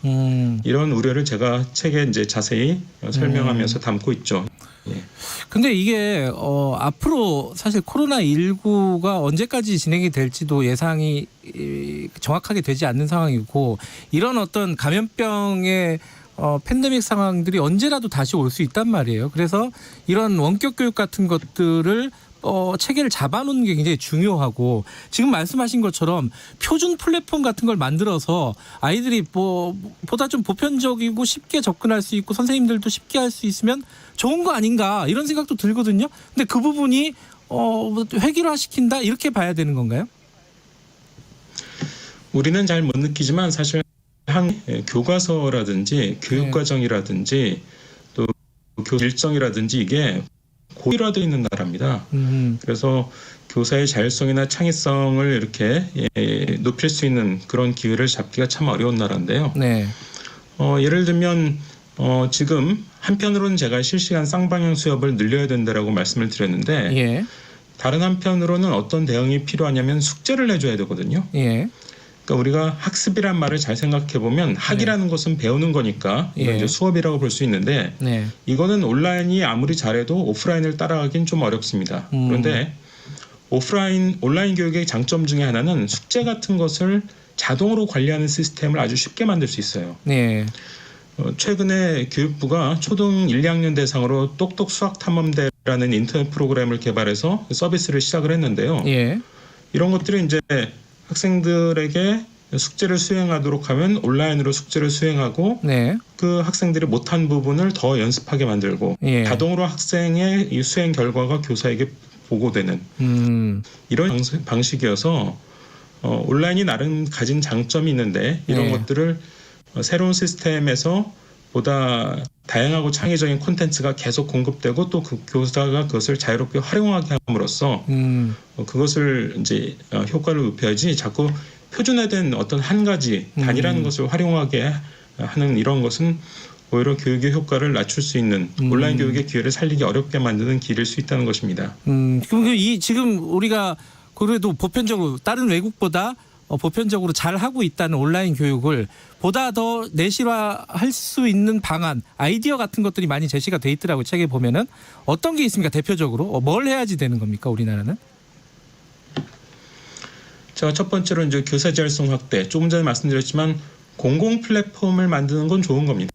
이런 우려를 제가 책에 이제 자세히 설명하면서 담고 있죠. 예. 근데 이게 앞으로 사실 코로나19가 언제까지 진행이 될지도 예상이 정확하게 되지 않는 상황이고, 이런 어떤 감염병의 팬데믹 상황들이 언제라도 다시 올 수 있단 말이에요. 그래서 이런 원격 교육 같은 것들을 체계를 잡아놓는 게 굉장히 중요하고, 지금 말씀하신 것처럼 표준 플랫폼 같은 걸 만들어서 아이들이 보다 좀 보편적이고 쉽게 접근할 수 있고 선생님들도 쉽게 할 수 있으면 좋은 거 아닌가, 이런 생각도 들거든요. 근데 그 부분이 획일화시킨다, 이렇게 봐야 되는 건가요? 우리는 잘 못 느끼지만 사실 교과서라든지 교육과정이라든지 또 교육 일정이라든지 이게 고일화되어 있는 나라입니다. 그래서 교사의 자율성이나 창의성을 이렇게 높일 수 있는 그런 기회를 잡기가 참 어려운 나라인데요. 네. 예를 들면 지금 한편으로는 제가 실시간 쌍방향 수업을 늘려야 된다라고 말씀을 드렸는데, 예. 다른 한편으로는 어떤 대응이 필요하냐면 숙제를 해줘야 되거든요. 예. 그러니까 우리가 학습이란 말을 잘 생각해 보면 학이라는 것은 배우는 거니까 이건 이제 수업이라고 볼 수 있는데, 이거는 온라인이 아무리 잘해도 오프라인을 따라가긴 좀 어렵습니다. 그런데 온라인 교육의 장점 중에 하나는 숙제 같은 것을 자동으로 관리하는 시스템을 아주 쉽게 만들 수 있어요. 네. 최근에 교육부가 초등 1, 2학년 대상으로 똑똑 수학 탐험대라는 인터넷 프로그램을 개발해서 서비스를 시작을 했는데요. 예. 이런 것들이 이제 학생들에게 숙제를 수행하도록 하면 온라인으로 숙제를 수행하고, 그 학생들이 못한 부분을 더 연습하게 만들고, 자동으로 학생의 이 수행 결과가 교사에게 보고되는 이런 방식이어서 온라인이 나름 가진 장점이 있는데, 이런 것들을 새로운 시스템에서 보다 다양하고 창의적인 콘텐츠가 계속 공급되고 또 그 교사가 그것을 자유롭게 활용하게 함으로써 그것을 이제 효과를 높여야지, 자꾸 표준화된 어떤 한 가지 단일한 것을 활용하게 하는 이런 것은 오히려 교육의 효과를 낮출 수 있는, 온라인 교육의 기회를 살리기 어렵게 만드는 길일 수 있다는 것입니다. 그럼 지금 우리가 그래도 보편적으로 다른 외국보다 보편적으로 잘 하고 있다는 온라인 교육을 보다 더 내실화할 수 있는 방안, 아이디어 같은 것들이 많이 제시가 돼 있더라고요. 책에 보면은 어떤 게 있습니까? 대표적으로 뭘 해야지 되는 겁니까? 우리나라는? 자, 첫 번째로 이제 교사 자율성 확대. 조금 전에 말씀드렸지만 공공 플랫폼을 만드는 건 좋은 겁니다.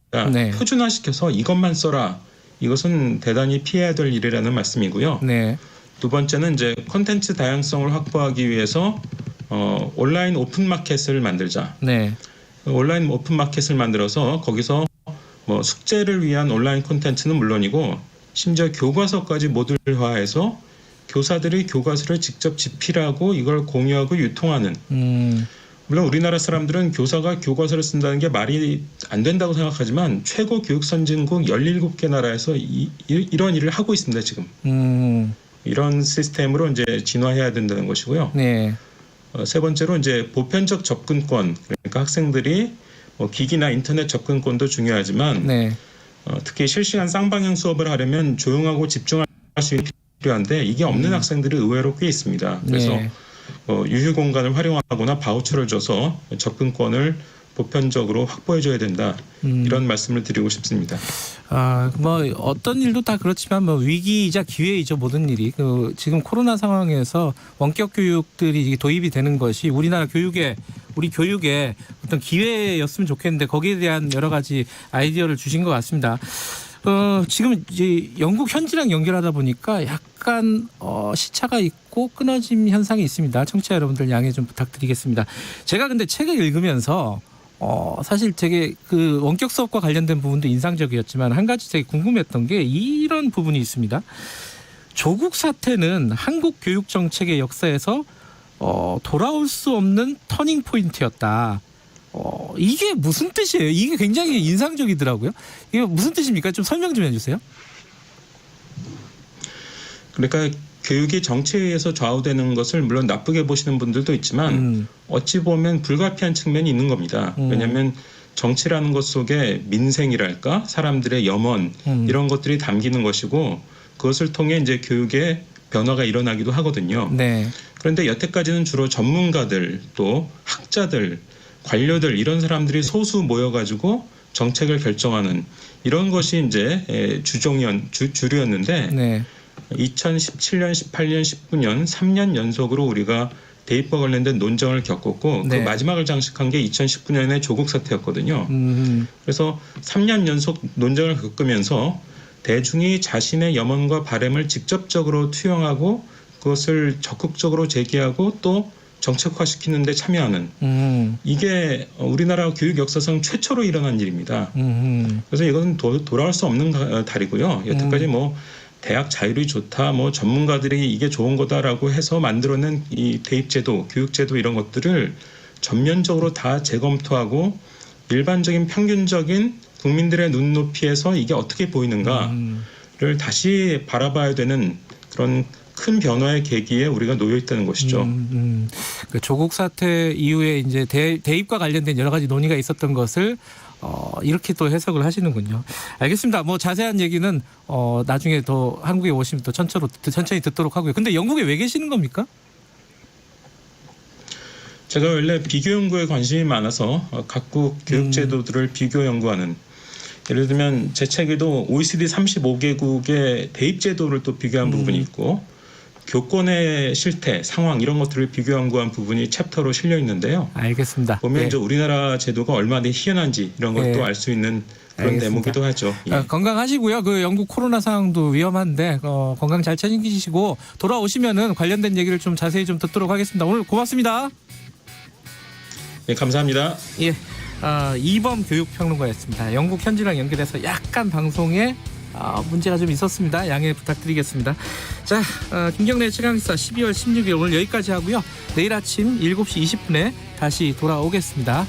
표준화시켜서 이것만 써라. 이것은 대단히 피해야 될 일이라는 말씀이고요. 두 번째는 이제 콘텐츠 다양성을 확보하기 위해서 온라인 오픈 마켓을 만들자. 온라인 오픈 마켓을 만들어서 거기서 뭐 숙제를 위한 온라인 콘텐츠는 물론이고 심지어 교과서까지 모듈화해서 교사들이 교과서를 직접 집필하고 이걸 공유하고 유통하는 물론 우리나라 사람들은 교사가 교과서를 쓴다는 게 말이 안 된다고 생각하지만 최고 교육 선진국 17개 나라에서 이런 일을 하고 있습니다, 지금. 이런 시스템으로 이제 진화해야 된다는 것이고요. 네. 세 번째로 이제 보편적 접근권, 그러니까 학생들이 기기나 인터넷 접근권도 중요하지만 네. 특히 실시간 쌍방향 수업을 하려면 조용하고 집중할 수 있는 필요한데 이게 없는 학생들이 의외로 꽤 있습니다. 그래서 네. 유휴 공간을 활용하거나 바우처를 줘서 접근권을 보편적으로 확보해줘야 된다. 이런 말씀을 드리고 싶습니다. 뭐 어떤 일도 다 그렇지만 뭐 위기이자 기회이죠, 모든 일이. 지금 코로나 상황에서 원격 교육들이 도입이 되는 것이 우리 교육의 어떤 기회였으면 좋겠는데 거기에 대한 여러 가지 아이디어를 주신 것 같습니다. 지금 이제 영국 현지랑 연결하다 보니까 약간 시차가 있고 끊어짐 현상이 있습니다. 청취자 여러분들 양해 좀 부탁드리겠습니다. 제가 근데 책을 읽으면서 사실 되게 그 원격 수업과 관련된 부분도 인상적이었지만 한 가지 되게 궁금했던 게 이런 부분이 있습니다. 조국 사태는 한국 교육 정책의 역사에서 돌아올 수 없는 터닝 포인트였다. 이게 무슨 뜻이에요? 이게 굉장히 인상적이더라고요. 이게 무슨 뜻입니까? 좀 설명 좀 해주세요. 그러니까 교육이 정치에 의해서 좌우되는 것을 물론 나쁘게 보시는 분들도 있지만 어찌 보면 불가피한 측면이 있는 겁니다. 왜냐하면 정치라는 것 속에 민생이랄까 사람들의 염원 이런 것들이 담기는 것이고 그것을 통해 이제 교육의 변화가 일어나기도 하거든요. 네. 그런데 여태까지는 주로 전문가들 또 학자들 관료들 이런 사람들이 소수 모여가지고 정책을 결정하는 이런 것이 이제 주류였는데 네. 2017년, 18년, 19년 3년 연속으로 우리가 대입과 관련된 논쟁을 겪었고 네. 그 마지막을 장식한 게 2019년의 조국 사태였거든요. 그래서 3년 연속 논쟁을 겪으면서 대중이 자신의 염원과 바람을 직접적으로 투영하고 그것을 적극적으로 제기하고 또 정책화시키는 데 참여하는 이게 우리나라 교육 역사상 최초로 일어난 일입니다. 그래서 이건 돌아올 수 없는 달이고요. 여태까지 뭐 대학 자율이 좋다, 뭐 전문가들이 이게 좋은 거다라고 해서 만들어낸 이 대입제도, 교육제도 이런 것들을 전면적으로 다 재검토하고 일반적인 평균적인 국민들의 눈높이에서 이게 어떻게 보이는가를 다시 바라봐야 되는 그런 큰 변화의 계기에 우리가 놓여 있다는 것이죠. 그 조국 사태 이후에 이제 대입과 관련된 여러 가지 논의가 있었던 것을 이렇게 또 해석을 하시는군요. 알겠습니다. 뭐 자세한 얘기는 나중에 더 한국에 오시면 또 천천히 듣도록 하고요. 근데 영국에 왜 계시는 겁니까? 제가 원래 비교 연구에 관심이 많아서 각국 교육 제도들을 비교 연구하는 예를 들면 제 책에도 OECD 35개국의 대입 제도를 또 비교한 부분이 있고 교권의 실태, 상황 이런 것들을 비교 연구한 부분이 챕터로 실려 있는데요. 알겠습니다. 보면 예. 이제 우리나라 제도가 얼마나 희한한지 이런 것도 예. 알 수 있는 그런 알겠습니다. 대목이기도 하죠. 예. 건강하시고요. 그 영국 코로나 상황도 위험한데 건강 잘 챙기시고 돌아오시면은 관련된 얘기를 좀 자세히 좀 듣도록 하겠습니다. 오늘 고맙습니다. 예, 감사합니다. 예, 이범 교육평론가였습니다. 영국 현지랑 연결해서 약간 방송에 문제가 좀 있었습니다. 양해 부탁드리겠습니다. 자, 김경래 최강시사 12월 16일 오늘 여기까지 하고요. 내일 아침 7시 20분에 다시 돌아오겠습니다.